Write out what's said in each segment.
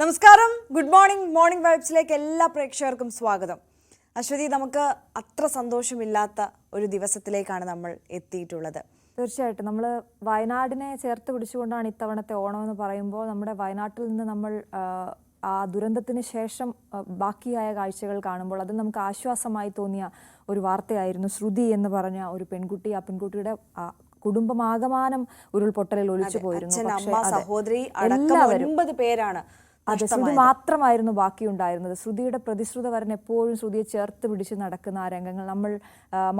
നമസ്കാരം, good morning. Morning വൈബ്സിലേക്ക് എല്ലാ പ്രേക്ഷകർക്കും സ്വാഗതം. അശ്വതി, നമുക്ക് അത്ര സന്തോഷമില്ലാത്ത ഒരു ദിവസത്തിലേക്കാണ് നമ്മൾ എത്തിയിട്ടുള്ളത്. തീർച്ചയായിട്ടും നമ്മൾ വയനാടിനെ ചേർത്ത് പിടിച്ചുകൊണ്ടാണ് ഇത്തവണത്തെ ഓണം എന്ന് പറയുമ്പോൾ നമ്മുടെ വയനാട്ടിൽ നിന്ന് നമ്മൾ ആ ദുരന്തത്തിന് ശേഷം ബാക്കിയായ കാഴ്ചകൾ കാണുമ്പോൾ അത് നമുക്ക് ആശ്വാസമായി തോന്നിയ ഒരു വാർത്തയായിരുന്നു. ശ്രുതി എന്ന് പറഞ്ഞ ഒരു പെൺകുട്ടി, ആ പെൺകുട്ടിയുടെ കുടുംബമാകമാനം ഉരുൾപൊട്ടലിൽ ഒലിച്ചു പോയിരുന്നു. സഹോദരി അടക്കം 9 പേരാണ്. അതെ, ശ്രുതി മാത്രമായിരുന്നു ബാക്കിയുണ്ടായിരുന്നത്. ശ്രുതിയുടെ പ്രതിശ്രുതവരൻ എപ്പോഴും ശ്രുതിയെ ചേർത്ത് പിടിച്ച് നടക്കുന്ന ആ രംഗങ്ങൾ നമ്മൾ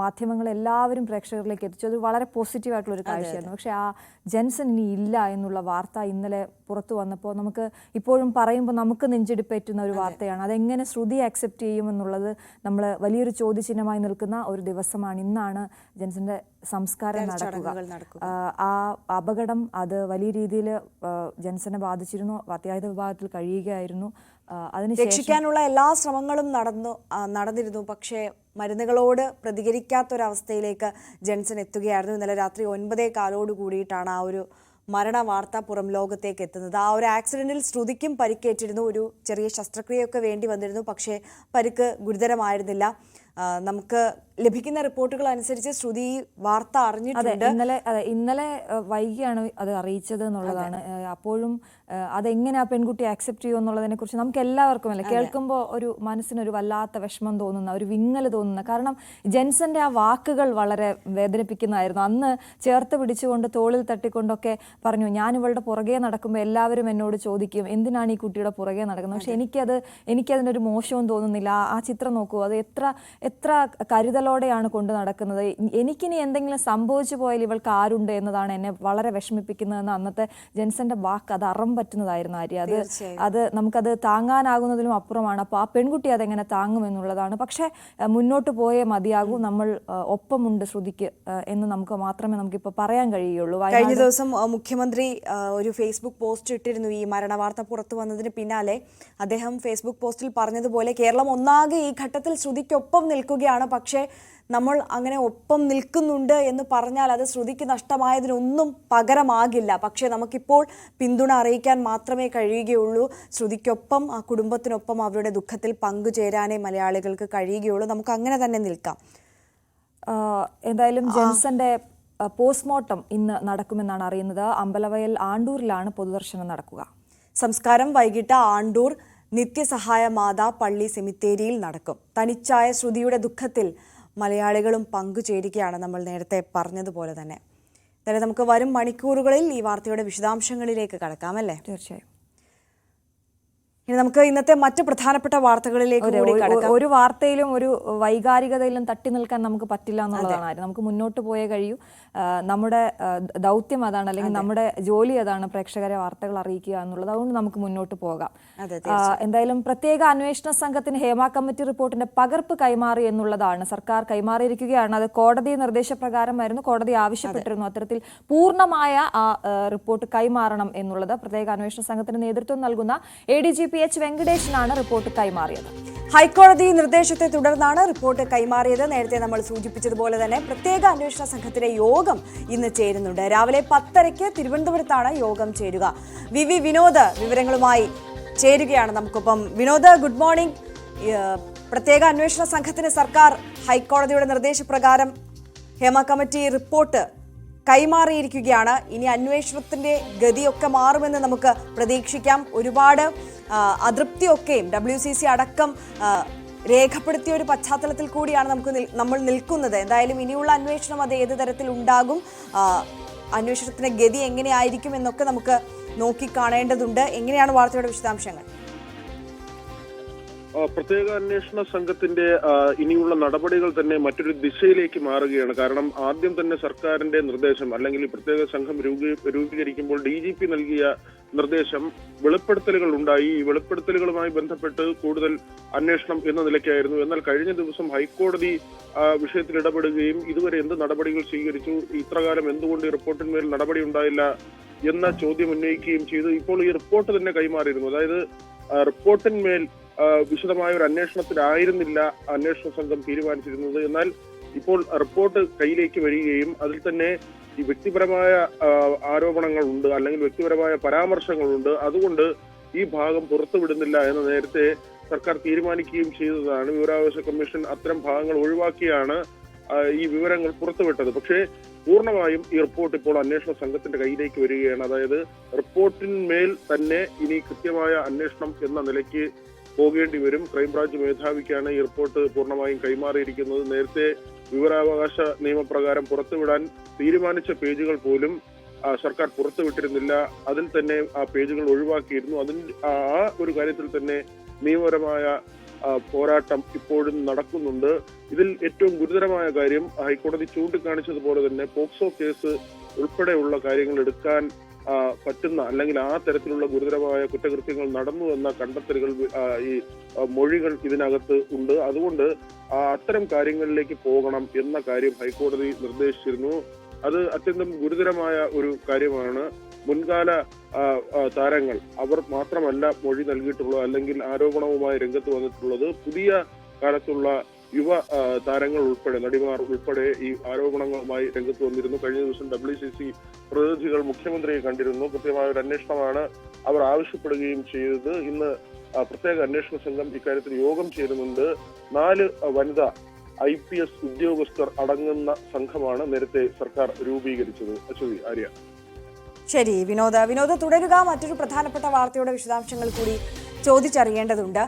മാധ്യമങ്ങൾ എല്ലാവരും പ്രേക്ഷകരിലേക്ക് എത്തിച്ചു. അത് വളരെ പോസിറ്റീവായിട്ടുള്ള ഒരു കാഴ്ചയായിരുന്നു. പക്ഷെ ആ ജെൻസൺ ഇനി ഇല്ല എന്നുള്ള വാർത്ത ഇന്നലെ പുറത്തു വന്നപ്പോൾ നമുക്ക് ഇപ്പോഴും പറയുമ്പോൾ നമുക്ക് നെഞ്ചിടിപ്പേറ്റുന്ന ഒരു വാർത്തയാണ്. അതെങ്ങനെ ശ്രുതി അക്സെപ്റ്റ് ചെയ്യുമെന്നുള്ളത് നമ്മൾ വലിയൊരു ചോദ്യചിഹ്നമായി നിൽക്കുന്ന ഒരു ദിവസമാണ്. ഇന്നാണ് ജെൻസന്റെ സംസ്കാരം നടക്കുക. ആ അപകടം അത് വലിയ രീതിയിൽ ജെൻസനെ ബാധിച്ചിരുന്നു. അത്യാഹിത വിഭാഗത്തിൽ കഴിയുകയായിരുന്നു. അതിന് രക്ഷിക്കാനുള്ള എല്ലാ ശ്രമങ്ങളും നടന്നിരുന്നു. പക്ഷേ മരുന്നുകളോട് പ്രതികരിക്കാത്തൊരവസ്ഥയിലേക്ക് ജെൻസൺ എത്തുകയായിരുന്നു. ഇന്നലെ രാത്രി 9:15 കൂടിയിട്ടാണ് ആ ഒരു മരണ വാർത്ത പുറം ലോകത്തേക്ക് എത്തുന്നത്. ആ ഒരു ആക്സിഡന്റിൽ ശ്രുതിക്കും പരിക്കേറ്റിരുന്നു. ഒരു ചെറിയ ശസ്ത്രക്രിയയൊക്കെ വേണ്ടി വന്നിരുന്നു. പക്ഷേ പരിക്ക് ഗുരുതരമായിരുന്നില്ല. നമുക്ക് ലഭിക്കുന്ന റിപ്പോർട്ടുകൾ അനുസരിച്ച് ശ്രുതി വാർത്ത അറിഞ്ഞിട്ടുണ്ട്. ഇന്നലെ വൈകിയാണ് അത് അറിയിച്ചത് എന്നുള്ളതാണ്. അപ്പോഴും അതെങ്ങനെ ആ പെൺകുട്ടി ആക്സെപ്റ്റ് ചെയ്യുമോ എന്നുള്ളതിനെ കുറിച്ച് നമുക്ക് എല്ലാവർക്കും അല്ലേ കേൾക്കുമ്പോൾ ഒരു മനസ്സിനൊരു വല്ലാത്ത വിഷമം തോന്നുന്ന, ഒരു വിങ്ങൽ തോന്നുന്ന. കാരണം ജെൻസന്റെ ആ വാക്കുകൾ വളരെ വേദനിപ്പിക്കുന്നതായിരുന്നു. അന്ന് ചേർത്ത് പിടിച്ചുകൊണ്ട് തോളിൽ തട്ടിക്കൊണ്ടൊക്കെ പറഞ്ഞു, ഞാൻ ഇവളുടെ പുറകെ നടക്കുമ്പോൾ എല്ലാവരും എന്നോട് ചോദിക്കും എന്തിനാണ് ഈ കുട്ടിയുടെ പുറകെ നടക്കുന്നത്. പക്ഷെ എനിക്കതിനൊരു മോശവും തോന്നുന്നില്ല. ആ ചിത്രം നോക്കൂ, അത് എത്ര കരുതലോടെയാണ് കൊണ്ടു നടക്കുന്നത്. എനിക്കിനി എന്തെങ്കിലും സംഭവിച്ചു പോയാൽ ഇവൾക്ക് ആരുണ്ട് എന്നതാണ് എന്നെ വളരെ വിഷമിപ്പിക്കുന്നതെന്ന് അന്നത്തെ ജെൻസന്റെ വാക്ക് അത് അറം പറ്റുന്നതായിരുന്നു. ആര്യ, അത് നമുക്കത് താങ്ങാനാകുന്നതിലും അപ്പുറമാണ്. അപ്പോൾ ആ പെൺകുട്ടി അതെങ്ങനെ താങ്ങുമെന്നുള്ളതാണ്. പക്ഷെ മുന്നോട്ട് പോയേ മതിയാകൂ. നമ്മൾ ഒപ്പമുണ്ട് ശ്രുതിക്ക് എന്ന് മാത്രമേ നമുക്കിപ്പോൾ പറയാൻ കഴിയുള്ളൂ. കഴിഞ്ഞ ദിവസം മുഖ്യമന്ത്രി ഒരു ഫേസ്ബുക്ക് പോസ്റ്റ് ഇട്ടിരുന്നു. ഈ മരണ വാർത്ത പുറത്തു വന്നതിന് പിന്നാലെ അദ്ദേഹം ഫേസ്ബുക്ക് പോസ്റ്റിൽ പറഞ്ഞതുപോലെ കേരളം ഒന്നാകെ ഈ ഘട്ടത്തിൽ ശ്രുതിക്കൊപ്പം നിൽക്കുകയാണ്. പക്ഷേ നമ്മൾ അങ്ങനെ ഒപ്പം നിൽക്കുന്നുണ്ട് എന്ന് പറഞ്ഞാൽ അത് ശ്രുതിക്ക് നഷ്ടമായതിനൊന്നും പകരമാകില്ല. പക്ഷേ നമുക്കിപ്പോൾ പിന്തുണ അറിയിക്കാൻ മാത്രമേ കഴിയുകയുള്ളൂ. ശ്രുതിക്കൊപ്പം, ആ കുടുംബത്തിനൊപ്പം അവരുടെ ദുഃഖത്തിൽ പങ്കുചേരാനേ മലയാളികൾക്ക് കഴിയുകയുള്ളൂ. നമുക്ക് അങ്ങനെ തന്നെ നിൽക്കാം. എന്തായാലും ജെൻസന്റെ പോസ്റ്റ്മോർട്ടം ഇന്ന് നടക്കുമെന്നാണ് അറിയുന്നത്. അമ്പലവയൽ ആണ്ടൂരിലാണ് പൊതുദർശനം നടക്കുക. സംസ്കാരം വൈകിട്ട് ആണ്ടൂർ നിത്യസഹായ മാതാ പള്ളി സെമിത്തേരിയിൽ നടക്കും. തനിച്ചായ ശ്രുതിയുടെ ദുഃഖത്തിൽ മലയാളികളും പങ്കുചേരുകയാണ്. നമ്മൾ നേരത്തെ പറഞ്ഞതുപോലെ തന്നെ. അതായത് നമുക്ക് വരും മണിക്കൂറുകളിൽ ഈ വാർത്തയുടെ വിശദാംശങ്ങളിലേക്ക് കടക്കാം, അല്ലേ? തീർച്ചയായും. ഇനി നമുക്ക് ഇന്നത്തെ മറ്റ് പ്രധാനപ്പെട്ട വാർത്തകളിലേക്ക് ഒരു വാർത്തയിലും ഒരു വൈകാരികതയിലും തട്ടി നിൽക്കാൻ നമുക്ക് പറ്റില്ല എന്നുള്ളതാണ്. നമുക്ക് മുന്നോട്ട് പോയേ കഴിയൂ. നമ്മുടെ ദൗത്യം അതാണ്, അല്ലെങ്കിൽ നമ്മുടെ ജോലി അതാണ്, പ്രേക്ഷകരെ വാർത്തകൾ അറിയിക്കുക എന്നുള്ളത്. അതുകൊണ്ട് നമുക്ക് മുന്നോട്ട് പോകാം. എന്തായാലും പ്രത്യേക അന്വേഷണ സംഘത്തിന് ഹേമ കമ്മിറ്റി റിപ്പോർട്ടിന്റെ പകർപ്പ് കൈമാറി എന്നുള്ളതാണ്. സർക്കാർ കൈമാറിയിരിക്കുകയാണ്. അത് കോടതി നിർദ്ദേശപ്രകാരമായിരുന്നു. കോടതി ആവശ്യപ്പെട്ടിരുന്നു അത്തരത്തിൽ പൂർണ്ണമായ ആ റിപ്പോർട്ട് കൈമാറണം എന്നുള്ളത്. പ്രത്യേക അന്വേഷണ സംഘത്തിന് നേതൃത്വം നൽകുന്ന ADGP H. വെങ്കടേശനാണ് റിപ്പോർട്ട് കൈമാറിയത്. ഹൈക്കോടതി നിർദ്ദേശത്തെ തുടർന്നാണ് റിപ്പോർട്ട് കൈമാറിയത്. നേരത്തെ നമ്മൾ സൂചിപ്പിച്ചതുപോലെ തന്നെ പ്രത്യേക അന്വേഷണ സംഘത്തിന്റെ യോഗം ഇന്ന് ചേരുന്നുണ്ട്. രാവിലെ 10:30 തിരുവനന്തപുരത്താണ് യോഗം ചേരുക. VV വിനോദ് വിവരങ്ങളുമായി ചേരുകയാണ് നമുക്കൊപ്പം. Vinod, good morning. പ്രത്യേക അന്വേഷണ സംഘത്തിന് സർക്കാർ ഹൈക്കോടതിയുടെ നിർദ്ദേശപ്രകാരം ഹേമ കമ്മിറ്റി റിപ്പോർട്ട് കൈമാറിയിരിക്കുകയാണ്. ഇനി അന്വേഷണത്തിന്റെ ഗതിയൊക്കെ മാറുമെന്ന് നമുക്ക് പ്രതീക്ഷിക്കാം. ഒരുപാട് അതൃപ്തിയൊക്കെയും WCC അടക്കം രേഖപ്പെടുത്തിയ ഒരു പശ്ചാത്തലത്തിൽ കൂടിയാണ് നമ്മൾ നിൽക്കുന്നത്. എന്തായാലും ഇനിയുള്ള അന്വേഷണം അത് ഏത് തരത്തിൽ ഉണ്ടാകും, അന്വേഷണത്തിന്റെ ഗതി എങ്ങനെയായിരിക്കും എന്നൊക്കെ നമുക്ക് നോക്കിക്കാണേണ്ടതുണ്ട്. എങ്ങനെയാണ് വാർത്തയുടെ വിശദാംശങ്ങൾ? പ്രത്യേക അന്വേഷണ സംഘത്തിന്റെ ഇനിയുള്ള നടപടികൾ തന്നെ മറ്റൊരു ദിശയിലേക്ക് മാറുകയാണ്. കാരണം ആദ്യം തന്നെ സർക്കാരിന്റെ നിർദ്ദേശം, അല്ലെങ്കിൽ പ്രത്യേക സംഘം രൂപീകരിക്കുമ്പോൾ DGP നൽകിയ നിർദ്ദേശം വെളിപ്പെടുത്തലുകൾ ഉണ്ടായി. ഈ വെളിപ്പെടുത്തലുകളുമായി ബന്ധപ്പെട്ട് കൂടുതൽ അന്വേഷണം എന്ന നിലയ്ക്കായിരുന്നു. എന്നാൽ കഴിഞ്ഞ ദിവസം ഹൈക്കോടതി വിഷയത്തിൽ ഇടപെടുകയും ഇതുവരെ എന്ത് നടപടികൾ സ്വീകരിച്ചു, ഇത്രകാലം എന്തുകൊണ്ട് ഈ റിപ്പോർട്ടിന്മേൽ നടപടി ഉണ്ടായില്ല എന്ന ചോദ്യം ഉന്നയിക്കുകയും ചെയ്തു. ഇപ്പോൾ ഈ റിപ്പോർട്ട് തന്നെ കൈമാറിയിരുന്നു. അതായത് റിപ്പോർട്ടിന്മേൽ വിശദമായ ഒരു അന്വേഷണത്തിലായിരുന്നില്ല അന്വേഷണ സംഘം തീരുമാനിച്ചിരുന്നത്. എന്നാൽ ഇപ്പോൾ റിപ്പോർട്ട് കയ്യിലേക്ക് വരികയും അതിൽ തന്നെ ഈ വ്യക്തിപരമായ ആരോപണങ്ങളുണ്ട്, അല്ലെങ്കിൽ വ്യക്തിപരമായ പരാമർശങ്ങളുണ്ട്. അതുകൊണ്ട് ഈ ഭാഗം പുറത്തുവിടുന്നില്ല എന്ന് നേരത്തെ സർക്കാർ തീരുമാനിക്കുകയും ചെയ്തതാണ്. വിവരാവകാശ കമ്മീഷൻ അത്തരം ഭാഗങ്ങൾ ഒഴിവാക്കിയാണ് ഈ വിവരങ്ങൾ പുറത്തുവിട്ടത്. പക്ഷേ പൂർണ്ണമായും ഈ റിപ്പോർട്ട് ഇപ്പോൾ അന്വേഷണ സംഘത്തിന്റെ കയ്യിലേക്ക് വരികയാണ്. അതായത് റിപ്പോർട്ടിന്മേൽ തന്നെ ഇനി കൃത്യമായ അന്വേഷണം എന്ന നിലയ്ക്ക് പോകേണ്ടി വരും. ക്രൈംബ്രാഞ്ച് മേധാവിക്കാണ് ഈ റിപ്പോർട്ട് പൂർണ്ണമായും കൈമാറിയിരിക്കുന്നത്. നേരത്തെ വിവരാവകാശ നിയമപ്രകാരം പുറത്തുവിടാൻ തീരുമാനിച്ച പേജുകൾ പോലും സർക്കാർ പുറത്തുവിട്ടിരുന്നില്ല. അതിൽ തന്നെ ആ പേജുകൾ ഒഴിവാക്കിയിരുന്നു. ആ ഒരു കാര്യത്തിൽ തന്നെ നിയമപരമായ പോരാട്ടം ഇപ്പോഴും നടക്കുന്നുണ്ട്. ഇതിൽ ഏറ്റവും ഗുരുതരമായ കാര്യം ഹൈക്കോടതി ചൂണ്ടിക്കാണിച്ചതുപോലെ തന്നെ പോക്സോ കേസ് ഉൾപ്പെടെയുള്ള കാര്യങ്ങൾ എടുക്കാൻ പറ്റുന്ന അല്ലെങ്കിൽ ആ തരത്തിലുള്ള ഗുരുതരമായ കുറ്റകൃത്യങ്ങൾ നടന്നു എന്ന കണ്ടെത്തലുകൾ ഈ മൊഴികൾ ഇതിനകത്ത് ഉണ്ട്. അതുകൊണ്ട് അത്തരം കാര്യങ്ങളിലേക്ക് പോകണം എന്ന കാര്യം ഹൈക്കോടതി നിർദ്ദേശിച്ചിരുന്നു. അത് അത്യന്തം ഗുരുതരമായ ഒരു കാര്യമാണ്. മുൻകാല താരങ്ങൾ അവർ മാത്രമല്ല മൊഴി നൽകിയിട്ടുള്ളത് അല്ലെങ്കിൽ ആരോപണവുമായി രംഗത്ത് വന്നിട്ടുള്ളത്. പുതിയ കാലത്തുള്ള യുവ താരങ്ങൾ ഉൾപ്പെടെ നടിമാർ ഉൾപ്പെടെ ഈ ആരോപണങ്ങളുമായി രംഗത്ത് വന്നിരുന്നു. കഴിഞ്ഞ ദിവസം WCC പ്രതിനിധികൾ മുഖ്യമന്ത്രിയെ കണ്ടിരുന്നു. കൃത്യമായ ഒരു അന്വേഷണമാണ് അവർ ആവശ്യപ്പെടുകയും ചെയ്തത്. ഇന്ന് പ്രത്യേക അന്വേഷണ സംഘം ഇക്കാര്യത്തിൽ യോഗം ചേരുന്നുണ്ട്. 4 വനിതാ IPS ഉദ്യോഗസ്ഥർ അടങ്ങുന്ന സംഘമാണ് നേരത്തെ സർക്കാർ രൂപീകരിച്ചത്. അശ്വതി, ആര്യ. ശരി വിനോദ് തുടരുക. മറ്റൊരു പ്രധാനപ്പെട്ട വാർത്തയുടെ വിശദാംശങ്ങൾ കൂടി ചോദിച്ചറിയേണ്ടതുണ്ട്.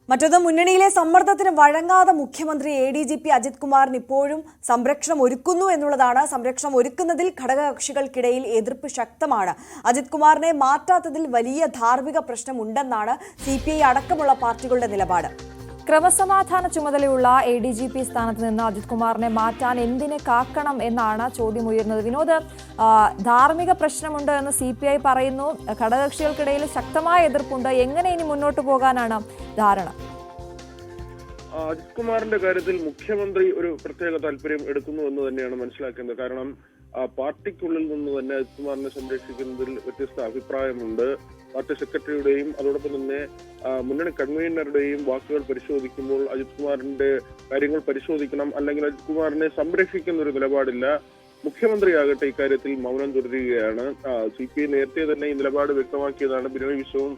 മറ്റൊന്ന്, മുന്നണിയിലെ സമ്മർദ്ദത്തിന് വഴങ്ങാതെ മുഖ്യമന്ത്രി ADGP അജിത് കുമാറിന് ഇപ്പോഴും സംരക്ഷണം ഒരുക്കുന്നു എന്നുള്ളതാണ്. സംരക്ഷണം ഒരുക്കുന്നതിൽ ഘടകകക്ഷികൾക്കിടയിൽ എതിർപ്പ് ശക്തമാണ്. അജിത് കുമാറിനെ മാറ്റാത്തതിൽ വലിയ ധാർമ്മിക പ്രശ്നമുണ്ടെന്നാണ് CPI അടക്കമുള്ള പാർട്ടികളുടെ നിലപാട്. ക്രമസമാധാന ചുമതലയുള്ള ADGP സ്ഥാനത്ത് നിന്ന് അജിത് കുമാറിനെ മാറ്റാൻ എന്തിന് കാക്കണം എന്നാണ് ചോദ്യം ഉയർന്നത്. വിനോദ്, ധാർമ്മിക പ്രശ്നമുണ്ട് എന്ന് CPI പറയുന്നു. ഘടകകക്ഷികൾക്കിടയിൽ ശക്തമായ എതിർപ്പുണ്ട്. എങ്ങനെ ഇനി മുന്നോട്ട് പോകാനാണ് ധാരണ? അജിത് കുമാറിന്റെ കാര്യത്തിൽ മുഖ്യമന്ത്രി ഒരു പ്രത്യേക താല്പര്യം എടുക്കുന്നു എന്ന് തന്നെയാണ് മനസ്സിലാക്കുന്നത്. കാരണം പാർട്ടിക്കുള്ളിൽ നിന്ന് തന്നെ അജിത് കുമാറിനെ സംരക്ഷിക്കുന്നതിൽ വ്യത്യസ്ത അഭിപ്രായമുണ്ട്. പാർട്ടി സെക്രട്ടറിയുടെയും അതോടൊപ്പം തന്നെ മുന്നണി കൺവീനറുടെയും വാക്കുകൾ പരിശോധിക്കുമ്പോൾ അജിത് കുമാറിന്റെ കാര്യങ്ങൾ പരിശോധിക്കണം, അല്ലെങ്കിൽ അജിത് കുമാറിനെ സംരക്ഷിക്കുന്ന ഒരു നിലപാടില്ല. മുഖ്യമന്ത്രിയാകട്ടെ ഇക്കാര്യത്തിൽ മൗനം തുടരുകയാണ്. CPI നേരത്തെ തന്നെ ഈ നിലപാട് വ്യക്തമാക്കിയതാണ്. ബിനോയ് വിശ്വവും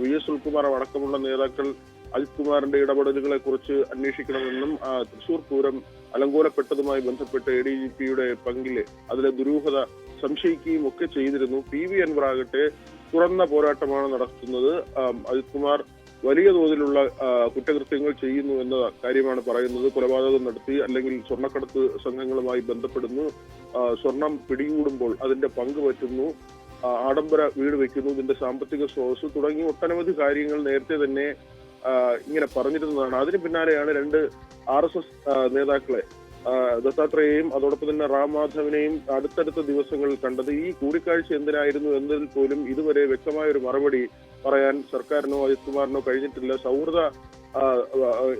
VS സുനിൽകുമാറും അടക്കമുള്ള നേതാക്കൾ അജിത് കുമാറിന്റെ ഇടപെടലുകളെ കുറിച്ച് അന്വേഷിക്കണമെന്നും തൃശൂർ പൂരം അലങ്കോലപ്പെട്ടതുമായി ബന്ധപ്പെട്ട് ADGPയുടെ പങ്കില് അതിലെ ദുരൂഹത സംശയിക്കുകയും ഒക്കെ ചെയ്തിരുന്നു. PV അൻവർ ആകട്ടെ തുറന്ന പോരാട്ടമാണ് നടത്തുന്നത്. അജിത് കുമാർ വലിയ തോതിലുള്ള കുറ്റകൃത്യങ്ങൾ ചെയ്യുന്നു എന്ന കാര്യമാണ് പറയുന്നത്. കൊലപാതകം നടത്തി അല്ലെങ്കിൽ സ്വർണ്ണക്കടത്ത് സംഘങ്ങളുമായി ബന്ധപ്പെടുന്നു, സ്വർണം പിടികൂടുമ്പോൾ അതിന്റെ പങ്ക് പറ്റുന്നു, ആഡംബര വീട് വെക്കുന്നു, ഇതിന്റെ സാമ്പത്തിക സ്രോതസ് തുടങ്ങി ഒട്ടനവധി കാര്യങ്ങൾ നേരത്തെ തന്നെ ഇങ്ങനെ പറഞ്ഞിരുന്നതാണ്. അതിന് പിന്നാലെയാണ് 2 RSS നേതാക്കളെ ദത്താത്രേയെയും അതോടൊപ്പം തന്നെ റാം മാധവിനെയും അടുത്തടുത്ത ദിവസങ്ങളിൽ കണ്ടത്. ഈ കൂടിക്കാഴ്ച എന്തിനായിരുന്നു എന്നതിൽ പോലും ഇതുവരെ വ്യക്തമായ ഒരു മറുപടി പറയാൻ സർക്കാരിനോ അജിത് കുമാറിനോ കഴിഞ്ഞിട്ടില്ല. സൗഹൃദ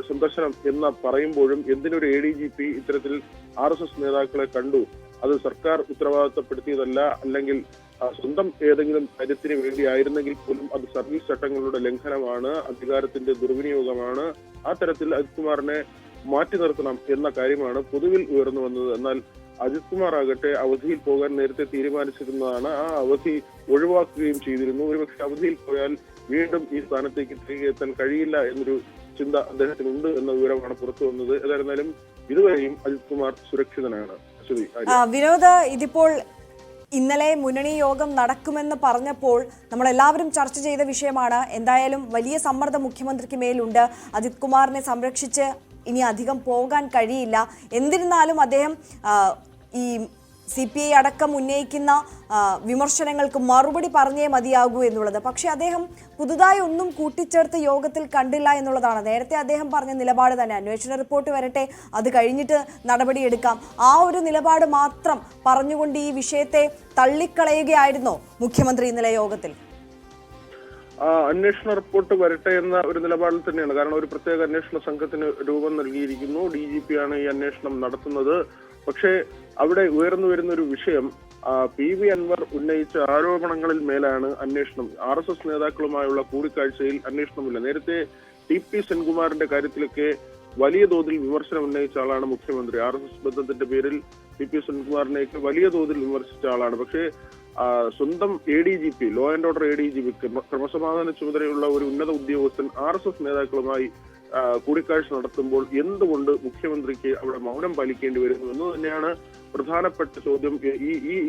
സന്ദർശനം എന്ന് പറയുമ്പോഴും എന്തിനൊരു ADGP ഇത്തരത്തിൽ RSS നേതാക്കളെ കണ്ടു? അത് സർക്കാർ ഉത്തരവാദിത്തപ്പെടുത്തിയതല്ല, അല്ലെങ്കിൽ സ്വന്തം ഏതെങ്കിലും കാര്യത്തിന് വേണ്ടി ആയിരുന്നെങ്കിൽ പോലും അത് സർവീസ് ചട്ടങ്ങളുടെ ലംഘനമാണ്, അധികാരത്തിന്റെ ദുർവിനിയോഗമാണ്. ആ തരത്തിൽ അജിത് കുമാറിനെ മാറ്റി നിർത്തണം എന്ന കാര്യമാണ് പൊതുവിൽ ഉയർന്നു വന്നത്. എന്നാൽ അജിത് കുമാർ ആകട്ടെ അവധിയിൽ പോകാൻ നേരത്തെ തീരുമാനിച്ചിരുന്നതാണ്. ആ അവധി ഒഴിവാക്കുകയും ചെയ്തിരുന്നു. ഒരുപക്ഷെ അവധിയിൽ പോയാൽ വീണ്ടും ഈ സ്ഥാനത്തേക്ക് തിരികെ എത്താൻ കഴിയില്ല എന്നൊരു ചിന്ത അദ്ദേഹത്തിനുണ്ട് എന്ന വിവരമാണ് പുറത്തു വന്നത്. ഏതായിരുന്നാലും ഇതുവരെയും അജിത് കുമാർ സുരക്ഷിതനാണ്. വിനോദ്, ഇതിപ്പോൾ ഇന്നലെ മുന്നണി യോഗം നടക്കുമെന്ന് പറഞ്ഞപ്പോൾ നമ്മളെല്ലാവരും ചർച്ച ചെയ്ത വിഷയമാണ്. എന്തായാലും വലിയ സമ്മർദ്ദം മുഖ്യമന്ത്രിക്ക് മേലുണ്ട്. അജിത് കുമാറിനെ സംരക്ഷിച്ച് ഇനി അധികം പോകാൻ കഴിയില്ല. എന്നിരുന്നാലും അദ്ദേഹം ഈ CPI അടക്കം ഉന്നയിക്കുന്ന വിമർശനങ്ങൾക്ക് മറുപടി പറഞ്ഞേ മതിയാകൂ എന്നുള്ളത്. പക്ഷെ അദ്ദേഹം പുതുതായി ഒന്നും കൂട്ടിച്ചേർത്ത് യോഗത്തിൽ കണ്ടില്ല എന്നുള്ളതാണ്. നേരത്തെ അദ്ദേഹം പറഞ്ഞ നിലപാട് തന്നെ, അന്വേഷണ റിപ്പോർട്ട് വരട്ടെ, അത് കഴിഞ്ഞിട്ട് നടപടിയെടുക്കാം, ആ ഒരു നിലപാട് മാത്രം പറഞ്ഞുകൊണ്ട് ഈ വിഷയത്തെ തള്ളിക്കളയുകയായിരുന്നോ മുഖ്യമന്ത്രി ഇന്നലെ യോഗത്തിൽ? അന്വേഷണ റിപ്പോർട്ട് വരട്ടെ എന്ന ഒരു നിലപാടിൽ തന്നെയാണ്. കാരണം ഒരു പ്രത്യേക അന്വേഷണ സംഘത്തിന് രൂപം നൽകിയിരിക്കുന്നു. DGP ആണ് ഈ അന്വേഷണം നടത്തുന്നത്. പക്ഷേ അവിടെ ഉയർന്നു വരുന്ന ഒരു വിഷയം PV അൻവർ ഉന്നയിച്ച ആരോപണങ്ങളിൽ മേലാണ് അന്വേഷണം. RSS നേതാക്കളുമായുള്ള കൂടിക്കാഴ്ചയിൽ അന്വേഷണമില്ല. നേരത്തെ TP സെൻകുമാറിന്റെ കാര്യത്തിലൊക്കെ വലിയ തോതിൽ വിമർശനം ഉന്നയിച്ച ആളാണ് മുഖ്യമന്ത്രി. RSS ബന്ധത്തിന്റെ പേരിൽ TP സെൻകുമാറിനെയൊക്കെ വലിയ തോതിൽ വിമർശിച്ച ആളാണ്. പക്ഷേ സ്വന്തം ADGP, law and order ADGP, ക്രമസമാധാന ചുമതലയുള്ള ഒരു ഉന്നത ഉദ്യോഗസ്ഥൻ RSS നേതാക്കളുമായി കൂടിക്കാഴ്ച നടത്തുമ്പോൾ എന്തുകൊണ്ട് മുഖ്യമന്ത്രിക്ക് അവിടെ മൗനം പാലിക്കേണ്ടി വരുന്നു എന്ന് തന്നെയാണ് പ്രധാനപ്പെട്ട ചോദ്യം.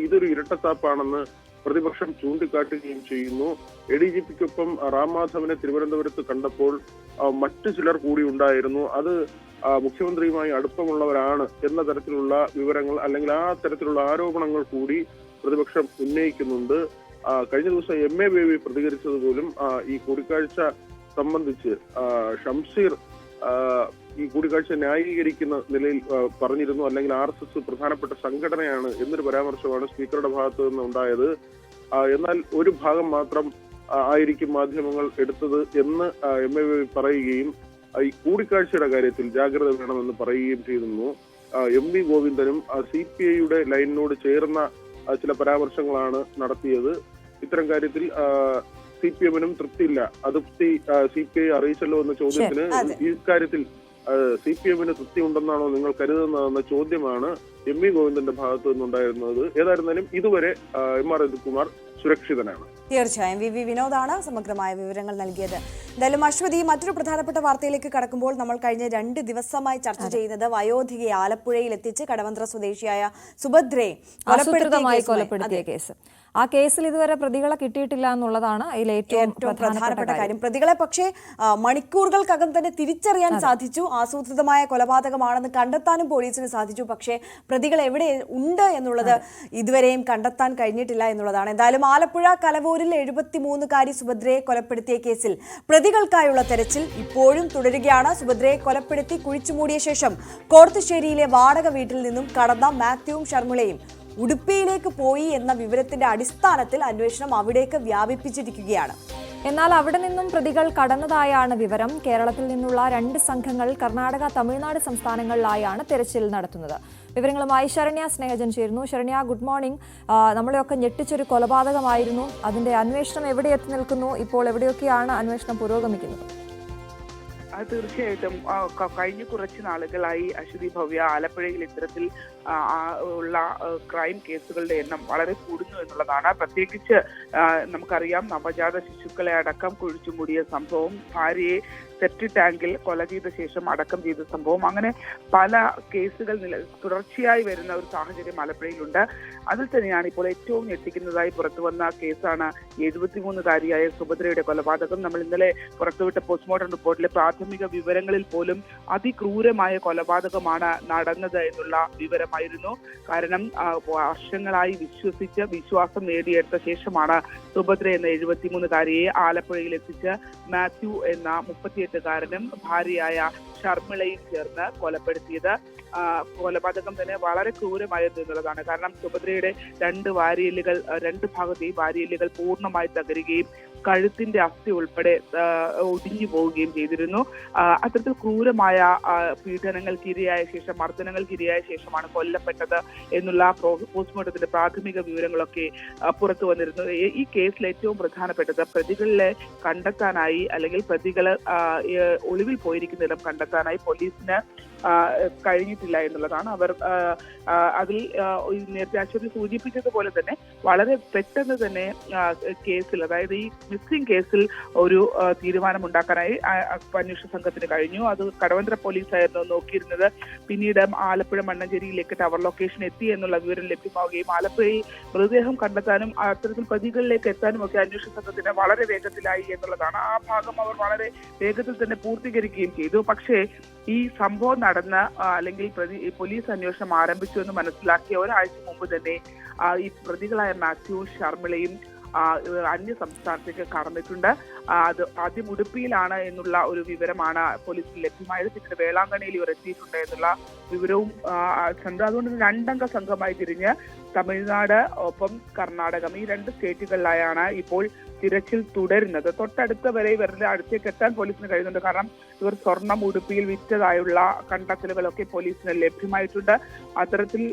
ഇതൊരു ഇരട്ടത്താപ്പാണെന്ന് പ്രതിപക്ഷം ചൂണ്ടിക്കാട്ടുകയും ചെയ്യുന്നു. ADGPക്കൊപ്പം റാം മാധവനെ തിരുവനന്തപുരത്ത് കണ്ടപ്പോൾ മറ്റു ചിലർ കൂടി ഉണ്ടായിരുന്നു. അത് മുഖ്യമന്ത്രിയുമായി അടുപ്പമുള്ളവരാണ് എന്ന തരത്തിലുള്ള വിവരങ്ങൾ അല്ലെങ്കിൽ ആ തരത്തിലുള്ള ആരോപണങ്ങൾ കൂടി പ്രതിപക്ഷം ഉന്നയിക്കുന്നുണ്ട്. കഴിഞ്ഞ ദിവസം MA ബേബി പ്രതികരിച്ചതുപോലും ഈ കൂടിക്കാഴ്ച സംബന്ധിച്ച് ഷംസീർ ഈ കൂടിക്കാഴ്ച ന്യായീകരിക്കുന്ന നിലയിൽ പറഞ്ഞിരുന്നു. അല്ലെങ്കിൽ RSS പ്രധാനപ്പെട്ട സംഘടനയാണ് എന്നൊരു പരാമർശമാണ് സ്പീക്കറുടെ ഭാഗത്തു നിന്ന് ഉണ്ടായത്. എന്നാൽ ഒരു ഭാഗം മാത്രം ആയിരിക്കും മാധ്യമങ്ങൾ എടുത്തത് എന്ന് MA ബേബി പറയുകയും ഈ കൂടിക്കാഴ്ചയുടെ കാര്യത്തിൽ ജാഗ്രത വേണമെന്ന് പറയുകയും ചെയ്തിരുന്നു. MV ഗോവിന്ദനും CPIയുടെ ലൈനിനോട് ചേർന്ന ചില പരാമർശങ്ങളാണ് നടത്തിയത്. ഇത്തരം കാര്യത്തിൽ CPM-നും തൃപ്തിയില്ല. അതൃപ്തി CPI അറിയിച്ചല്ലോ എന്ന ചോദ്യത്തിന് ഈ കാര്യത്തിൽ CPM-ന് തൃപ്തി ഉണ്ടെന്നാണോ നിങ്ങൾ കരുതുന്നതെന്ന ചോദ്യമാണ് MV ഗോവിന്ദന്റെ ഭാഗത്തു നിന്നുണ്ടായിരുന്നത്. ഏതായിരുന്നാലും ഇതുവരെ MR അജിത്കുമാർ സുരക്ഷിതനാണ്. തീർച്ചയായും VV വിനോദാണ് സമഗ്രമായ വിവരങ്ങൾ നൽകിയത്. എന്തായാലും അശ്വതി, മറ്റൊരു പ്രധാനപ്പെട്ട വാർത്തയിലേക്ക് കടക്കുമ്പോൾ നമ്മൾ കഴിഞ്ഞ 2 ദിവസമായി ചർച്ച ചെയ്യുന്നത് വയോധികയെ ആലപ്പുഴയിൽ എത്തിച്ച് കടവന്ത്ര സ്വദേശിയായ സുഭദ്രയെ കൊലപ്പെടുത്തിയ കേസ്. ആ കേസിൽ ഇതുവരെ പ്രതികളെ കിട്ടിയിട്ടില്ല എന്നുള്ളതാണ് അതിൽ ഏറ്റവും പ്രധാനപ്പെട്ട കാര്യം. പ്രതികളെ പക്ഷേ മണിക്കൂറുകൾക്കകം തന്നെ തിരിച്ചറിയാൻ സാധിച്ചു. ആസൂത്രിതമായ കൊലപാതകമാണെന്ന് കണ്ടെത്താനും പോലീസിന് സാധിച്ചു. പക്ഷേ പ്രതികൾ എവിടെ ഉണ്ട് എന്നുള്ളത് ഇതുവരെയും കണ്ടെത്താൻ കഴിഞ്ഞിട്ടില്ല എന്നുള്ളതാണ്. എന്തായാലും ആലപ്പുഴ കലവൂരിൽ 73-കാരി സുഭദ്രയെ കൊലപ്പെടുത്തിയ കേസിൽ പ്രതികൾക്കായുള്ള തെരച്ചിൽ ഇപ്പോഴും തുടരുകയാണ്. സുഭദ്രയെ കൊലപ്പെടുത്തി കുഴിച്ചുമൂടിയ ശേഷം കോർത്തുശ്ശേരിയിലെ വാടക വീട്ടിൽ നിന്നും കടന്ന മാത്യുവും ഷർമിളയും ഉടുപ്പിയിലേക്ക് പോയി എന്ന വിവരത്തിന്റെ അടിസ്ഥാനത്തിൽ അന്വേഷണം അവിടേക്ക് വ്യാപിപ്പിച്ചിരിക്കുകയാണ്. എന്നാൽ അവിടെ നിന്നും പ്രതികൾ കടന്നതായാണ് വിവരം. കേരളത്തിൽ നിന്നുള്ള 2 സംഘങ്ങൾ കർണാടക, തമിഴ്നാട് സംസ്ഥാനങ്ങളിലായാണ് തെരച്ചിൽ നടത്തുന്നത്. വിവരങ്ങളുമായി ശരണ്യ സ്നേഹജൻ ചേരുന്നു. Saranya, good morning. നമ്മളെയൊക്കെ ഞെട്ടിച്ചൊരു കൊലപാതകമായിരുന്നു. അതിന്റെ അന്വേഷണം എവിടെ എത്തി നിൽക്കുന്നു? ഇപ്പോൾ എവിടെയൊക്കെയാണ് അന്വേഷണം പുരോഗമിക്കുന്നത്? തീർച്ചയായിട്ടും കഴിഞ്ഞ കുറച്ച് നാളുകളായി അശ്വതി ഭവ്യ, ആലപ്പുഴയിൽ ഇത്തരത്തിൽ ഉള്ള ക്രൈം കേസുകളുടെ എണ്ണം വളരെ കൂടുന്നു എന്നുള്ളതാണ്. പ്രത്യേകിച്ച് നമുക്കറിയാം, നവജാത ശിശുക്കളെ അടക്കം കുഴിച്ചുമൂടിയ സംഭവം, ഭാര്യയെ സെപ്റ്റിക് ടാങ്കിൽ കൊല ചെയ്ത ശേഷം അടക്കം ചെയ്ത സംഭവം, അങ്ങനെ പല കേസുകൾ തുടർച്ചയായി വരുന്ന ഒരു സാഹചര്യം ആലപ്പുഴയിലുണ്ട്. അതിൽ തന്നെയാണ് ഇപ്പോൾ ഏറ്റവും ഞെട്ടിക്കുന്നതായി പുറത്തുവന്ന കേസാണ് 73-കാരിയായ സുഭദ്രയുടെ കൊലപാതകം. നമ്മൾ ഇന്നലെ പുറത്തുവിട്ട പോസ്റ്റ്മോർട്ടം റിപ്പോർട്ടിലെ പ്രാഥമിക വിവരങ്ങളിൽ പോലും അതിക്രൂരമായ കൊലപാതകമാണ് നടന്നത് എന്നുള്ള വിവരമായിരുന്നു. കാരണം വർഷങ്ങളായി വിശ്വാസം നേടിയെടുത്ത ശേഷമാണ് സുഭദ്ര എന്ന 73-കാരിയെ ആലപ്പുഴയിൽ എത്തിച്ച് മാത്യു എന്ന 38-കാരനും ഭാര്യയായ ഷർമിളയും ചേർന്ന് കൊലപ്പെടുത്തിയത്. കൊലപാതകം തന്നെ വളരെ ക്രൂരമായിരുന്നു എന്നുള്ളതാണ്. കാരണം സുഭദ്രയുടെ 2 ഭാഗത്തെയും വാരിയെല്ലുകൾ പൂർണ്ണമായി തകരുകയും കഴുത്തിന്റെ അസ്ഥി ഉൾപ്പെടെ ഒടിഞ്ഞു പോവുകയും ചെയ്തിരുന്നു. അത്തരത്തിൽ ക്രൂരമായ പീഡനങ്ങൾക്കിരയായ ശേഷം, മർദ്ദനങ്ങൾക്കിരയായ ശേഷമാണ് കൊല്ലപ്പെട്ടത് എന്നുള്ള പോസ്റ്റ്മോർട്ടത്തിന്റെ പ്രാഥമിക വിവരങ്ങളൊക്കെ പുറത്തു വന്നിരുന്നു. ഈ കേസിൽ ഏറ്റവും പ്രധാനപ്പെട്ടത് പ്രതികളെ കണ്ടെത്താനായി, അല്ലെങ്കിൽ പ്രതികൾ ഒളിവിൽ പോയിരിക്കുന്നിടം കണ്ടെത്താനായി പോലീസിന് കഴിഞ്ഞിട്ടില്ല എന്നുള്ളതാണ്. അവർ അതിൽ നേരത്തെ അശ്വതി സൂചിപ്പിച്ചതുപോലെ തന്നെ വളരെ പെട്ടെന്ന് തന്നെ കേസിൽ, അതായത് ഈ മിസ്സിംഗ് കേസിൽ ഒരു തീരുമാനമുണ്ടാക്കാനായി അന്വേഷണ സംഘത്തിന് കഴിഞ്ഞു. അത് കടവന്ത്ര പോലീസായിരുന്നു നോക്കിയിരുന്നത്. പിന്നീട് ആലപ്പുഴ മണ്ണഞ്ചേരിയിലേക്ക് ടവർ ലൊക്കേഷൻ എത്തി എന്നുള്ള വിവരം ലഭ്യമാവുകയും ആലപ്പുഴയിൽ മൃതദേഹം കണ്ടെത്താനും അത്തരത്തിൽ പ്രതികളിലേക്ക് എത്താനും ഒക്കെ അന്വേഷണ സംഘത്തിന് വളരെ വേഗത്തിലായി എന്നുള്ളതാണ്. ആ ഭാഗം അവർ വളരെ വേഗത്തിൽ തന്നെ പൂർത്തീകരിക്കുകയും ചെയ്തു. പക്ഷേ ഈ സംഭവം നടന്ന, അല്ലെങ്കിൽ പോലീസ് അന്വേഷണം ആരംഭിച്ചു എന്ന് മനസ്സിലാക്കിയ ഒരാഴ്ച മുമ്പ് തന്നെ ഈ പ്രതികളായ മാത്യുവും ഷർമിളയും അന്യ സംസ്ഥാനത്തേക്ക് കടന്നിട്ടുണ്ട്. അത് ആദ്യം ഉടുപ്പിയിലാണ് എന്നുള്ള ഒരു വിവരമാണ് പോലീസിന് ലഭ്യമായത്. പിന്നീട് വേളാങ്കണ്ണിയിൽ ഇവർ എത്തിയിട്ടുണ്ട് എന്നുള്ള വിവരവും അതുകൊണ്ട് 2 അംഗ സംഘമായി തിരിഞ്ഞ് തമിഴ്നാട് ഒപ്പം കർണാടകം, ഈ 2 സ്റ്റേറ്റുകളിലായാണ് ഇപ്പോൾ തിരച്ചിൽ തുടരുന്നത്. തൊട്ടടുത്ത വരെ ഇവരുടെ അടുത്തേക്ക് എത്താൻ പോലീസിന് കഴിയുന്നുണ്ട്. കാരണം ഇവർ സ്വർണം ഉടുപ്പിയിൽ വിറ്റതായുള്ള കണ്ടെത്തലുകളൊക്കെ പോലീസിന് ലഭ്യമായിട്ടുണ്ട്. അത്തരത്തിൽ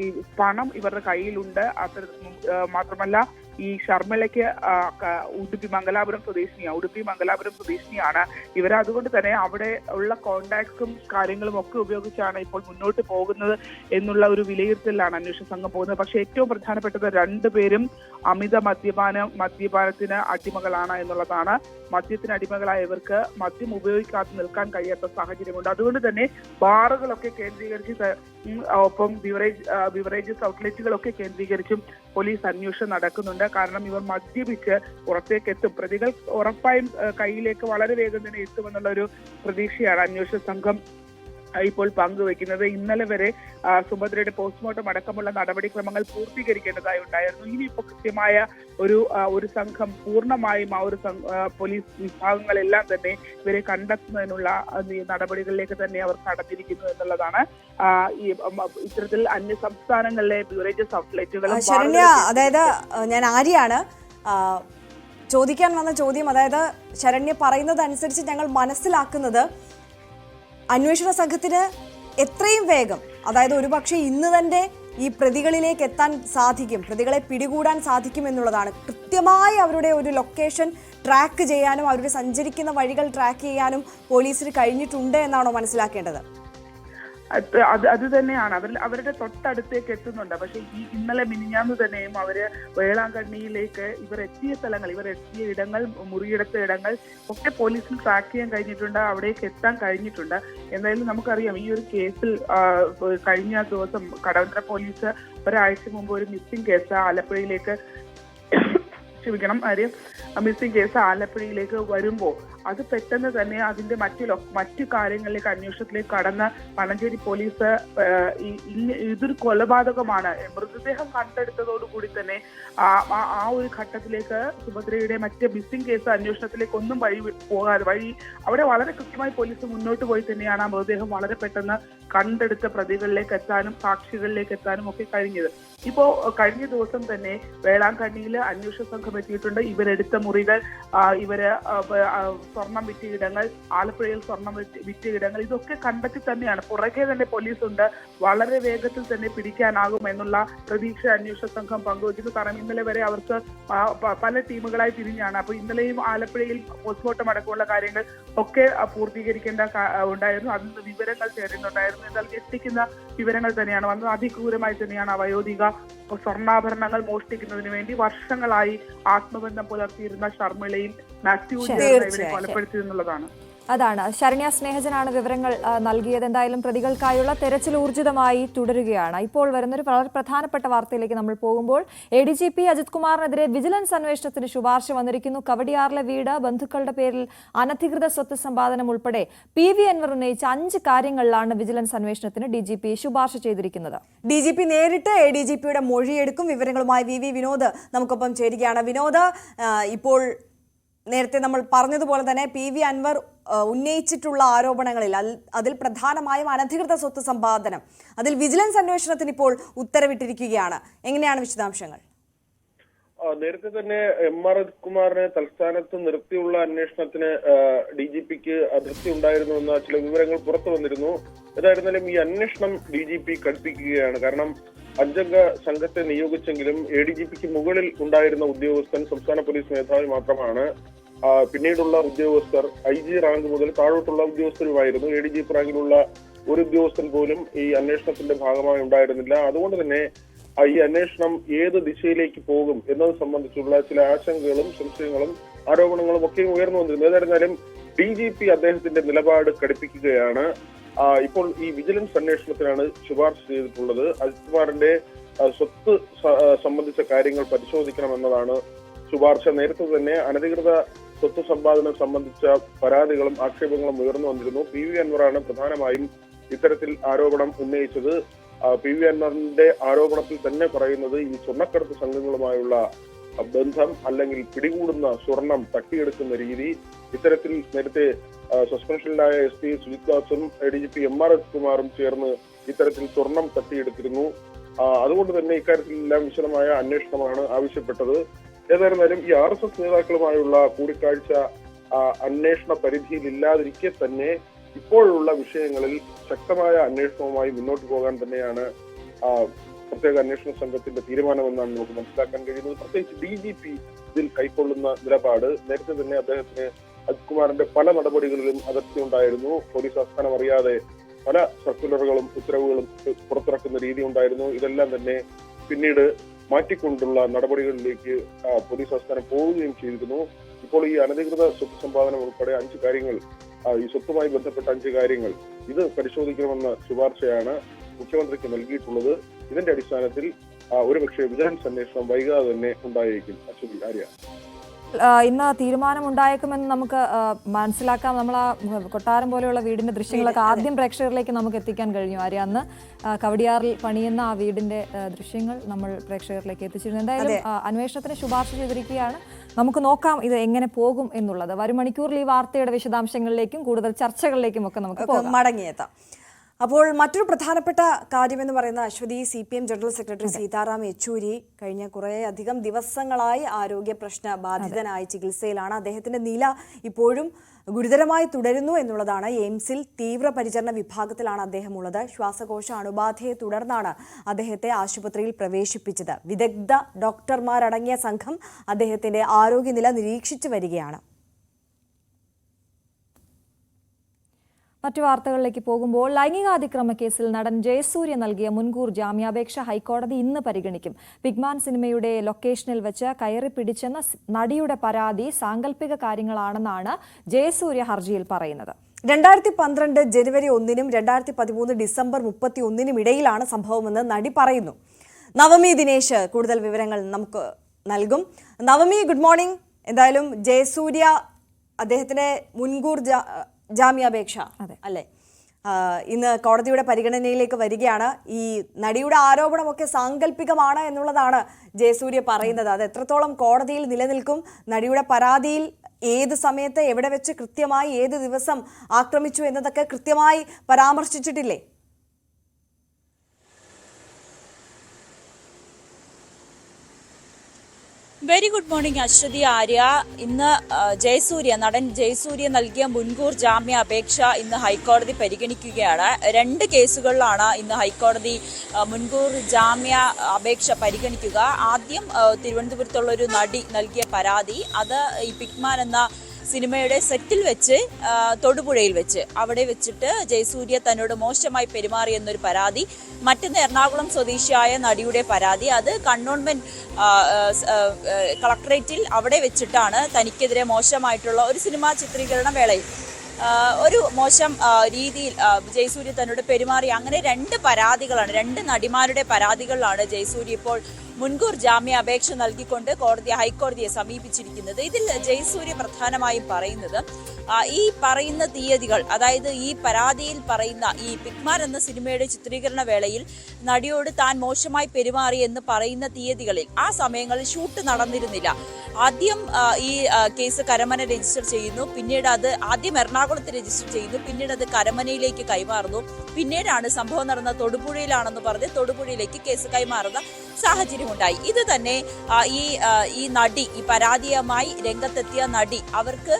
ഈ പണം ഇവരുടെ കയ്യിലുണ്ട്. മാത്രമല്ല ഈ ഷർമിളയ്ക്ക് മംഗലാപുരം സ്വദേശിനിയാണ്. ഇവർ അതുകൊണ്ട് തന്നെ അവിടെ ഉള്ള കോണ്ടാക്ട്സും കാര്യങ്ങളും ഒക്കെ ഉപയോഗിച്ചാണ് ഇപ്പോൾ മുന്നോട്ട് പോകുന്നത് എന്നുള്ള ഒരു വിലയിരുത്തലിലാണ് അന്വേഷണ സംഘം പോകുന്നത്. പക്ഷേ ഏറ്റവും പ്രധാനപ്പെട്ടത് രണ്ടുപേരും അമിത മദ്യപാനത്തിന് അടിമകളാണ് എന്നുള്ളതാണ്. മദ്യത്തിന് അടിമകളായ ഇവർക്ക് മദ്യം ഉപയോഗിക്കാതെ നിൽക്കാൻ കഴിയാത്ത സാഹചര്യമുണ്ട്. അതുകൊണ്ട് തന്നെ ബാറുകളൊക്കെ കേന്ദ്രീകരിച്ച് ഒപ്പം ബിവറേജസ് ഔട്ട്ലെറ്റുകളൊക്കെ കേന്ദ്രീകരിച്ചും പോലീസ് അന്വേഷണം നടക്കുന്നുണ്ട്. കാരണം ഇവർ മദ്യപിച്ച് പുറത്തേക്ക് എത്തും, പ്രതികൾ ഉറപ്പായും കയ്യിലേക്ക് വളരെ വേഗം തന്നെ എത്തുമെന്നുള്ള ഒരു പ്രതീക്ഷയാണ് അന്വേഷണ സംഘം ഇപ്പോൾ പങ്കുവെക്കുന്നത്. ഇന്നലെ വരെ സുഭദ്രയുടെ പോസ്റ്റ്മോർട്ടം അടക്കമുള്ള നടപടിക്രമങ്ങൾ പൂർത്തീകരിക്കേണ്ടതായി ഉണ്ടായിരുന്നു. ഇനിയിപ്പോൾ കൃത്യമായ ഒരു സംഘം പൂർണ്ണമായും പോലീസ് വിഭാഗങ്ങളെല്ലാം തന്നെ ഇവരെ കണ്ടെത്തുന്നതിനുള്ള നടപടികളിലേക്ക് തന്നെ അവർ കടന്നിരിക്കുന്നു എന്നുള്ളതാണ്. ഇത്തരത്തിൽ അന്യ സംസ്ഥാനങ്ങളിലെ ബിവറേജസ് ഔട്ട്ലെറ്റുകളും ശരണ്യ, അതായത് ഞാൻ ആര്യാണ് ചോദിക്കാൻ വന്ന ചോദ്യം, അതായത് ശരണ്യ പറയുന്നത് അനുസരിച്ച് ഞങ്ങൾ മനസ്സിലാക്കുന്നത് അന്വേഷണ സംഘത്തിന് എത്രയും വേഗം, അതായത് ഒരുപക്ഷെ ഇന്ന് തന്നെ ഈ പ്രതികളിലേക്ക് എത്താൻ സാധിക്കും, പ്രതികളെ പിടികൂടാൻ സാധിക്കും എന്നുള്ളതാണ്. കൃത്യമായി അവരുടെ ഒരു ലൊക്കേഷൻ ട്രാക്ക് ചെയ്യാനും അവരുടെ സഞ്ചരിക്കുന്ന വഴികൾ ട്രാക്ക് ചെയ്യാനും പോലീസിന് കഴിഞ്ഞിട്ടുണ്ട് എന്നാണോ മനസ്സിലാക്കേണ്ടത്? അത് തന്നെയാണ്. അവരുടെ തൊട്ടടുത്തേക്ക് എത്തുന്നുണ്ട്. പക്ഷെ ഇന്നലെ മിനിഞ്ഞാന്ന് തന്നെയും അവര് വേളാങ്കണ്ണിയിലേക്ക് ഇവർ എത്തിയ സ്ഥലങ്ങൾ, ഇവർ എത്തിയ ഇടങ്ങൾ, മുറിയെടുത്ത ഇടങ്ങൾ ഒക്കെ പോലീസിന് ട്രാക്ക് ചെയ്യാൻ കഴിഞ്ഞിട്ടുണ്ട്, അവിടേക്ക് എത്താൻ കഴിഞ്ഞിട്ടുണ്ട്. എന്തായാലും നമുക്കറിയാം, ഈ ഒരു കേസിൽ കഴിഞ്ഞ ദിവസം കടവന്ത്ര പോലീസ് ഒരാഴ്ച മുമ്പ് ഒരു മിസ്സിംഗ് കേസ് ആലപ്പുഴയിലേക്ക് മിസ്സിംഗ് കേസ് ആലപ്പുഴയിലേക്ക് വരുമ്പോൾ അത് പെട്ടെന്ന് തന്നെ അതിന്റെ മറ്റു കാര്യങ്ങളിലേക്ക് അന്വേഷണത്തിലേക്ക് കടന്ന് പണഞ്ചേരി പോലീസ് ഇതൊരു കൊലപാതകമാണ്, മൃതദേഹം കണ്ടെടുത്തതോടുകൂടി തന്നെ ആ ഒരു ഘട്ടത്തിലേക്ക് സുഭദ്രയുടെ മറ്റ് മിസ്സിംഗ് കേസ് അന്വേഷണത്തിലേക്ക് ഒന്നും വഴി അവിടെ വളരെ കൃത്യമായി പോലീസ് മുന്നോട്ട് പോയി തന്നെയാണ് ആ മൃതദേഹം വളരെ പെട്ടെന്ന് കണ്ടെടുത്ത പ്രതികളിലേക്ക് എത്താനും സാക്ഷികളിലേക്ക് എത്താനും ഒക്കെ കഴിഞ്ഞത്. ഇപ്പോ കഴിഞ്ഞ ദിവസം തന്നെ വേളാങ്കണ്ണിയിൽ അന്വേഷണ സംഘം എത്തിയിട്ടുണ്ട്. ഇവരെടുത്ത മുറികൾ, ഇവര് സ്വർണം വിറ്റ ഇടങ്ങൾ, ആലപ്പുഴയിൽ സ്വർണം വിറ്റ ഇടങ്ങൾ, ഇതൊക്കെ കണ്ടെത്തി തന്നെയാണ്. പുറകെ തന്നെ പോലീസ് ഉണ്ട്, വളരെ വേഗത്തിൽ തന്നെ പിടിക്കാനാകും എന്നുള്ള പ്രതീക്ഷ അന്വേഷണ സംഘം പങ്കുവയ്ക്കുന്നു. കാരണം ഇന്നലെ വരെ അവർക്ക് പല ടീമുകളായി തിരിഞ്ഞാണ്. അപ്പൊ ഇന്നലെയും ആലപ്പുഴയിൽ പോസ്റ്റ്മോർട്ടം അടക്കമുള്ള കാര്യങ്ങൾ ഒക്കെ പൂർത്തീകരിക്കേണ്ട ഉണ്ടായിരുന്നു. അതിന് വിവരങ്ങൾ ചേരുന്നുണ്ടായിരുന്നു. എന്നാൽ ഞെട്ടിക്കുന്ന വിവരങ്ങൾ തന്നെയാണ് വന്നത്. അതിക്രൂരമായി തന്നെയാണ് ആ വയോധിക സ്വർണ്ണാഭരണങ്ങൾ മോഷ്ടിക്കുന്നതിന് വേണ്ടി വർഷങ്ങളായി ആത്മബന്ധം പുലർത്തിയിരുന്ന ഷർമിളയും മാത്യുവും ഇവരെ കൊലപ്പെടുത്തിയെന്നുള്ളതാണ്. അതാണ് ശരണ്യ സ്നേഹജനാണ് വിവരങ്ങൾ നൽകിയത്. എന്തായാലും പ്രതികൾക്കായുള്ള തെരച്ചിൽ ഊർജിതമായി തുടരുകയാണ്. ഇപ്പോൾ വരുന്നൊരു വളരെ പ്രധാനപ്പെട്ട വാർത്തയിലേക്ക് നമ്മൾ പോകുമ്പോൾ ADGP അജിത് കുമാറിനെതിരെ വിജിലൻസ് അന്വേഷണത്തിന് ശുപാർശ വന്നിരിക്കുന്നു. കവടിയാറിലെ വീട്, ബന്ധുക്കളുടെ പേരിൽ അനധികൃത സ്വത്ത് സമ്പാദനം ഉൾപ്പെടെ PV അൻവർ ഉന്നയിച്ച 5 കാര്യങ്ങളിലാണ് വിജിലൻസ് അന്വേഷണത്തിന് DGP ശുപാർശ ചെയ്തിരിക്കുന്നത്. DGP നേരിട്ട് ADGPയുടെ മൊഴിയെടുക്കും. വിവരങ്ങളുമായി VV വിനോദ് നമുക്കൊപ്പം ചേരുകയാണ്. വിനോദ്, ഇപ്പോൾ നേരത്തെ നമ്മൾ പറഞ്ഞതുപോലെ തന്നെ PV അൻവർ ഉന്നയിച്ചിട്ടുള്ള ആരോപണങ്ങളിൽ അതിൽ പ്രധാനമായും അനധികൃത സ്വത്ത് സമ്പാദനം, അതിൽ വിജിലൻസ് അന്വേഷണത്തിന് ഇപ്പോൾ ഉത്തരവിട്ടിരിക്കുകയാണ്. എങ്ങനെയാണ് വിശദാംശങ്ങൾ? നേരത്തെ തന്നെ MR കുമാറിനെ തൽസ്ഥാനത്ത് നിർത്തിയുള്ള അന്വേഷണത്തിന് DGPക്ക് അതൃപ്തി ഉണ്ടായിരുന്നുവെന്ന ചില വിവരങ്ങൾ പുറത്തു വന്നിരുന്നു. ഏതായിരുന്നാലും ഈ അന്വേഷണം DGP കടുപ്പിക്കുകയാണ്. കാരണം 5 അംഗ സംഘത്തെ നിയോഗിച്ചെങ്കിലും ADGPക്ക് മുകളിൽ ഉണ്ടായിരുന്ന ഉദ്യോഗസ്ഥൻ സംസ്ഥാന പോലീസ് മേധാവി മാത്രമാണ്. പിന്നീടുള്ള ഉദ്യോഗസ്ഥർ IG റാങ്ക് മുതൽ താഴോട്ടുള്ള ഉദ്യോഗസ്ഥരുമായിരുന്നു. ADGP റാങ്കിലുള്ള ഒരു ഉദ്യോഗസ്ഥൻ പോലും ഈ അന്വേഷണത്തിന്റെ ഭാഗമായി ഉണ്ടായിരുന്നില്ല. അതുകൊണ്ട് തന്നെ ഈ അന്വേഷണം ഏത് ദിശയിലേക്ക് പോകും എന്നത് സംബന്ധിച്ചുള്ള ചില ആശങ്കകളും സംശയങ്ങളും ആരോപണങ്ങളും ഒക്കെ ഉയർന്നു വന്നിരുന്നു. ഏതായിരുന്നാലും DGP അദ്ദേഹത്തിന്റെ നിലപാട് കടുപ്പിക്കുകയാണ്. ഇപ്പോൾ ഈ വിജിലൻസ് അന്വേഷണത്തിനാണ് ശുപാർശ ചെയ്തിട്ടുള്ളത്. അജിത് കുമാറിന്റെ സ്വത്ത് സംബന്ധിച്ച കാര്യങ്ങൾ പരിശോധിക്കണമെന്നതാണ് ശുപാർശ. നേരത്തെ തന്നെ അനധികൃത സ്വത്ത് സമ്പാദനം സംബന്ധിച്ച പരാതികളും ആക്ഷേപങ്ങളും ഉയർന്നു വന്നിരുന്നു. PV അൻവറാണ് പ്രധാനമായും ഇത്തരത്തിൽ ആരോപണം ഉന്നയിച്ചത്. PV അൻവറിന്റെ ആരോപണത്തിൽ തന്നെ പറയുന്നത് ഈ സ്വർണ്ണക്കടത്ത് സംഘങ്ങളുമായുള്ള ബന്ധം അല്ലെങ്കിൽ പിടികൂടുന്ന സ്വർണം തട്ടിയെടുക്കുന്ന രീതി, ഇത്തരത്തിൽ നേരത്തെ സസ്പെൻഷനിലായ SP സുജിത് ദാസും ADGP MR കുമാറും ചേർന്ന് ഇത്തരത്തിൽ സ്വർണം തട്ടിയെടുത്തിരുന്നു. അതുകൊണ്ട് തന്നെ ഇക്കാര്യത്തിലെല്ലാം വിശദമായ അന്വേഷണമാണ് ആവശ്യപ്പെട്ടത്. ഏതായിരുന്നാലും ഈ RSS നേതാക്കളുമായുള്ള കൂടിക്കാഴ്ച അന്വേഷണ പരിധിയിൽ ഇല്ലാതിരിക്കെ തന്നെ ഇപ്പോഴുള്ള വിഷയങ്ങളിൽ ശക്തമായ അന്വേഷണവുമായി മുന്നോട്ട് പോകാൻ തന്നെയാണ് പ്രത്യേക അന്വേഷണ സംഘത്തിന്റെ തീരുമാനമെന്നാണ് നമുക്ക് മനസ്സിലാക്കാൻ കഴിയുന്നത്. പ്രത്യേകിച്ച് DGP ഇതിൽ കൈക്കൊള്ളുന്ന നിലപാട്. നേരത്തെ തന്നെ അദ്ദേഹത്തിന് അജിത് കുമാറിന്റെ പല നടപടികളിലും അതൃപ്തി ഉണ്ടായിരുന്നു. പോലീസ് ആസ്ഥാനം അറിയാതെ പല സർക്കുലറുകളും ഉത്തരവുകളും പുറത്തിറക്കുന്ന രീതി ഉണ്ടായിരുന്നു. ഇതെല്ലാം തന്നെ പിന്നീട് മാറ്റിക്കൊണ്ടുള്ള നടപടികളിലേക്ക് പോലീസ് ആസ്ഥാനം പോവുകയും ചെയ്തിരുന്നു. ഇപ്പോൾ ഈ അനധികൃത സ്വത്ത് സമ്പാദനം ഉൾപ്പെടെ 5 കാര്യങ്ങൾ, ഈ സ്വത്തുമായി ബന്ധപ്പെട്ട 5 കാര്യങ്ങൾ ഇത് പരിശോധിക്കണമെന്ന ശുപാർശയാണ് മുഖ്യമന്ത്രിക്ക് നൽകിയിട്ടുള്ളത്. ഇതിന്റെ അടിസ്ഥാനത്തിൽ ഒരുപക്ഷെ വിജിലൻസ് അന്വേഷണം വൈകാതെ തന്നെ ഉണ്ടായേക്കും. അശ്വതി, ആര്യ. ഇന്ന് തീരുമാനമുണ്ടായേക്കുമെന്ന് നമുക്ക് മനസ്സിലാക്കാം. നമ്മൾ ആ കൊട്ടാരം പോലെയുള്ള വീടിന്റെ ദൃശ്യങ്ങളൊക്കെ ആദ്യം പ്രേക്ഷകരിലേക്ക് നമുക്ക് എത്തിക്കാൻ കഴിഞ്ഞു. ആര്യ, അന്ന് കവടിയാറിൽ പണിയുന്ന ആ വീടിന്റെ ദൃശ്യങ്ങൾ നമ്മൾ പ്രേക്ഷകരിലേക്ക് എത്തിച്ചിരുന്നു. എന്തായാലും അന്വേഷണത്തിന് ശുപാർശ ചെയ്തിരിക്കുകയാണ്. നമുക്ക് നോക്കാം ഇത് എങ്ങനെ പോകും എന്നുള്ളത്. വരും മണിക്കൂറിൽ ഈ വാർത്തയുടെ വിശദാംശങ്ങളിലേക്കും കൂടുതൽ ചർച്ചകളിലേക്കും ഒക്കെ നമുക്ക് മടങ്ങിയെത്താം. അപ്പോൾ മറ്റൊരു പ്രധാനപ്പെട്ട കാര്യമെന്ന് പറയുന്ന Ashwathi, CPM general secretary Sitaram Yechury കഴിഞ്ഞ കുറേയധികം ദിവസങ്ങളായി ആരോഗ്യ പ്രശ്ന ബാധിതനായി ചികിത്സയിലാണ്. അദ്ദേഹത്തിന്റെ നില ഇപ്പോഴും ഗുരുതരമായി തുടരുന്നു എന്നുള്ളതാണ്. എയിംസിൽ തീവ്രപരിചരണ വിഭാഗത്തിലാണ് അദ്ദേഹം ഉള്ളത്. ശ്വാസകോശ അണുബാധയെ തുടർന്നാണ് അദ്ദേഹത്തെ ആശുപത്രിയിൽ പ്രവേശിപ്പിച്ചത്. വിദഗ്ധ ഡോക്ടർമാരടങ്ങിയ സംഘം അദ്ദേഹത്തിന്റെ ആരോഗ്യനില നിരീക്ഷിച്ചു വരികയാണ്. മറ്റു വാർത്തകളിലേക്ക് പോകുമ്പോൾ ലൈംഗികാതിക്രമ കേസിൽ നടൻ ജയസൂര്യ നൽകിയ മുൻകൂർ ജാമ്യാപേക്ഷ ഹൈക്കോടതി ഇന്ന് പരിഗണിക്കും. പിഗ്മാൻ സിനിമയുടെ ലൊക്കേഷനിൽ വെച്ച് കയറി പിടിച്ചെന്ന നടിയുടെ പരാതി സാങ്കല്പിക കാര്യങ്ങളാണെന്നാണ് ജയസൂര്യ ഹർജിയിൽ പറയുന്നത്. 2012 ജനുവരി 1-നും 2013 ഡിസംബർ 31-നും ഇടയിലാണ് സംഭവമെന്ന് നടി പറയുന്നു. നവമി ദിനേശ് കൂടുതൽ വിവരങ്ങൾ നമുക്ക് നൽകും. Navami, good morning. എന്തായാലും ജയസൂര്യ അദ്ദേഹത്തിന്റെ മുൻകൂർ ജാമ്യാപേക്ഷ അല്ലെ ഇന്ന് കോടതിയുടെ പരിഗണനയിലേക്ക് വരികയാണ്. ഈ നടിയുടെ ആരോപണമൊക്കെ സാങ്കല്പികമാണ് എന്നുള്ളതാണ് ജയസൂര്യ പറയുന്നത്. അത് എത്രത്തോളം കോടതിയിൽ നിലനിൽക്കും? നടിയുടെ പരാതിയിൽ ഏത് സമയത്ത് എവിടെ വെച്ച് കൃത്യമായി ഏത് ദിവസം ആക്രമിച്ചു എന്നതൊക്കെ കൃത്യമായി പരാമർശിച്ചിട്ടില്ലേ? Very good morning Ashwathi, Arya. ഇന്ന് നടൻ ജയസൂര്യ നൽകിയ മുൻകൂർ ജാമ്യ അപേക്ഷ ഇന്ന് ഹൈക്കോടതി പരിഗണിക്കുകയാണ്. 2 കേസുകളിലാണ് ഇന്ന് ഹൈക്കോടതി മുൻകൂർ ജാമ്യ അപേക്ഷ പരിഗണിക്കുക. ആദ്യം തിരുവനന്തപുരത്തുള്ള ഒരു നടി നൽകിയ പരാതി, അത് ഈ പിഗ്മാൻ എന്ന സിനിമയുടെ സെറ്റിൽ വെച്ച് തൊടുപുഴയിൽ വെച്ച് അവിടെ വെച്ചിട്ട് ജയസൂര്യ തന്നോട് മോശമായി പെരുമാറി എന്നൊരു പരാതി. മറ്റൊന്ന് എറണാകുളം സ്വദേശിയായ നടിയുടെ പരാതി, അത് കണ്ണോൺമെന്റ് കളക്ടറേറ്റിൽ അവിടെ വെച്ചിട്ടാണ് തനിക്കെതിരെ മോശമായിട്ടുള്ള ഒരു സിനിമാ ചിത്രീകരണ വേളയിൽ ഒരു മോശം രീതിയിൽ ജയസൂര്യ തന്നോട് പെരുമാറി. അങ്ങനെ 2 പരാതികളാണ്, 2 നടിമാരുടെ പരാതികളിലാണ് ജയസൂര്യ ഇപ്പോൾ മുൻകൂർ ജാമ്യ അപേക്ഷ നൽകിക്കൊണ്ട് ഹൈക്കോടതിയെ സമീപിച്ചിരിക്കുന്നത്. ഇതിൽ ജയസൂര്യ പ്രധാനമായും പറയുന്നത് ഈ പറയുന്ന തീയതികൾ, അതായത് ഈ പരാതിയിൽ പറയുന്ന ഈ പിഗ്മാൻ എന്ന സിനിമയുടെ ചിത്രീകരണ വേളയിൽ നടിയോട് താൻ മോശമായി പെരുമാറി എന്ന് പറയുന്ന തീയതികളിൽ ആ സമയങ്ങളിൽ ഷൂട്ട് നടന്നിരുന്നില്ല. ആദ്യം ഈ കേസ് കരമന രജിസ്റ്റർ ചെയ്യുന്നു, പിന്നീട് അത് ആദ്യം എറണാകുളത്ത് രജിസ്റ്റർ ചെയ്യുന്നു, പിന്നീട് അത് കരമനയിലേക്ക് കൈമാറുന്നു. പിന്നീടാണ് സംഭവം നടന്ന തൊടുപുഴയിലാണെന്ന് പറഞ്ഞ് തൊടുപുഴയിലേക്ക് കേസ് കൈമാറുന്ന സാഹചര്യമുണ്ടായി. ഇത് തന്നെ ഈ നടി, ഈ പരാതിയുമായി രംഗത്തെത്തിയ നടി, അവർക്ക്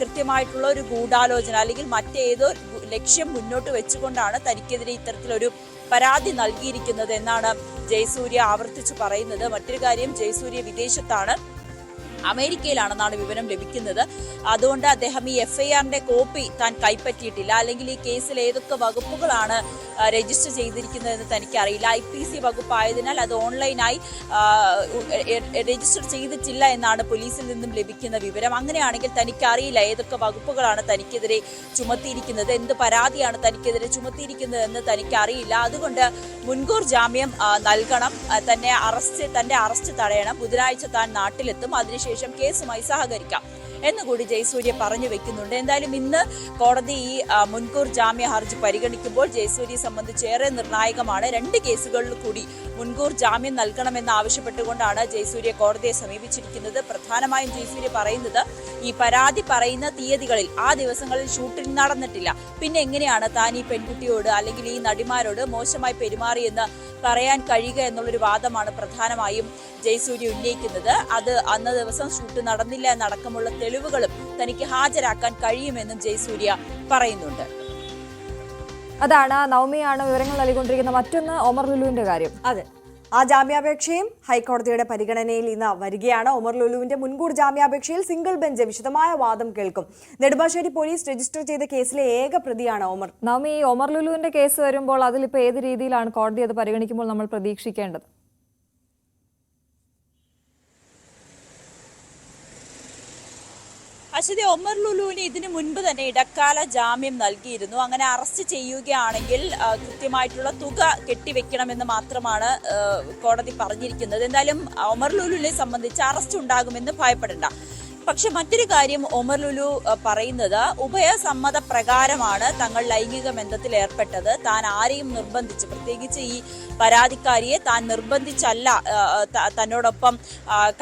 കൃത്യമായിട്ടുള്ള ഒരു ഗൂഢാലോചന അല്ലെങ്കിൽ മറ്റേതോ ലക്ഷ്യം മുന്നോട്ട് വെച്ചുകൊണ്ടാണ് തനിക്കെതിരെ ഇത്തരത്തിലൊരു പരാതി നൽകിയിരിക്കുന്നത് എന്നാണ് ജയസൂര്യ ആവർത്തിച്ചു പറയുന്നത്. മറ്റൊരു കാര്യം, ജയസൂര്യ വിദേശത്താണ്, അമേരിക്കയിലാണെന്നാണ് വിവരം ലഭിക്കുന്നത്. അതുകൊണ്ട് അദ്ദേഹം ഈ FIRന്റെ കോപ്പി താൻ കൈപ്പറ്റിയിട്ടില്ല. അല്ലെങ്കിൽ ഈ കേസിൽ ഏതൊക്കെ വകുപ്പുകളാണ് രജിസ്റ്റർ ചെയ്തിരിക്കുന്നതെന്ന് തനിക്കറിയില്ല. IPC വകുപ്പായതിനാൽ അത് ഓൺലൈനായി രജിസ്റ്റർ ചെയ്തിട്ടില്ല എന്നാണ് പോലീസിൽ നിന്നും ലഭിക്കുന്ന വിവരം. അങ്ങനെയാണെങ്കിൽ തനിക്കറിയില്ല ഏതൊക്കെ വകുപ്പുകളാണ് തനിക്കെതിരെ ചുമത്തിയിരിക്കുന്നത്, എന്ത് പരാതിയാണ് തനിക്കെതിരെ ചുമത്തിയിരിക്കുന്നത് എന്ന് തനിക്കറിയില്ല. അതുകൊണ്ട് മുൻകൂർ ജാമ്യം നൽകണം, തന്റെ അറസ്റ്റ് തടയണം, ബുധനാഴ്ച താൻ നാട്ടിലെത്തും, അതിനുശേഷം കേസുമായി സഹകരിക്കാം എന്നുകൂടി ജയസൂര്യ പറഞ്ഞു വെക്കുന്നുണ്ട്. എന്തായാലും ഇന്ന് കോടതി ഈ മുൻകൂർ ജാമ്യ ഹർജി പരിഗണിക്കുമ്പോൾ ജയസൂര്യയെ സംബന്ധിച്ച് ഏറെ നിർണായകമാണ്. 2 കേസുകളിൽ കൂടി മുൻകൂർ ജാമ്യം നൽകണമെന്ന് ആവശ്യപ്പെട്ടുകൊണ്ടാണ് ജയസൂര്യ കോടതിയെ സമീപിച്ചിരിക്കുന്നത്. പ്രധാനമായും ജയസൂര്യ പറയുന്നത് ഈ പരാതി പറയുന്ന തീയതികളിൽ ആ ദിവസങ്ങളിൽ ഷൂട്ടിംഗ് നടന്നിട്ടില്ല, പിന്നെ എങ്ങനെയാണ് താൻ ഈ പെൺകുട്ടിയോട് അല്ലെങ്കിൽ ഈ നടിമാരോട് മോശമായി പെരുമാറിയെന്ന് പറയാൻ കഴിയുക എന്നുള്ളൊരു വാദമാണ് പ്രധാനമായും ജയസൂര്യ ഉന്നയിക്കുന്നത്. അത് അന്ന ദിവസം ഷൂട്ട് നടന്നില്ല എന്നടക്കമുള്ള തെളിവുകളും തനിക്ക് ഹാജരാക്കാൻ കഴിയുമെന്നും ജയസൂര്യ പറയുന്നുണ്ട്. അതാണ് നവമിയാണ് വിവരങ്ങൾ നൽകിക്കൊണ്ടിരിക്കുന്ന. മറ്റൊന്ന് ഒമർ ലുലുവിന്റെ കാര്യം. അതെ, ആ ജാമ്യാപേക്ഷയും ഹൈക്കോടതിയുടെ പരിഗണനയിൽ ഇന്ന് വരികയാണ്. ഒമർ ലുലുവിന്റെ മുൻകൂർ ജാമ്യാപേക്ഷയിൽ സിംഗിൾ ബെഞ്ച് വിശദമായ വാദം കേൾക്കും. നെടുമ്പാശ്ശേരി പോലീസ് രജിസ്റ്റർ ചെയ്ത കേസിലെ ഏക പ്രതിയാണ് ഒമർ. നവമി, ഈ ഒമർ ലുലുവിന്റെ കേസ് വരുമ്പോൾ അതിലിപ്പോൾ ഏത് രീതിയിലാണ് കോടതി അത് പരിഗണിക്കുമ്പോൾ നമ്മൾ പ്രതീക്ഷിക്കേണ്ടത്? അശ്വതി, ഒമർ ലുലുവിന് ഇതിനു മുൻപ് തന്നെ ഇടക്കാല ജാമ്യം നൽകിയിരുന്നു. അങ്ങനെ അറസ്റ്റ് ചെയ്യുകയാണെങ്കിൽ കൃത്യമായിട്ടുള്ള തുക കെട്ടിവെക്കണമെന്ന് മാത്രമാണ് കോടതി പറഞ്ഞിരിക്കുന്നത്. എന്തായാലും ഒമർ ലുലുവിനെ സംബന്ധിച്ച് അറസ്റ്റ് ഉണ്ടാകുമെന്ന് ഭയപ്പെടേണ്ട. പക്ഷെ മറ്റൊരു കാര്യം ഒമർ ലുലു പറയുന്നത്, ഉഭയസമ്മത പ്രകാരമാണ് തങ്ങൾ ലൈംഗിക ബന്ധത്തിൽ ഏർപ്പെട്ടത്. താൻ ആരെയും നിർബന്ധിച്ച്, പ്രത്യേകിച്ച് ഈ പരാതിക്കാരിയെ താൻ നിർബന്ധിച്ചല്ല തന്നോടൊപ്പം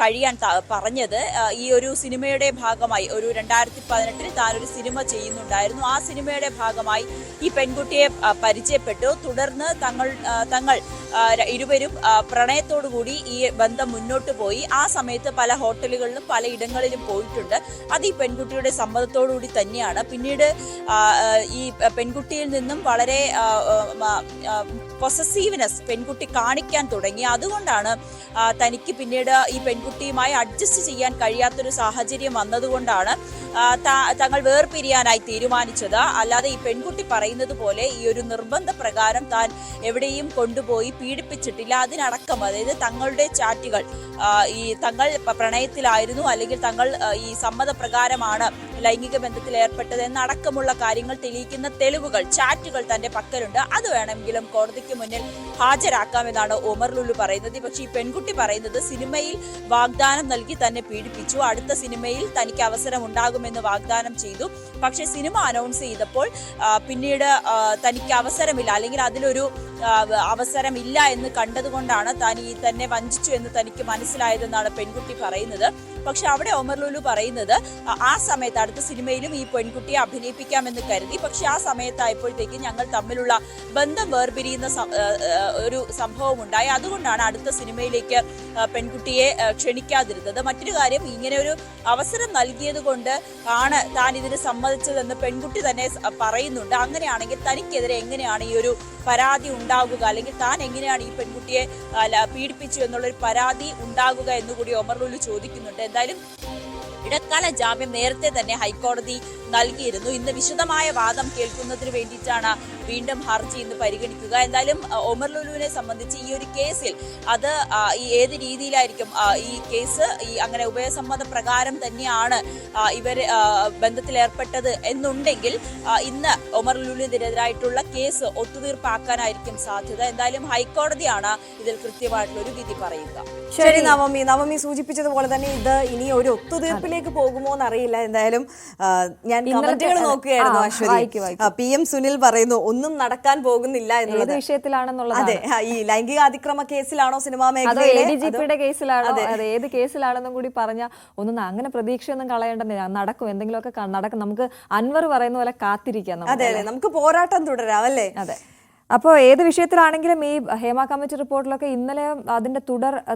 കഴിയാൻ പറഞ്ഞത്. ഈ ഒരു സിനിമയുടെ ഭാഗമായി ഒരു 2018 താൻ ഒരു സിനിമ ചെയ്യുന്നുണ്ടായിരുന്നു. ആ സിനിമയുടെ ഭാഗമായി ഈ പെൺകുട്ടിയെ പരിചയപ്പെട്ടു. തുടർന്ന് തങ്ങൾ ഇരുവരും പ്രണയത്തോടുകൂടി ഈ ബന്ധം മുന്നോട്ട് പോയി. ആ സമയത്ത് പല ഹോട്ടലുകളിലും പലയിടങ്ങളിലും പോയിട്ടുണ്ട്. അത് ഈ പെൺകുട്ടിയുടെ സമ്മതത്തോടുകൂടി തന്നെയാണ്. പിന്നീട് ഈ പെൺകുട്ടിയിൽ നിന്നും വളരെ പൊസസീവ്നെസ് പെൺകുട്ടി കാണിക്കാൻ തുടങ്ങി. അതുകൊണ്ടാണ് തനിക്ക് പിന്നീട് ഈ പെൺകുട്ടിയുമായി അഡ്ജസ്റ്റ് ചെയ്യാൻ കഴിയാത്തൊരു സാഹചര്യം വന്നതുകൊണ്ടാണ് തങ്ങൾ വേർപിരിയാനായി തീരുമാനിച്ചത്. അല്ലാതെ ഈ പെൺകുട്ടി പറയുന്നത് പോലെ ഈ ഒരു നിർബന്ധ പ്രകാരം താൻ എവിടെയും കൊണ്ടുപോയി പീഡിപ്പിച്ചിട്ടില്ല. അതിനടക്കം, അതായത് തങ്ങളുടെ ചാറ്റുകൾ, ഈ തങ്ങൾ പ്രണയത്തിലായിരുന്നു അല്ലെങ്കിൽ തങ്ങൾ ഈ സമ്മതപ്രകാരമാണ് ലൈംഗിക ബന്ധത്തിൽ ഏർപ്പെട്ടത് എന്നടക്കമുള്ള കാര്യങ്ങൾ തെളിയിക്കുന്ന തെളിവുകൾ, ചാറ്റുകൾ തന്റെ പക്കലുണ്ട്. അത് വേണമെങ്കിലും കോടതിക്ക് മുന്നിൽ ഹാജരാക്കാമെന്നാണ് ഒമർ ലുലു പറയുന്നത്. പക്ഷെ ഈ പെൺകുട്ടി പറയുന്നത്, സിനിമയിൽ വാഗ്ദാനം നൽകി തന്നെ പീഡിപ്പിച്ചു, അടുത്ത സിനിമയിൽ തനിക്ക് അവസരം ഉണ്ടാകുമെന്ന് വാഗ്ദാനം ചെയ്തു. പക്ഷെ സിനിമ അനൗൺസ് ചെയ്തപ്പോൾ പിന്നീട് തനിക്ക് അവസരമില്ല, അല്ലെങ്കിൽ അതിലൊരു അവസരമില്ല എന്ന് കണ്ടതുകൊണ്ടാണ് താൻ ഈ തന്നെ വഞ്ചിച്ചു എന്ന് തനിക്ക് മനസ്സിലായതെന്നാണ് പെൺകുട്ടി പറയുന്നത്. പക്ഷെ അവിടെ ഒമർ ലുലു പറയുന്നത്, ആ സമയത്ത് അടുത്ത സിനിമയിലും ഈ പെൺകുട്ടിയെ അഭിനയിപ്പിക്കാമെന്ന് കരുതി. പക്ഷെ ആ സമയത്തായപ്പോഴത്തേക്ക് ഞങ്ങൾ തമ്മിലുള്ള ബന്ധം വേർപിരിയുന്ന ഒരു സംഭവം ഉണ്ടായി. അതുകൊണ്ടാണ് അടുത്ത സിനിമയിലേക്ക് പെൺകുട്ടിയെ ക്ഷണിക്കാതിരുന്നത്. മറ്റൊരു കാര്യം, ഇങ്ങനെ ഒരു അവസരം നൽകിയത് കൊണ്ട് ആണ് താൻ ഇതിന് സമ്മതിച്ചതെന്ന് പെൺകുട്ടി തന്നെ പറയുന്നുണ്ട്. അങ്ങനെയാണെങ്കിൽ തനിക്കെതിരെ എങ്ങനെയാണ് ഈ ഒരു പരാതി ഉണ്ടാകുക, അല്ലെങ്കിൽ താൻ എങ്ങനെയാണ് ഈ പെൺകുട്ടിയെ പീഡിപ്പിച്ചു എന്നുള്ളൊരു പരാതി ഉണ്ടാകുക എന്നുകൂടി ഒമർ ലുലു ചോദിക്കുന്നുണ്ട്. എന്തായാലും ഇടക്കാല ജാമ്യം നേരത്തെ തന്നെ ഹൈക്കോടതി നൽകിയിരുന്നു. ഇന്ന് വിശദമായ വാദം കേൾക്കുന്നതിന് വേണ്ടിയിട്ടാണ് വീണ്ടും ഹർജി ഇന്ന് പരിഗണിക്കുക. എന്തായാലും ഒമർ ലുലുവിനെ സംബന്ധിച്ച് ഈ ഒരു കേസിൽ അത് ഈ ഏത് രീതിയിലായിരിക്കും ഈ കേസ്, ഈ അങ്ങനെ ഉഭയസമ്മത പ്രകാരം തന്നെയാണ് ഇവർ ബന്ധത്തിലേർപ്പെട്ടത് എന്നുണ്ടെങ്കിൽ ഇന്ന് ഒമർ ലുലുവിനെതിരായിട്ടുള്ള കേസ് ഒത്തുതീർപ്പാക്കാനായിരിക്കും സാധ്യത. എന്തായാലും ഹൈക്കോടതിയാണ് ഇതിൽ കൃത്യമായിട്ടുള്ള ഒരു വിധി പറയുക. ശരി നവമി സൂചിപ്പിച്ചതുപോലെ തന്നെ ഇത് ഇനി ഒരു ഒത്തുതീർപ്പിലേക്ക് പോകുമോ എന്നറിയില്ല. എന്തായാലും ഞാൻ കമന്റുകൾ നോക്കുകയായിരുന്നു അശ്വതി. PM സുനിൽ പറയുന്നു, ഒന്നും നടക്കാൻ പോകുന്നില്ല എന്നുള്ളത്. വിഷയത്തിലാണെന്നുള്ളത്. അതെ, ഈ ലൈംഗിക അതിക്രമ കേസിലാണോ, സിനിമാ മേഖലയിലെ ADGPയുടെ കേസിലാണോ, അത് ഏത് കേസിലാണെന്നും കൂടി പറഞ്ഞാൽ ഒന്നും അങ്ങനെ പ്രതീക്ഷയൊന്നും കളയേണ്ടെന്നില്ല. നടക്കും, എന്തെങ്കിലുമൊക്കെ നടക്കും. നമുക്ക് അൻവർ പറയുന്ന പോലെ കാത്തിരിക്കാം. അതെ, നമുക്ക് പോരാട്ടം തുടരാം അല്ലേ? അതെ. അപ്പോൾ ഏത് വിഷയത്തിലാണെങ്കിലും ഈ ഹേമ കമ്മിറ്റി റിപ്പോർട്ടിലൊക്കെ ഇന്നലെ അതിന്റെ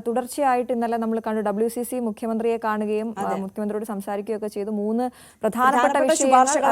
തുടർച്ചയായിട്ട് ഇന്നലെ നമ്മൾ കണ്ടു. WCC മുഖ്യമന്ത്രിയെ കാണുകയും മുഖ്യമന്ത്രിയോട് സംസാരിക്കുകയൊക്കെ ചെയ്തു. 3 പ്രധാനപ്പെട്ട വിഷയങ്ങൾ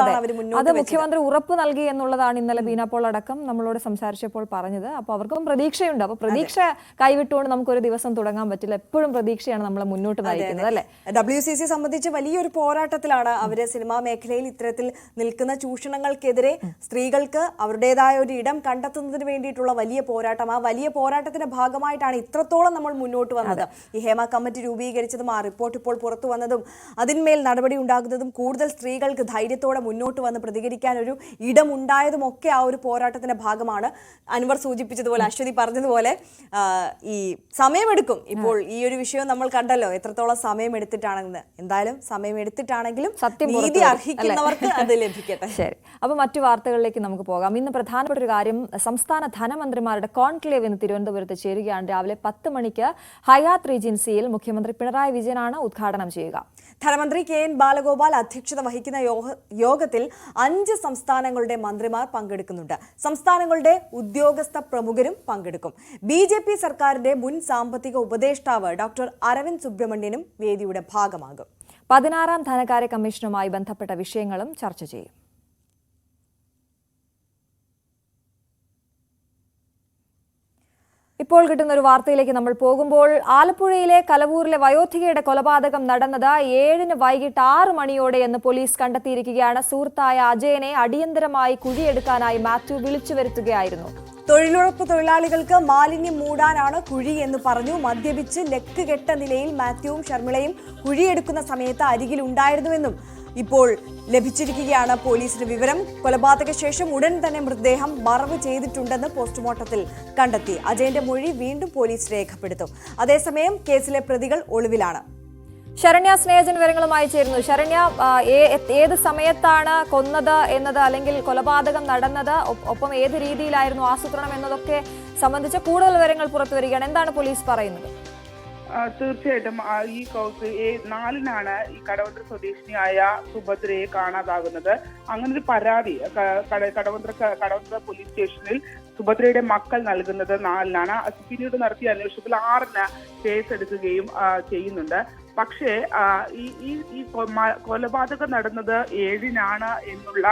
അത് മുഖ്യമന്ത്രി ഉറപ്പ് നൽകി എന്നുള്ളതാണ് ഇന്നലെ ബീന പോൾ അടക്കം നമ്മളോട് സംസാരിച്ചപ്പോൾ പറഞ്ഞത്. അപ്പോൾ അവർക്കും പ്രതീക്ഷയുണ്ട്. അപ്പോൾ പ്രതീക്ഷ കൈവിട്ടുകൊണ്ട് നമുക്കൊരു ദിവസം തുടങ്ങാൻ പറ്റില്ല. എപ്പോഴും പ്രതീക്ഷയാണ് നമ്മളെ മുന്നോട്ട് നയിക്കുന്നത് അല്ലേ? WCC സംബന്ധിച്ച് വലിയൊരു പോരാട്ടത്തിലാണ് അവര്. സിനിമാ മേഖലയിൽ ഇത്തരത്തിൽ നിൽക്കുന്ന ചൂഷണങ്ങൾക്കെതിരെ സ്ത്രീകൾക്ക് അവരുടേതായ ഒരു ഇടം കണ്ടെത്തുന്നതിന് വേണ്ടിയിട്ടുള്ള വലിയ പോരാട്ടം. ആ വലിയ പോരാട്ടത്തിന്റെ ഭാഗമായിട്ടാണ് ഇത്രത്തോളം നമ്മൾ മുന്നോട്ട് വന്നത്. ഈ ഹേമ കമ്മിറ്റി രൂപീകരിച്ചതും ആ റിപ്പോർട്ട് ഇപ്പോൾ പുറത്തു വന്നതും അതിന്മേൽ നടപടി ഉണ്ടാകുന്നതും കൂടുതൽ സ്ത്രീകൾക്ക് ധൈര്യത്തോടെ മുന്നോട്ട് വന്ന് പ്രതികരിക്കാൻ ഒരു ഇടമുണ്ടായതും ഒക്കെ ആ ഒരു പോരാട്ടത്തിന്റെ ഭാഗമാണ്. അൻവർ സൂചിപ്പിച്ചതുപോലെ, അശ്വതി പറഞ്ഞതുപോലെ ഈ സമയമെടുക്കും. ഇപ്പോൾ ഈ ഒരു വിഷയം നമ്മൾ കണ്ടല്ലോ എത്രത്തോളം സമയമെടുത്തിട്ടാണെന്ന്. എന്തായാലും സമയമെടുത്തിട്ടാണെങ്കിലും നീതി അർഹിക്കുന്നവർക്ക് അത് ലഭിക്കട്ടെ. ശരി, അപ്പോൾ മറ്റു വാർത്തകളിലേക്ക് നമുക്ക് പോകാം. ഇന്ന് പ്രധാനപ്പെട്ട ഒരു കാര്യം, സംസ്ഥാന ധനമന്ത്രിമാരുടെ കോൺക്ലേവ് ഇന്ന് തിരുവനന്തപുരത്ത് ചേരുകയാണ്. രാവിലെ 10 മണിക്ക് ഹയാത്ത് റീജൻസിയിൽ മുഖ്യമന്ത്രി പിണറായി വിജയനാണ് ഉദ്ഘാടനം ചെയ്യുക. ധനമന്ത്രി KN ബാലഗോപാൽ അധ്യക്ഷത വഹിക്കുന്ന യോഗത്തിൽ 5 സംസ്ഥാനങ്ങളുടെ മന്ത്രിമാർ പങ്കെടുക്കുന്നുണ്ട്. സംസ്ഥാനങ്ങളുടെ ഉദ്യോഗസ്ഥ പ്രമുഖരും പങ്കെടുക്കും. BJP സർക്കാരിന്റെ മുൻ സാമ്പത്തിക ഉപദേഷ്ടാവ് ഡോക്ടർ അരവിന്ദ് സുബ്രഹ്മണ്യനും വേദിയുടെ ഭാഗമാകും. 16ാം ധനകാര്യ കമ്മീഷനുമായി ബന്ധപ്പെട്ട വിഷയങ്ങളും ചർച്ച ചെയ്യും. ഇപ്പോൾ കിട്ടുന്ന ഒരു വാർത്തയിലേക്ക് നമ്മൾ പോകുമ്പോൾ ആലപ്പുഴയിലെ കലവൂരിലെ വയോധികയുടെ കൊലപാതകം നടന്നത് 7 വൈകിട്ട് 6 മണിയോടെ എന്ന് പോലീസ് കണ്ടെത്തിയിരിക്കുകയാണ്. സുഹൃത്തായ അജയനെ അടിയന്തരമായി കുഴിയെടുക്കാനായി മാത്യു വിളിച്ചു വരുത്തുകയായിരുന്നു. തൊഴിലുറപ്പ് തൊഴിലാളികൾക്ക് മാലിന്യം മൂടാനാണ് കുഴി എന്ന് പറഞ്ഞു. മദ്യപിച്ച് ലക്ക് കെട്ട നിലയിൽ മാത്യുവും ഷർമിളയും കുഴിയെടുക്കുന്ന സമയത്ത് അരികിലുണ്ടായിരുന്നുവെന്നും ഇപ്പോൾ ലഭിച്ചിരിക്കുകയാണ് പോലീസിന് വിവരം. കൊലപാതക ശേഷം ഉടൻ തന്നെ മൃതദേഹം മറവ് ചെയ്തിട്ടുണ്ടെന്ന് പോസ്റ്റ്മോർട്ടത്തിൽ കണ്ടെത്തി. അജയന്റെ മൊഴി വീണ്ടും പോലീസ് രേഖപ്പെടുത്തും. അതേസമയം കേസിലെ പ്രതികൾ ഒളിവിലാണ്. ശരണ്യ സ്നേഹജൻ വിവരങ്ങളുമായി ചേരുന്നു. ശരണ്യ, ഏത് സമയത്താണ് കൊന്നത് എന്നത് അല്ലെങ്കിൽ കൊലപാതകം നടന്നത്, ഒപ്പം ഏത് രീതിയിലായിരുന്നു ആസൂത്രണം എന്നതൊക്കെ സംബന്ധിച്ച കൂടുതൽ വിവരങ്ങൾ പുറത്തുവരികയാണ്. എന്താണ് പോലീസ് പറയുന്നത്? തീർച്ചയായിട്ടും ഈ 4-നാണ് ഈ കടവന്ത്ര സ്വദേശിനിയായ സുഭദ്രയെ കാണാതാകുന്നത്. അങ്ങനെ ഒരു പരാതി കടവന്ത്ര പോലീസ് സ്റ്റേഷനിൽ സുഭദ്രയുടെ മക്കൾ നൽകുന്നത് 4-നാണ്. പിന്നീട് നടത്തിയ അന്വേഷണത്തിൽ 6-ന് കേസെടുക്കുകയും ചെയ്യുന്നുണ്ട്. പക്ഷേ ഈ കൊലപാതകം നടന്നത് 7-നാണ് എന്നുള്ള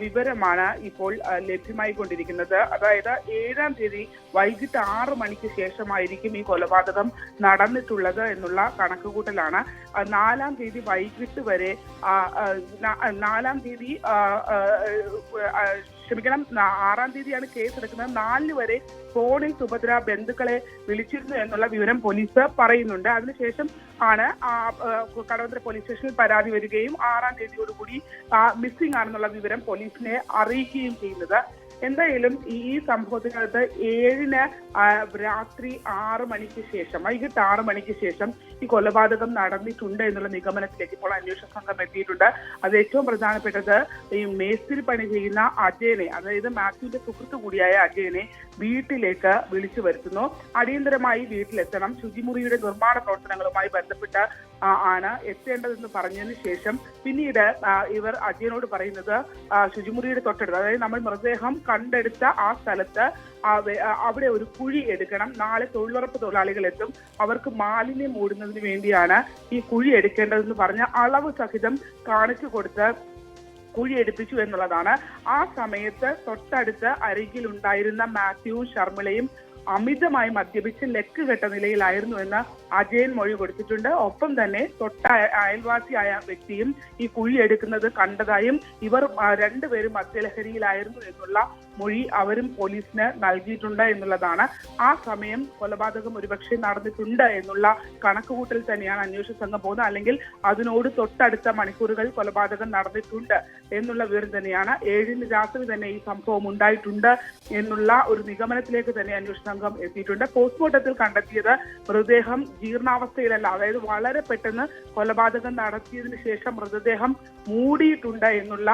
വിവരമാണ് ഇപ്പോൾ ലഭ്യമായിക്കൊണ്ടിരിക്കുന്നത്. അതായത് 7-ാം തീയതി വൈകിട്ട് 6 മണിക്ക് ശേഷമായിരിക്കും ഈ കൊലപാതകം നടന്നിട്ടുള്ളത് എന്നുള്ള കണക്കുകൂട്ടലാണ്. 4-ാം തീയതി വൈകിട്ട് വരെ 4-ാം തീയതി 6-ാം തീയതിയാണ് കേസെടുക്കുന്നത്. 4 വരെ ഫോണിൽ സുഭദ്ര ബന്ധുക്കളെ വിളിച്ചിരുന്നു എന്നുള്ള വിവരം പോലീസ് പറയുന്നുണ്ട്. അതിനുശേഷം ആണ് കടവന്ത്ര പോലീസ് സ്റ്റേഷനിൽ പരാതി വരികയും 6-ാം തീയതിയോടുകൂടി മിസ്സിംഗ് ആണെന്നുള്ള വിവരം പോലീസിനെ അറിയിക്കുകയും ചെയ്യുന്നത്. എന്തായാലും ഈ സംഭവത്തിനകത്ത് 7-ന് രാത്രി 6 മണിക്ക് ശേഷം, വൈകിട്ട് 6 മണിക്ക് ശേഷം ഈ കൊലപാതകം നടന്നിട്ടുണ്ട് എന്നുള്ള നിഗമനത്തിലേക്ക് ഇപ്പോൾ അന്വേഷണ സംഘം എത്തിയിട്ടുണ്ട്. അത് ഏറ്റവും പ്രധാനപ്പെട്ടത് ഈ മേസ്തിരി പണി ചെയ്യുന്ന അജയനെ, അതായത് മാത്യുവിന്റെ സുഹൃത്ത് കൂടിയായ അജയനെ വീട്ടിലേക്ക് വിളിച്ചു വരുത്തുന്നു. അടിയന്തരമായി വീട്ടിലെത്തണം, ശുചിമുറിയുടെ നിർമ്മാണ പ്രവർത്തനങ്ങളുമായി ബന്ധപ്പെട്ട് ആണ് എത്തേണ്ടതെന്ന് പറഞ്ഞതിന് ശേഷം പിന്നീട് ഇവർ അജയനോട് പറയുന്നത് ശുചിമുറിയുടെ തൊട്ടടുത്ത്, അതായത് നമ്മൾ മൃതദേഹം കണ്ടെടുത്ത ആ സ്ഥലത്ത് അവിടെ ഒരു കുഴി എടുക്കണം. നാളെ തൊഴിലുറപ്പ് തൊഴിലാളികൾ എത്തും, അവർക്ക് മാലിന്യം മൂടുന്നതിന് വേണ്ടിയാണ് ഈ കുഴി എടുക്കേണ്ടതെന്ന് പറഞ്ഞ് അളവ് സഹിതം കാണിച്ചു കൊടുത്ത് കുഴി എടുപ്പിച്ചു എന്നുള്ളതാണ്. ആ സമയത്ത് തൊട്ടടുത്ത് അരികിലുണ്ടായിരുന്ന മാത്യുവും ഷർമിളയും അമിതമായി മദ്യപിച്ച് ലക്ക് കെട്ട നിലയിലായിരുന്നു എന്ന് അജയൻ മൊഴി കൊടുത്തിട്ടുണ്ട്. ഒപ്പം തന്നെ അയൽവാസിയായ വ്യക്തിയും ഈ കുഴി എടുക്കുന്നത് കണ്ടതായും ഇവർ രണ്ടുപേരും മദ്യലഹരിയിലായിരുന്നു എന്നുള്ള മൊഴി അവരും പോലീസിന് നൽകിയിട്ടുണ്ട് എന്നുള്ളതാണ്. ആ സമയം കൊലപാതകം ഒരുപക്ഷെ നടന്നിട്ടുണ്ട് എന്നുള്ള കണക്കുകൂട്ടൽ തന്നെയാണ് അന്വേഷണ സംഘം പോകുന്നത്. അല്ലെങ്കിൽ അതിനോട് തൊട്ടടുത്ത മണിക്കൂറുകൾ കൊലപാതകം നടന്നിട്ടുണ്ട് എന്നുള്ള വിവരം തന്നെയാണ്. 7-ന് രാത്രി തന്നെ ഈ സംഭവം ഉണ്ടായിട്ടുണ്ട് എന്നുള്ള ഒരു നിഗമനത്തിലേക്ക് തന്നെ അന്വേഷണ സംഘം എത്തിയിട്ടുണ്ട്. പോസ്റ്റ്മോർട്ടത്തിൽ കണ്ടെത്തിയത് മൃതദേഹം ജീർണാവസ്ഥയിലല്ല, അതായത് വളരെ പെട്ടെന്ന് കൊലപാതകം നടത്തിയതിനു ശേഷം മൃതദേഹം മൂടിയിട്ടുണ്ട് എന്നുള്ള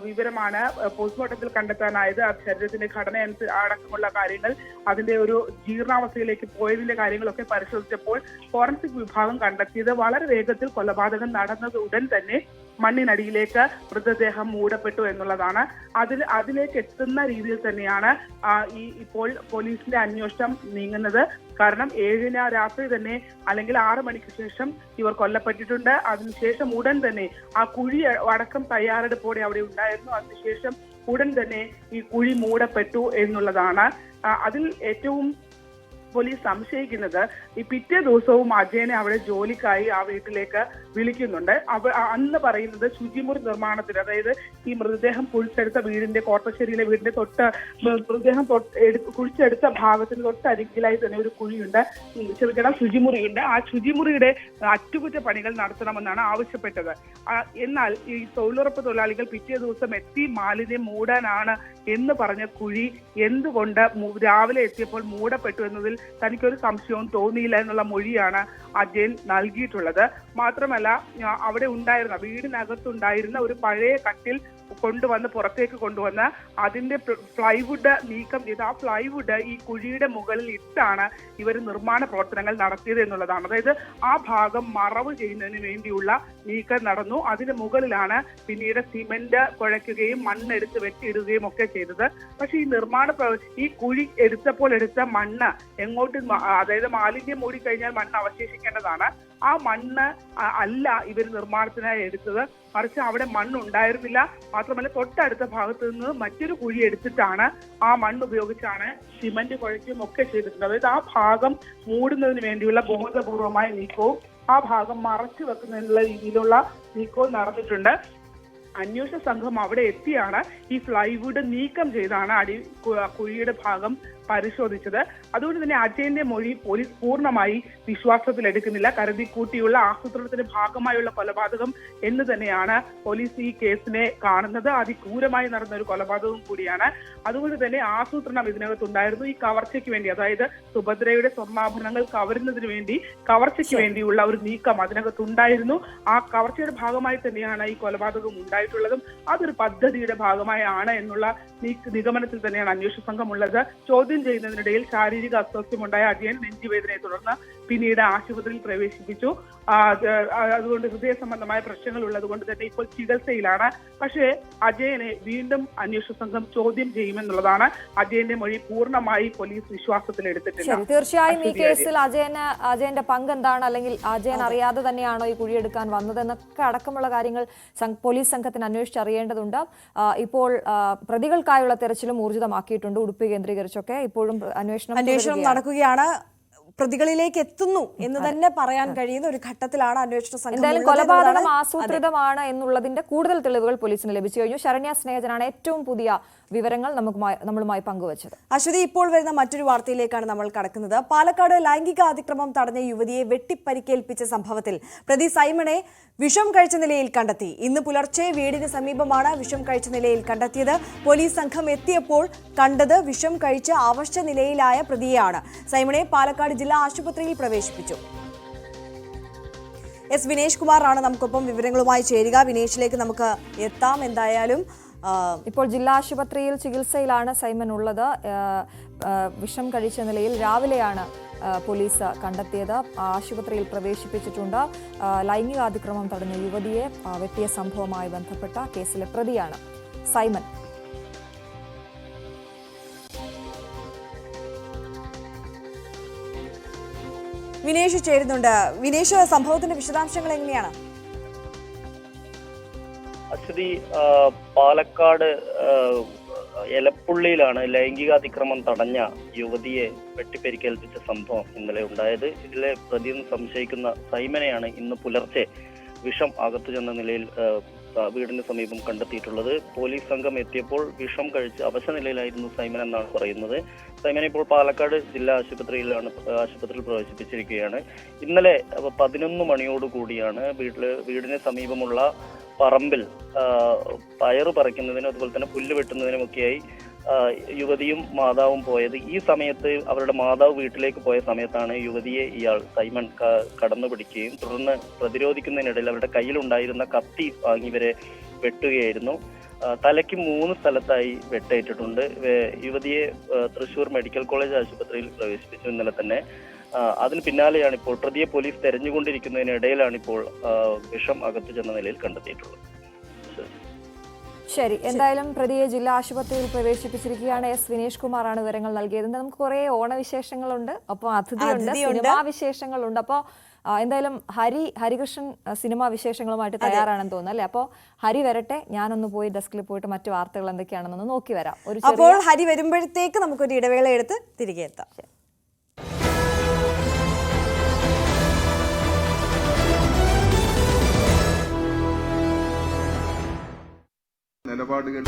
വിവരമാണ് പോസ്റ്റ്മോർട്ടത്തിൽ കണ്ടെത്താനായത്. ശരീരത്തിന്റെ ഘടന അടക്കമുള്ള കാര്യങ്ങൾ, അതിന്റെ ഒരു ജീർണാവസ്ഥയിലേക്ക് പോയതിന്റെ കാര്യങ്ങളൊക്കെ പരിശോധിച്ചപ്പോൾ ഫോറൻസിക് വിഭാഗം കണ്ടെത്തിയത് വളരെ വേഗത്തിൽ കൊലപാതകം നടന്നത് ഉടൻ തന്നെ മണ്ണിനടിയിലേക്ക് മൃതദേഹം മൂടപ്പെട്ടു എന്നുള്ളതാണ്. അതിലേക്ക് എത്തുന്ന രീതിയിൽ തന്നെയാണ് ഇപ്പോൾ പോലീസിന്റെ അന്വേഷണം നീങ്ങുന്നത്. കാരണം 7-ന് രാത്രി തന്നെ അല്ലെങ്കിൽ 6 മണിക്ക് ശേഷം ഇവർ കൊല്ലപ്പെട്ടിട്ടുണ്ട്. അതിനുശേഷം ഉടൻ തന്നെ ആ കുഴി അടക്കം തയ്യാറെടുപ്പോടെ അവിടെ ഉണ്ടായിരുന്നു. അതിനുശേഷം ഉടൻ തന്നെ ഈ കുഴി മൂടപ്പെട്ടു എന്നുള്ളതാണ്. അതിൽ ഏറ്റവും പോലീസ് സംശയിക്കുന്നത് ഈ പിറ്റേ ദിവസവും അജയനെ അവിടെ ജോലിക്കായി ആ വീട്ടിലേക്ക് വിളിക്കുന്നുണ്ട്. അന്ന് പറയുന്നത് ശുചിമുറി നിർമ്മാണത്തിന്, അതായത് ഈ മൃതദേഹം കുഴിച്ചെടുത്ത വീടിന്റെ കോട്ടശ്ശേരിയിലെ വീടിന്റെ മൃതദേഹം കുഴിച്ചെടുത്ത ഭാഗത്തിന് തൊട്ടരികിലായി തന്നെ ഒരു കുഴിയുണ്ട്, ശുചിമുറിയുണ്ട്. ആ ശുചിമുറിയുടെ അറ്റകുറ്റപ്പണികൾ നടത്തണമെന്നാണ് ആവശ്യപ്പെട്ടത്. എന്നാൽ ഈ തൊഴിലുറപ്പ് തൊഴിലാളികൾ പിറ്റേ ദിവസം എത്തി മാലിന്യം മൂടാനാണ് എന്ന് പറഞ്ഞ കുഴി എന്തുകൊണ്ട് രാവിലെ എത്തിയപ്പോൾ മൂടപ്പെട്ടു എന്നതിൽ തനിക്കൊരു സംശയവും തോന്നിയില്ല എന്നുള്ള മൊഴിയാണ് അജയൻ നൽകിയിട്ടുള്ളത്. മാത്രമല്ല, അവിടെ ഉണ്ടായിരുന്ന വീടിനകത്തുണ്ടായിരുന്ന ഒരു പഴയ കട്ടിൽ പുറത്തേക്ക് കൊണ്ടുവന്ന് അതിന്റെ പ്ലൈവുഡ് നീക്കം ചെയ്ത് ആ പ്ലൈവുഡ് ഈ കുഴിയുടെ മുകളിൽ ഇട്ടാണ് ഇവർ നിർമ്മാണ പ്രവർത്തനങ്ങൾ നടത്തിയത് എന്നുള്ളതാണ്. അതായത് ആ ഭാഗം മറവ് ചെയ്യുന്നതിന് വേണ്ടിയുള്ള നീക്കം നടന്നു. അതിന് മുകളിലാണ് പിന്നീട് സിമന്റ് കുഴയ്ക്കുകയും മണ്ണെടുത്ത് വെട്ടിയിടുകയും ഒക്കെ ചെയ്തത്. പക്ഷെ ഈ കുഴി എടുത്ത മണ്ണ് എങ്ങോട്ട്, അതായത് മാലിന്യം മൂടിക്കഴിഞ്ഞാൽ മണ്ണ് അവശേഷിക്കേണ്ടതാണ്. ആ മണ്ണ് അല്ല ഇവർ നിർമ്മാണത്തിനായി എടുത്തത്, മറിച്ച് അവിടെ മണ്ണുണ്ടായിരുന്നില്ല. മാത്രമല്ല തൊട്ടടുത്ത ഭാഗത്ത് നിന്ന് മറ്റൊരു കുഴി എടുത്തിട്ടാണ് ആ മണ്ണ് ഉപയോഗിച്ചാണ് സിമന്റ് കുഴയ്ക്കും ഒക്കെ ചെയ്തിട്ടുണ്ട്. അതായത് ആ ഭാഗം മൂടുന്നതിന് വേണ്ടിയുള്ള ബോധപൂർവമായ നീക്കവും ആ ഭാഗം മറച്ചു വെക്കുന്നതിനുള്ള രീതിയിലുള്ള നീക്കവും നടന്നിട്ടുണ്ട്. അന്വേഷണ സംഘം അവിടെ എത്തിയാണ് ഈ ഫ്ലൈവുഡ് നീക്കം ചെയ്താണ് കുഴിയുടെ ഭാഗം പരിശോധിച്ചത്. അതുകൊണ്ട് തന്നെ അജയന്റെ മൊഴി പോലീസ് പൂർണ്ണമായി വിശ്വാസത്തിലെടുക്കുന്നില്ല. കരുതിക്കൂട്ടിയുള്ള ആസൂത്രണത്തിന്റെ ഭാഗമായുള്ള കൊലപാതകം എന്ന് തന്നെയാണ് പോലീസ് ഈ കേസിനെ കാണുന്നത്. അതിക്രൂരമായി നടന്ന ഒരു കൊലപാതകം കൂടിയാണ്. അതുകൊണ്ട് തന്നെ ആസൂത്രണം ഇതിനകത്തുണ്ടായിരുന്നു. ഈ കവർച്ചയ്ക്ക് വേണ്ടി, അതായത് സുഭദ്രയുടെ സ്വർണ്ണാഭരണങ്ങൾ കവരുന്നതിന് വേണ്ടി കവർച്ചയ്ക്ക് വേണ്ടിയുള്ള ഒരു നീക്കം അതിനകത്തുണ്ടായിരുന്നു. ആ കവർച്ചയുടെ ഭാഗമായി തന്നെയാണ് ഈ കൊലപാതകം ഉണ്ടായിട്ടുള്ളതും. അതൊരു പദ്ധതിയുടെ ഭാഗമായാണ് എന്നുള്ള നിഗമനത്തിൽ തന്നെയാണ് അന്വേഷണ സംഘം ഉള്ളത്. ചോദ്യം ചെയ്യുന്നതിനിടയിൽ ശാരീരിക അസ്വാസ്ഥ്യമുണ്ടായ അജയൻ നെഞ്ചുവേദനയെ തുടർന്ന് പിന്നീട് ആശുപത്രിയിൽ പ്രവേശിപ്പിച്ചു. അതുകൊണ്ട് ഹൃദയ സംബന്ധമായ പ്രശ്നങ്ങൾ ഉള്ളത് കൊണ്ട് തന്നെ ഇപ്പോൾ ചികിത്സയിലാണ്. പക്ഷേ അജയനെ വീണ്ടും അന്വേഷണ സംഘം ചോദ്യം ചെയ്യുമെന്നുള്ളതാണ്. അജയന്റെ മൊഴി പൂർണ്ണമായി പോലീസ് വിശ്വാസത്തിലെടുത്തിട്ടില്ല. തീർച്ചയായും ഈ കേസിൽ അജയന്റെ പങ്ക് എന്താണ്, അല്ലെങ്കിൽ അജയൻ അറിയാതെ തന്നെയാണോ ഈ കുഴിയെടുക്കാൻ വന്നത് എന്നൊക്കെ അടക്കമുള്ള കാര്യങ്ങൾ പോലീസ് സംഘത്തിന് അന്വേഷിച്ചറിയേണ്ടതുണ്ട്. ഇപ്പോൾ പ്രതികൾക്കായുള്ള തെരച്ചിലും ഊർജിതമാക്കിയിട്ടുണ്ട്. ഉടുപ്പി കേന്ദ്രീകരിച്ചൊക്കെ ഇപ്പോഴും അന്വേഷണം നടക്കുകയാണ്. പ്രതികളിലേക്ക് എത്തുന്നു എന്ന് തന്നെ പറയാൻ കഴിയുന്ന ഒരു ഘട്ടത്തിലാണ് അന്വേഷണ സംഘം. എന്തായാലും കൊലപാതകം ആസൂത്രിതമാണ് എന്നുള്ളതിന്റെ കൂടുതൽ തെളിവുകൾ പോലീസിന് ലഭിച്ചു കഴിഞ്ഞു. ശരണ്യ സ്നേഹജനാണ് ഏറ്റവും പുതിയ വിവരങ്ങൾ നമ്മളുമായി പങ്കുവച്ചത്. അശ്വതി, ഇപ്പോൾ വരുന്ന മറ്റൊരു വാർത്തയിലേക്കാണ് നമ്മൾ കടക്കുന്നത്. പാലക്കാട് ലൈംഗിക അതിക്രമം തടഞ്ഞ യുവതിയെ വെട്ടിപ്പരിക്കേൽപ്പിച്ച സംഭവത്തിൽ പ്രതി സൈമണെ വിഷം കഴിച്ച നിലയിൽ കണ്ടെത്തി. ഇന്ന് പുലർച്ചെ വീടിന് സമീപമാണ് വിഷം കഴിച്ച നിലയിൽ കണ്ടെത്തിയത്. പോലീസ് സംഘം എത്തിയപ്പോൾ കണ്ടത് വിഷം കഴിച്ച് അവശ നിലയിലായ പ്രതിയെയാണ്. സൈമണെ പാലക്കാട് ജില്ലാ ആശുപത്രിയിൽ പ്രവേശിപ്പിച്ചു. എസ് വിനേഷ് കുമാറാണ് നമുക്കൊപ്പം വിവരങ്ങളുമായി ചേരുക. വിനേഷിലേക്ക് നമുക്ക് എത്താം. എന്തായാലും ഇപ്പോൾ ജില്ലാ ആശുപത്രിയിൽ ചികിത്സയിലാണ് സൈമൻ ഉള്ളത്. വിഷം കഴിച്ച നിലയിൽ രാവിലെയാണ് പോലീസ് കണ്ടെത്തിയത്. ആശുപത്രിയിൽ പ്രവേശിപ്പിച്ചിട്ടുണ്ട്. ലൈംഗികാതിക്രമം തടഞ്ഞ യുവതിയെ വെട്ടിയ സംഭവവുമായി ബന്ധപ്പെട്ട കേസിലെ പ്രതിയാണ് സൈമൻ. വിനേഷ് ചേരുന്നുണ്ട്. വിനേഷ്, സംഭവത്തിന്റെ വിശദാംശങ്ങൾ എങ്ങനെയാണ്? അശ്വതി, പാലക്കാട് എലപ്പുള്ളിയിലാണ് ലൈംഗികാതിക്രമം തടഞ്ഞ യുവതിയെ വെട്ടിപ്പരിക്കേൽപ്പിച്ച സംഭവം ഇന്നലെ ഉണ്ടായത്. ഇതിലെ പ്രതിയെന്ന് സംശയിക്കുന്ന സൈമനെയാണ് ഇന്ന് പുലർച്ചെ വിഷം അകത്തു ചെന്ന നിലയിൽ വീടിന് സമീപം കണ്ടെത്തിയിട്ടുള്ളത്. പോലീസ് സംഘം എത്തിയപ്പോൾ വിഷം കഴിച്ച് അവശ നിലയിലായിരുന്നു സൈമൻ എന്നാണ് പറയുന്നത്. സൈമനെ ഇപ്പോൾ പാലക്കാട് ജില്ലാ ആശുപത്രിയിൽ പ്രവേശിപ്പിച്ചിരിക്കുകയാണ്. ഇന്നലെ 11 മണിയോടുകൂടിയാണ് വീടിന് സമീപമുള്ള പറമ്പിൽ പയറ് പറിക്കുന്നതിനും അതുപോലെ തന്നെ പുല്ല് വെട്ടുന്നതിനുമൊക്കെയായി യുവതിയും മാതാവും പോയത്. ഈ സമയത്ത് അവരുടെ മാതാവ് വീട്ടിലേക്ക് പോയ സമയത്താണ് യുവതിയെ ഇയാൾ സൈമൺ കടന്നു പിടിക്കുകയും തുടർന്ന് പ്രതിരോധിക്കുന്നതിനിടയിൽ അവരുടെ കയ്യിലുണ്ടായിരുന്ന കത്തി വാങ്ങി ഇവരെ വെട്ടുകയായിരുന്നു. തലയ്ക്ക് 3 സ്ഥലത്തായി വെട്ടേറ്റിട്ടുണ്ട്. യുവതിയെ തൃശൂർ മെഡിക്കൽ കോളേജ് ആശുപത്രിയിൽ പ്രവേശിപ്പിച്ചു ഇന്നലെ തന്നെ. അതിന് പിന്നാലെയാണ് ഇപ്പോൾ പ്രതിയെ പോലീസ് തെരഞ്ഞുകൊണ്ടിരിക്കുന്നതിനിടയിലാണ് ഇപ്പോൾ വിഷം അകത്തു ചെന്ന നിലയിൽ കണ്ടെത്തിയിട്ടുള്ളത്. ശരി, എന്തായാലും പ്രതിയെ ജില്ലാ ആശുപത്രിയിൽ പ്രവേശിപ്പിച്ചിരിക്കുകയാണ്. എസ് വിനേഷ് കുമാറാണ് വിവരങ്ങൾ നൽകിയത്. നമുക്ക് കുറെ ഓണവിശേഷങ്ങളുണ്ട്, അപ്പോൾ അതിഥിയുണ്ട്, സിനിമാ വിശേഷങ്ങളുണ്ട്. അപ്പോൾ എന്തായാലും ഹരികൃഷ്ണൻ സിനിമാ വിശേഷങ്ങളുമായിട്ട് തയ്യാറാണെന്ന് തോന്നുന്നു അല്ലേ? അപ്പോൾ ഹരി വരട്ടെ, ഞാനൊന്ന് പോയി ഡെസ്കിൽ പോയിട്ട് മറ്റു വാർത്തകൾ എന്തൊക്കെയാണെന്നൊന്ന് നോക്കി വരാം. അപ്പോൾ ഹരി വരുമ്പോഴത്തേക്ക് നമുക്കൊരു ഇടവേള എടുത്ത് തിരികെ എത്താം. നിലപാടുകൾ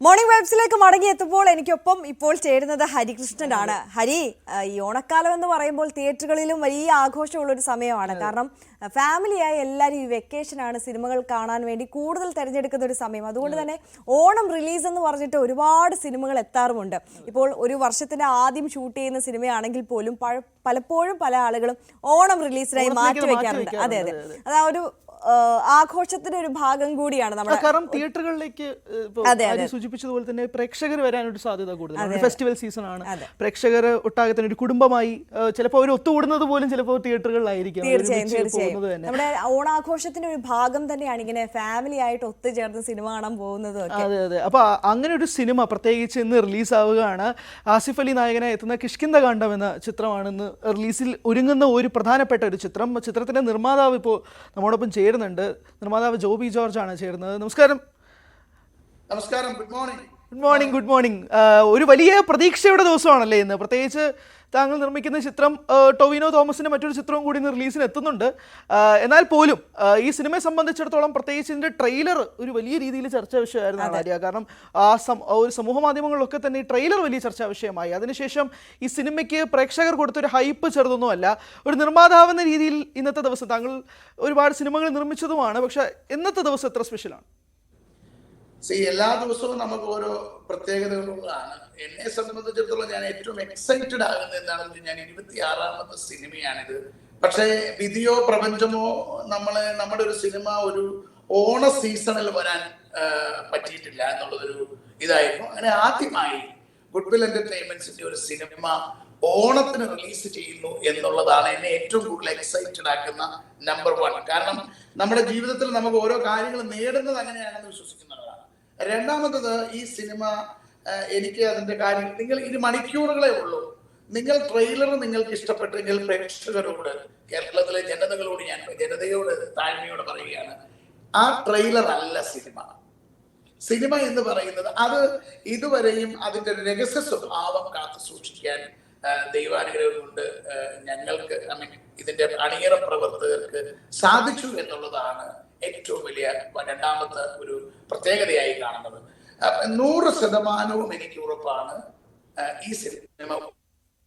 മോർണിംഗ് വൈബ്സിലേക്ക് മടങ്ങിയെത്തുമ്പോൾ എനിക്കൊപ്പം ഇപ്പോൾ ചേരുന്നത് ഹരികൃഷ്ണനാണ്. ഹരി, ഈ ഓണക്കാലം എന്ന് പറയുമ്പോൾ തിയേറ്ററുകളിലും വലിയ ആഘോഷമുള്ളൊരു സമയമാണ്. കാരണം ഫാമിലിയായി എല്ലാവരും ഈ വെക്കേഷനാണ്, സിനിമകൾ കാണാൻ വേണ്ടി കൂടുതൽ തിരഞ്ഞെടുക്കുന്ന ഒരു സമയം. അതുകൊണ്ട് തന്നെ ഓണം റിലീസ് എന്ന് പറഞ്ഞിട്ട് ഒരുപാട് സിനിമകൾ എത്താറുമുണ്ട്. ഇപ്പോൾ ഒരു വർഷത്തിന് ആദ്യം ഷൂട്ട് ചെയ്യുന്ന സിനിമയാണെങ്കിൽ പോലും പലപ്പോഴും പല ആളുകളും ഓണം റിലീസിനായി മാറ്റി വെക്കാറുണ്ട്. അതെ, അത് ആ ഒരു ആഘോഷത്തിന്റെ ഒരു ഭാഗം കൂടിയാണ് നമ്മുടെ. കാരണം തിയേറ്ററുകളിലേക്ക് സൂചിപ്പിച്ചതുപോലെ തന്നെ പ്രേക്ഷകർ വരാനൊരു സാധ്യത കൂടുതലാണ്. ഫെസ്റ്റിവൽ സീസൺ ആണ്. പ്രേക്ഷകർ ഒട്ടാകെ തന്നെ ഒരു കുടുംബമായി ചിലപ്പോൾ അവർ ഒത്തുകൂടുന്നത് പോലും ചിലപ്പോൾ തിയേറ്ററുകളിലായിരിക്കും. തീർച്ചയായും നമ്മുടെ ഓണാഘോഷത്തിന്റെ ഒരു ഭാഗം തന്നെയാണ് ഇങ്ങനെ ഫാമിലി ആയിട്ട് ഒത്തുചേർന്ന് സിനിമ കാണാൻ പോകുന്നത്. അതെ അതെ. അപ്പൊ അങ്ങനെ ഒരു സിനിമ പ്രത്യേകിച്ച് ഇന്ന് റിലീസ് ആവുകയാണ്. ആസിഫ് അലി നായകനായി എത്തുന്ന കിഷ്കിന്ധകാണ്ഡം എന്ന ചിത്രമാണ് ഇന്ന് റിലീസിൽ ഒരുങ്ങുന്ന ഒരു പ്രധാനപ്പെട്ട ഒരു ചിത്രം. ചിത്രത്തിന്റെ നിർമ്മാതാവ് ഇപ്പോൾ നമ്മോടൊപ്പം ചേരുന്നുണ്ട്. നിർമ്മാതാവ് ജോബി ജോർജ് ആണ് ചേരുന്നത്. നമസ്കാരം. നമസ്കാരം. Good morning. Good morning. Good morning. ഒരു വലിയ പ്രതീക്ഷയുടെ ദിവസമാണല്ലേ ഇന്ന്. പ്രത്യേകിച്ച് താങ്കൾ നിർമ്മിക്കുന്ന ചിത്രം ടൊവിനോ തോമസിന്റെ മറ്റൊരു ചിത്രവും കൂടി ഇന്ന് റിലീസിന് എത്തുന്നുണ്ട്. എന്നാൽ പോലും ഈ സിനിമയെ സംബന്ധിച്ചിടത്തോളം പ്രത്യേകിച്ച് ഇതിന്റെ ട്രെയിലർ ഒരു വലിയ രീതിയിൽ ചർച്ചാ വിഷയമായിരുന്നു ആര്യ. കാരണം ഒരു സമൂഹ മാധ്യമങ്ങളിലൊക്കെ തന്നെ ഈ ട്രെയിലർ വലിയ ചർച്ചാ വിഷയമായി. അതിനുശേഷം ഈ സിനിമയ്ക്ക് പ്രേക്ഷകർ കൊടുത്തൊരു ഹൈപ്പ് ചെറുതൊന്നുമല്ല. ഒരു നിർമ്മാതാവെന്ന രീതിയിൽ ഇന്നത്തെ ദിവസം താങ്കൾ ഒരുപാട് സിനിമകൾ നിർമ്മിച്ചതുമാണ്. പക്ഷെ ഇന്നത്തെ ദിവസം എത്ര സ്പെഷ്യലാണ്? എല്ലാ ദിവസവും നമുക്ക് ഓരോ പ്രത്യേകതകളുള്ളതാണ്. എന്നെ സംബന്ധിച്ചിടത്തോളം ഞാൻ ഏറ്റവും എക്സൈറ്റഡ് ആകുന്നത് എന്താണെന്ന്, ഞാൻ 26ാമത്തെ സിനിമയാണിത്. പക്ഷേ വിധിയോ പ്രപഞ്ചമോ നമ്മുടെ ഒരു സിനിമ ഒരു ഓണ സീസണിൽ വരാൻ പറ്റിയിട്ടില്ല എന്നുള്ളതൊരു ഇതായിരുന്നു. അങ്ങനെ ആദ്യമായി ഗുഡ്വിൽ എന്റർടൈൻമെന്റ്സിന്റെ ഒരു സിനിമ ഓണത്തിന് റിലീസ് ചെയ്യുന്നു എന്നുള്ളതാണ് എന്നെ ഏറ്റവും കൂടുതൽ എക്സൈറ്റഡ് ആക്കുന്ന നമ്പർ 1. കാരണം നമ്മുടെ ജീവിതത്തിൽ നമുക്ക് ഓരോ കാര്യങ്ങൾ നേടുന്നത് അങ്ങനെയാണെന്ന് വിശ്വസിക്കുന്നതാണ്. രണ്ടാമത്തത്, ഈ സിനിമ എനിക്ക് അതിന്റെ കാര്യം, നിങ്ങൾ ഇത് മണിക്കൂറുകളേ ഉള്ളൂ. നിങ്ങൾ ട്രെയിലർ നിങ്ങൾക്ക് ഇഷ്ടപ്പെട്ടെങ്കിൽ പ്രേക്ഷകരോട്, കേരളത്തിലെ ജനതയോട് താഴ്മയോട് പറയുകയാണ്, ആ ട്രെയിലർ അല്ല സിനിമ. സിനിമ എന്ന് പറയുന്നത് അത് ഇതുവരെയും അതിന്റെ രഹസ്യ സ്വഭാവം കാത്തു സൂക്ഷിക്കാൻ ദൈവാനുഗ്രഹം കൊണ്ട് ഞങ്ങൾക്ക്, ഇതിന്റെ അണിയറ പ്രവർത്തകർക്ക് സാധിച്ചു എന്നുള്ളതാണ് ഏറ്റവും വലിയ രണ്ടാമത്തെ ഒരു പ്രത്യേകതയായി കാണുന്നത്. 100% എനിക്ക് ഉറപ്പാണ് ഈ സിനിമ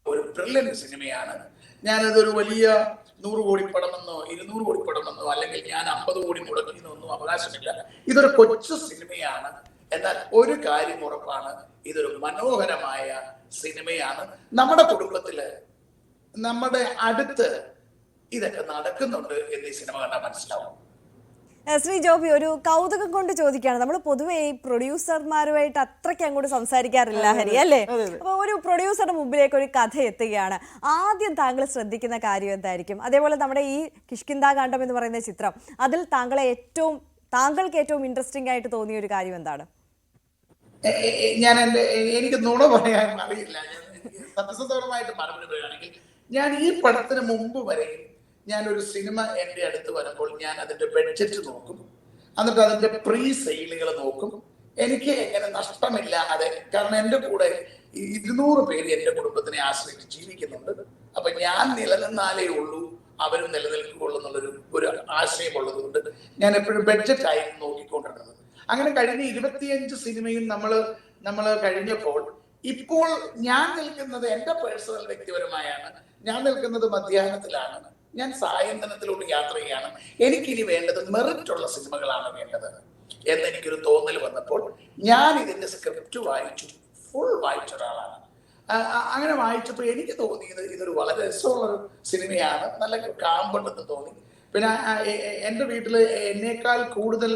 ഒരു ബ്രില്യന്റ് സിനിമയാണ്. ഞാനതൊരു വലിയ 100 കോടി പടമെന്നോ 200 കോടി പടമെന്നോ അല്ലെങ്കിൽ ഞാൻ 50 കോടി മുടക്കുന്നൊന്നും അവകാശമില്ല. ഇതൊരു കൊച്ചു സിനിമയാണ്. എന്നാൽ ഒരു കാര്യം ഉറപ്പാണ്, ഇതൊരു മനോഹരമായ സിനിമയാണ്. നമ്മുടെ കുടുംബത്തില്, നമ്മുടെ അടുത്ത് ഇതൊക്കെ നടക്കുന്നുണ്ട് എന്ന് ഈ സിനിമ കണ്ടാൽ മനസ്സിലാവും. ശ്രീ ജോബി, ഒരു കൗതുകം കൊണ്ട് ചോദിക്കുകയാണ്. നമ്മൾ പൊതുവെ ഈ പ്രൊഡ്യൂസർമാരുമായിട്ട് അത്രയ്ക്ക് അങ്ങോട്ട് സംസാരിക്കാറില്ല ഹരി, അല്ലേ? അപ്പൊ ഒരു പ്രൊഡ്യൂസറുടെ മുമ്പിലേക്ക് ഒരു കഥ എത്തുകയാണ്, ആദ്യം താങ്കൾ ശ്രദ്ധിക്കുന്ന കാര്യം എന്തായിരിക്കും? അതേപോലെ നമ്മുടെ ഈ കിഷ്കിന്ധാകാണ്ഡം എന്ന് പറയുന്ന ചിത്രം, അതിൽ താങ്കൾക്ക് ഏറ്റവും ഇൻട്രസ്റ്റിംഗ് ആയിട്ട് തോന്നിയ ഒരു കാര്യം എന്താണ്? എനിക്ക് നുണ പറയാൻ അറിയില്ല. സത്യസന്ധമായിട്ട് മറുപടി പറയുകയാണെങ്കിൽ, ഞാൻ ഈ പടത്തിന് മുമ്പ് വരെയും ഞാനൊരു സിനിമ എൻ്റെ അടുത്ത് വരുമ്പോൾ ഞാൻ അതിന്റെ ബഡ്ജറ്റ് നോക്കും, എന്നിട്ട് അതിന്റെ പ്രീ സെയിലുകൾ നോക്കും. എനിക്ക് എങ്ങനെ നഷ്ടമില്ലാതെ, കാരണം എൻ്റെ കൂടെ 200 പേര് എൻ്റെ കുടുംബത്തിനെ ആശ്രയിച്ച് ജീവിക്കുന്നുണ്ട്. അപ്പൊ ഞാൻ നിലനിന്നാലേ ഉള്ളൂ അവരും നിലനിൽക്കുകയുള്ളൂ എന്നുള്ളൊരു ആശയമുള്ളത് കൊണ്ട് ഞാൻ എപ്പോഴും ബഡ്ജറ്റ് ആയിരുന്നു നോക്കിക്കൊണ്ടിരുന്നത്. അങ്ങനെ കഴിഞ്ഞ 25 സിനിമയും നമ്മൾ കഴിഞ്ഞപ്പോൾ ഇപ്പോൾ ഞാൻ നിൽക്കുന്നത് എൻ്റെ പേഴ്സണൽ വ്യക്തിപരമായാണ്. ഞാൻ നിൽക്കുന്നത് മധ്യാഹ്നത്തിലാണ്. ഞാൻ സായന്തനത്തിലോട്ട് യാത്ര ചെയ്യാണ്. എനിക്കിനി വേണ്ടത് മെറിറ്റുള്ള സിനിമകളാണ് വേണ്ടത് എന്നെനിക്കൊരു തോന്നൽ വന്നപ്പോൾ ഞാൻ ഇതിന്റെ സ്ക്രിപ്റ്റ് വായിച്ചു, ഫുൾ വായിച്ച ഒരാളാണ്. അങ്ങനെ വായിച്ചപ്പോൾ എനിക്ക് തോന്നിയത് ഇതൊരു വളരെ രസമുള്ളൊരു സിനിമയാണ്, നല്ല കാമ്പുണ്ടെന്ന് തോന്നി. പിന്നെ എൻ്റെ വീട്ടിൽ എന്നേക്കാൾ കൂടുതൽ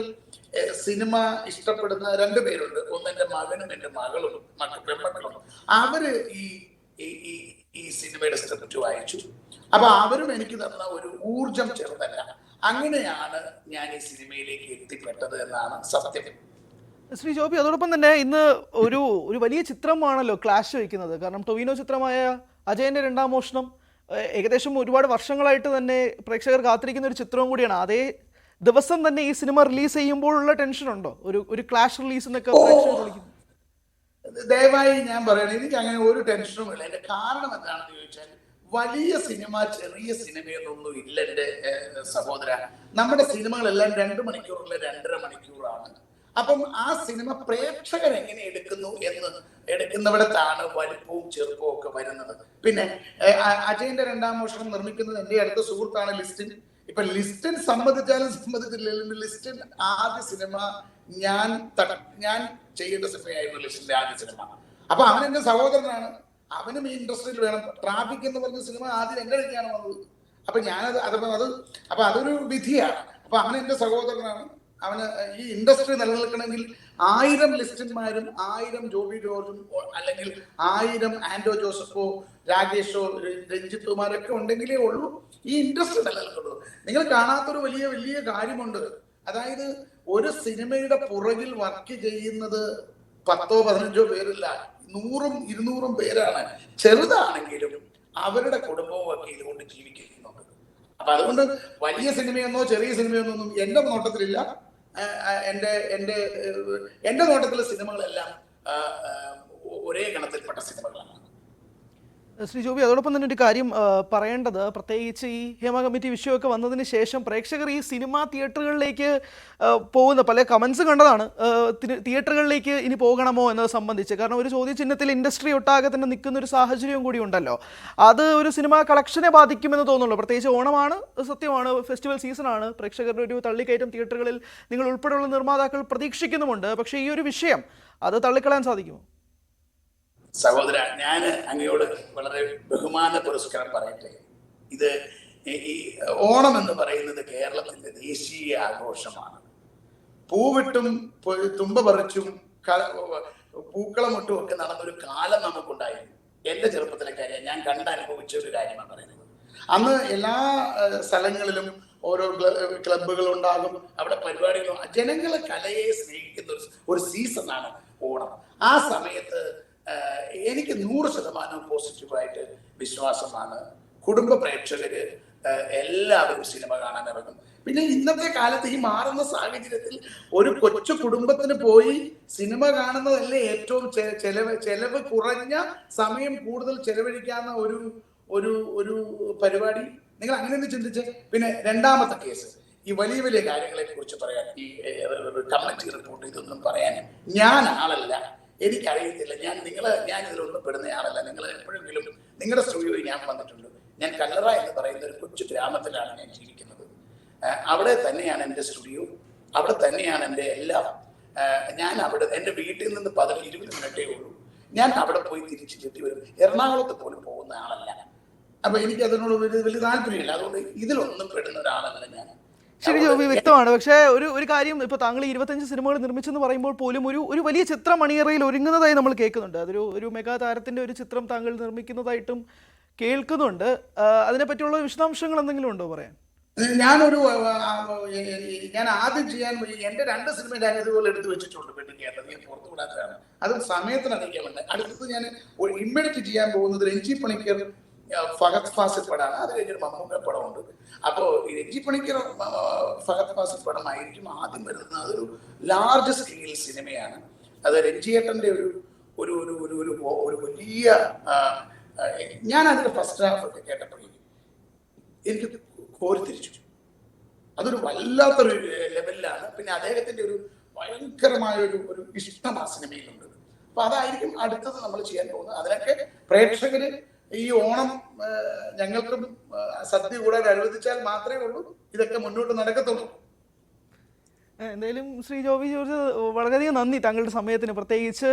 സിനിമ ഇഷ്ടപ്പെടുന്ന 2 പേരുണ്ട്. ഒന്ന് എൻ്റെ മകനും എൻ്റെ മകളും പെൺമക്കളും. അവര് ഈ സിനിമയുടെ സ്ക്രിപ്റ്റ് വായിച്ചു. അപ്പൊ അവരും എനിക്ക് തന്ന ഒരു ഊർജം ചെറുതല്ല. അങ്ങനെയാണ് ഞാൻ ഈ സിനിമയിലേക്ക് എത്തിപ്പെട്ടത് എന്നാണ് സത്യം. ശ്രീ ജോബി, അതോടൊപ്പം തന്നെ ഇന്ന് ഒരു വലിയ ചിത്രമാണല്ലോ ക്ലാഷ് വയ്ക്കുന്നത്. കാരണം ടൊവിനോ ചിത്രമായ അജയന്റെ 2ാം മോഷണം ഏകദേശം ഒരുപാട് വർഷങ്ങളായിട്ട് തന്നെ പ്രേക്ഷകർ കാത്തിരിക്കുന്ന ഒരു ചിത്രവും കൂടിയാണ്. അതേ ദിവസം തന്നെ ഈ സിനിമ റിലീസ് ചെയ്യുമ്പോഴുള്ള ടെൻഷൻ ഉണ്ടോ? ഒരു ക്ലാഷ് റിലീസ് എന്നൊക്കെ പ്രേക്ഷകർ വിളിക്കുന്നു. ദയവായി ഞാൻ പറയണേ, എനിക്ക് അങ്ങനെ ഒരു ടെൻഷനും ഇല്ല. എന്റെ കാരണം എന്താണെന്ന് ചോദിച്ചാൽ, വലിയ സിനിമ ചെറിയ സിനിമയൊന്നും ഇല്ല എൻ്റെ സഹോദര. നമ്മുടെ സിനിമകളെല്ലാം 2 മണിക്കൂറുള്ള 2.5 മണിക്കൂറാണ്. അപ്പം ആ സിനിമ പ്രേക്ഷകർ എങ്ങനെ എടുക്കുന്നു എന്ന് എടുക്കുന്നിടത്താണ് വലിപ്പവും ചെറുപ്പവും ഒക്കെ വരുന്നത്. പിന്നെ അജയന്റെ 2ാം മോഷണം നിർമ്മിക്കുന്നത് എൻ്റെ അടുത്ത സുഹൃത്താണ് ലിസ്റ്റിൻ. ഇപ്പൊ ലിസ്റ്റിൻ സമ്മതിച്ചാലും സമ്മതിച്ചില്ലെങ്കിലും ലിസ്റ്റിൻ ആദ്യ സിനിമ ഞാൻ ചെയ്യേണ്ട സിനിമയായിരുന്നു ലിസ്റ്റിന്റെ ആദ്യ സിനിമ. അപ്പൊ അവൻ എന്റെ സഹോദരനാണ്, അവനും ഈ ഇൻഡസ്ട്രിയിൽ വേണം. ട്രാഫിക് എന്ന് പറഞ്ഞ സിനിമ ആദ്യം എന്റെ അടുത്താണ് വന്നത്. അപ്പൊ ഞാനത് അതൊരു വിധിയാണ്. അപ്പൊ അവൻ എന്റെ സഹോദരനാണ്. അവന് ഈ ഇൻഡസ്ട്രി നിലനിൽക്കണമെങ്കിൽ 1000 ലിസ്റ്റന്മാരും 1000 ജോബി ജോർജും അല്ലെങ്കിൽ 1000 ആൻഡോ ജോസഫോ രാകേഷോ രഞ്ജിത്തുമാരൊക്കെ ഉണ്ടെങ്കിലേ ഉള്ളൂ ഈ ഇൻഡസ്ട്രി നിലനിൽക്കുള്ളൂ. നിങ്ങൾ കാണാത്തൊരു വലിയ വലിയ കാര്യമുണ്ട്. അതായത് ഒരു സിനിമയുടെ പുറകിൽ വർക്ക് ചെയ്യുന്നത് 10ഓ 15ഓ പേരില്ല, 100ഉം 200ഉം പേരാണ്. ചെറുതാണെങ്കിലും അവരുടെ കുടുംബവും ഒക്കെ ഇതുകൊണ്ട് ജീവിക്കുന്നുണ്ട്. അപ്പൊ അതുകൊണ്ട് വലിയ സിനിമയെന്നോ ചെറിയ സിനിമയെന്നൊന്നും എന്റെ നോട്ടത്തിലില്ല. എന്റെ നോട്ടത്തിലെ സിനിമകളെല്ലാം ഒരേ ഗണത്തിൽപ്പെട്ട സിനിമകളാണ്. ശ്രീ ജോബി, അതോടൊപ്പം തന്നെ ഒരു കാര്യം പറയേണ്ടത്, പ്രത്യേകിച്ച് ഈ ഹേമ കമ്മിറ്റി വിഷയമൊക്കെ വന്നതിന് ശേഷം പ്രേക്ഷകർ ഈ സിനിമാ തിയേറ്ററുകളിലേക്ക് പോകുന്ന പല കമൻസ് കണ്ടതാണ്. തിയേറ്ററുകളിലേക്ക് ഇനി പോകണമോ എന്നത് സംബന്ധിച്ച്. കാരണം ഒരു ചോദ്യചിഹ്നത്തിൽ ഇൻഡസ്ട്രി ഒട്ടാകെ തന്നെ നിൽക്കുന്ന ഒരു സാഹചര്യവും കൂടി ഉണ്ടല്ലോ. അത് ഒരു സിനിമ കളക്ഷനെ ബാധിക്കുമെന്ന് തോന്നുള്ളൂ. പ്രത്യേകിച്ച് ഓണമാണ്, സത്യമാണ്, ഫെസ്റ്റിവൽ സീസണാണ്. പ്രേക്ഷകരുടെ ഒരു തള്ളിക്കയറ്റം തിയേറ്ററുകളിൽ നിങ്ങൾ ഉൾപ്പെടെയുള്ള നിർമ്മാതാക്കൾ പ്രതീക്ഷിക്കുന്നുമുണ്ട്. പക്ഷേ ഈ ഒരു വിഷയം അത് തള്ളിക്കളയാൻ സാധിക്കുമോ? സഹോദര, ഞാൻ അങ്ങയോട് വളരെ ബഹുമാന പുരസ്കാരം പറയട്ടെ. ഇത് ഈ ഓണം എന്ന് പറയുന്നത് കേരളത്തിന്റെ ദേശീയ ആഘോഷമാണ്. പൂവിട്ടും തുമ്പ പറിച്ചും പൂക്കളമിട്ടും ഒക്കെ നടന്നൊരു കാലം നമുക്കുണ്ടായിരുന്നു. എന്റെ ചെറുപ്പത്തിലെ കാര്യം ഞാൻ കണ്ടനുഭവിച്ച ഒരു കാര്യമാണ് പറയുന്നത്. അന്ന് എല്ലാ സ്ഥലങ്ങളിലും ഓരോ ക്ലബുകൾ ഉണ്ടാകും, അവിടെ പരിപാടികളും. ജനങ്ങളെ കലയെ സ്നേഹിക്കുന്ന ഒരു സീസണാണ് ഓണം. ആ സമയത്ത് എനിക്ക് 100% പോസിറ്റീവായിട്ട് വിശ്വാസമാണ്. കുടുംബ പ്രേക്ഷകര് എല്ലാവരും സിനിമ കാണാൻ ഇറങ്ങും. പിന്നെ ഇന്നത്തെ കാലത്ത് ഈ മാറുന്ന സാഹചര്യത്തിൽ ഒരു കൊച്ചു കുടുംബത്തിന് പോയി സിനിമ കാണുന്നതല്ലേ ഏറ്റവും ചെലവ് കുറഞ്ഞ സമയം കൂടുതൽ ചെലവഴിക്കാവുന്ന ഒരു പരിപാടി. നിങ്ങൾ അങ്ങനെ ചിന്തിച്ച്. പിന്നെ രണ്ടാമത്തെ കേസ്, ഈ വലിയ വലിയ കാര്യങ്ങളെ കുറിച്ച് പറയാൻ, ഈ കമ്മിറ്റി റിപ്പോർട്ട് ഇതൊന്നും പറയാൻ ഞാൻ ആളല്ല, എനിക്കറിയത്തില്ല. ഞാൻ ഇതിലൊന്നും പെടുന്നയാളല്ല. നിങ്ങൾ എപ്പോഴെങ്കിലും നിങ്ങളുടെ സ്റ്റുഡിയോയിൽ ഞാൻ വന്നിട്ടുണ്ട്. ഞാൻ കല്ലറ എന്ന് പറയുന്ന ഒരു കൊച്ചു ഗ്രാമത്തിലാണ് ഞാൻ ജീവിക്കുന്നത്. അവിടെ തന്നെയാണ് എൻ്റെ സ്റ്റുഡിയോ, അവിടെ തന്നെയാണ് എൻ്റെ എല്ലാം. ഞാൻ അവിടെ എൻ്റെ വീട്ടിൽ നിന്ന് 20 മിനിറ്റേ ഉള്ളൂ. ഞാൻ അവിടെ പോയി തിരിച്ച് ചെത്തി വരും. എറണാകുളത്ത് പോലും പോകുന്ന ആളല്ല. അപ്പൊ എനിക്ക് അതിനോട് വലിയ താല്പര്യമില്ല. അതുകൊണ്ട് ഇതിലൊന്നും പെടുന്ന ഒരാളല്ല ഞാൻ. ശരി ജോബി, വ്യക്തമാണ്. പക്ഷേ ഒരു കാര്യം, ഇപ്പോൾ താങ്കൾ 25 സിനിമകൾ നിർമ്മിച്ചെന്ന് പറയുമ്പോൾ പോലും ഒരു വലിയ ചിത്രം അണിയറയിൽ ഒരുങ്ങുന്നതായി നമ്മൾ കേൾക്കുന്നുണ്ട്. ഒരു മെഗാ താരത്തിന്റെ ഒരു ചിത്രം താങ്കൾ നിർമ്മിക്കുന്നതായിട്ടും കേൾക്കുന്നുണ്ട്. അതിനെപ്പറ്റിയുള്ള വിശദാംശങ്ങൾ എന്തെങ്കിലും ഉണ്ടോ പറയാൻ? ഞാൻ ആദ്യം ചെയ്യാൻ എന്റെ 2 സിനിമ ഞാൻ ഇതുപോലെ എടുത്തു വെച്ചിട്ടുണ്ട്. പെണ്ണിക്കേണ്ടത് ഞാൻ പുറത്തു വിടാത്തതാണ്. അത് സമയത്തിന് അറിയിക്കാൻ വേണ്ടി. അടുത്തത് ഞാൻ ഇമ്മീഡിയറ്റ് ചെയ്യാൻ പോകുന്നത് രഞ്ജി പണിക്കർ ഫഹദ് ഫാസിൽ പടമാണ്. അത് കഴിഞ്ഞൊരു മമ്മൂക്ക പടമുണ്ട്. അപ്പോൾ രഞ്ജി പണിക്കർ ഫഹദ് ഫാസിൽ പടമായിരിക്കും ആദ്യം വരുന്നത്. അതൊരു ലാർജ് സ്കെയിൽ സിനിമയാണ്. അത് രഞ്ജിയേട്ടന്റെ ഒരു വലിയ, ഞാൻ അതിന്റെ ഫസ്റ്റ് ഹാഫ് ഒക്കെ കേട്ടപ്പോഴേ എനിക്ക് കോരിത്തിരിച്ചു. അതൊരു വല്ലാത്തൊരു ലെവലിലാണ്. പിന്നെ അദ്ദേഹത്തിന്റെ ഒരു ഭയങ്കരമായ ഒരു ഇഷ്ടം ആ സിനിമയിലുണ്ട്. അപ്പൊ അതായിരിക്കും അടുത്തത് നമ്മൾ ചെയ്യാൻ പോകുന്നത്. അതിനൊക്കെ പ്രേക്ഷകര് ഈ ഓണം ഞങ്ങൾക്കും സദ്യ കൂടാൻ അനുവദിച്ചാൽ മാത്രമേ ഉള്ളൂ ഇതൊക്കെ മുന്നോട്ട് നടക്കത്തുള്ളൂ. എന്തായാലും ശ്രീ ജോബി ജോർജ്, വളരെയധികം നന്ദി താങ്കളുടെ സമയത്തിന്. പ്രത്യേകിച്ച്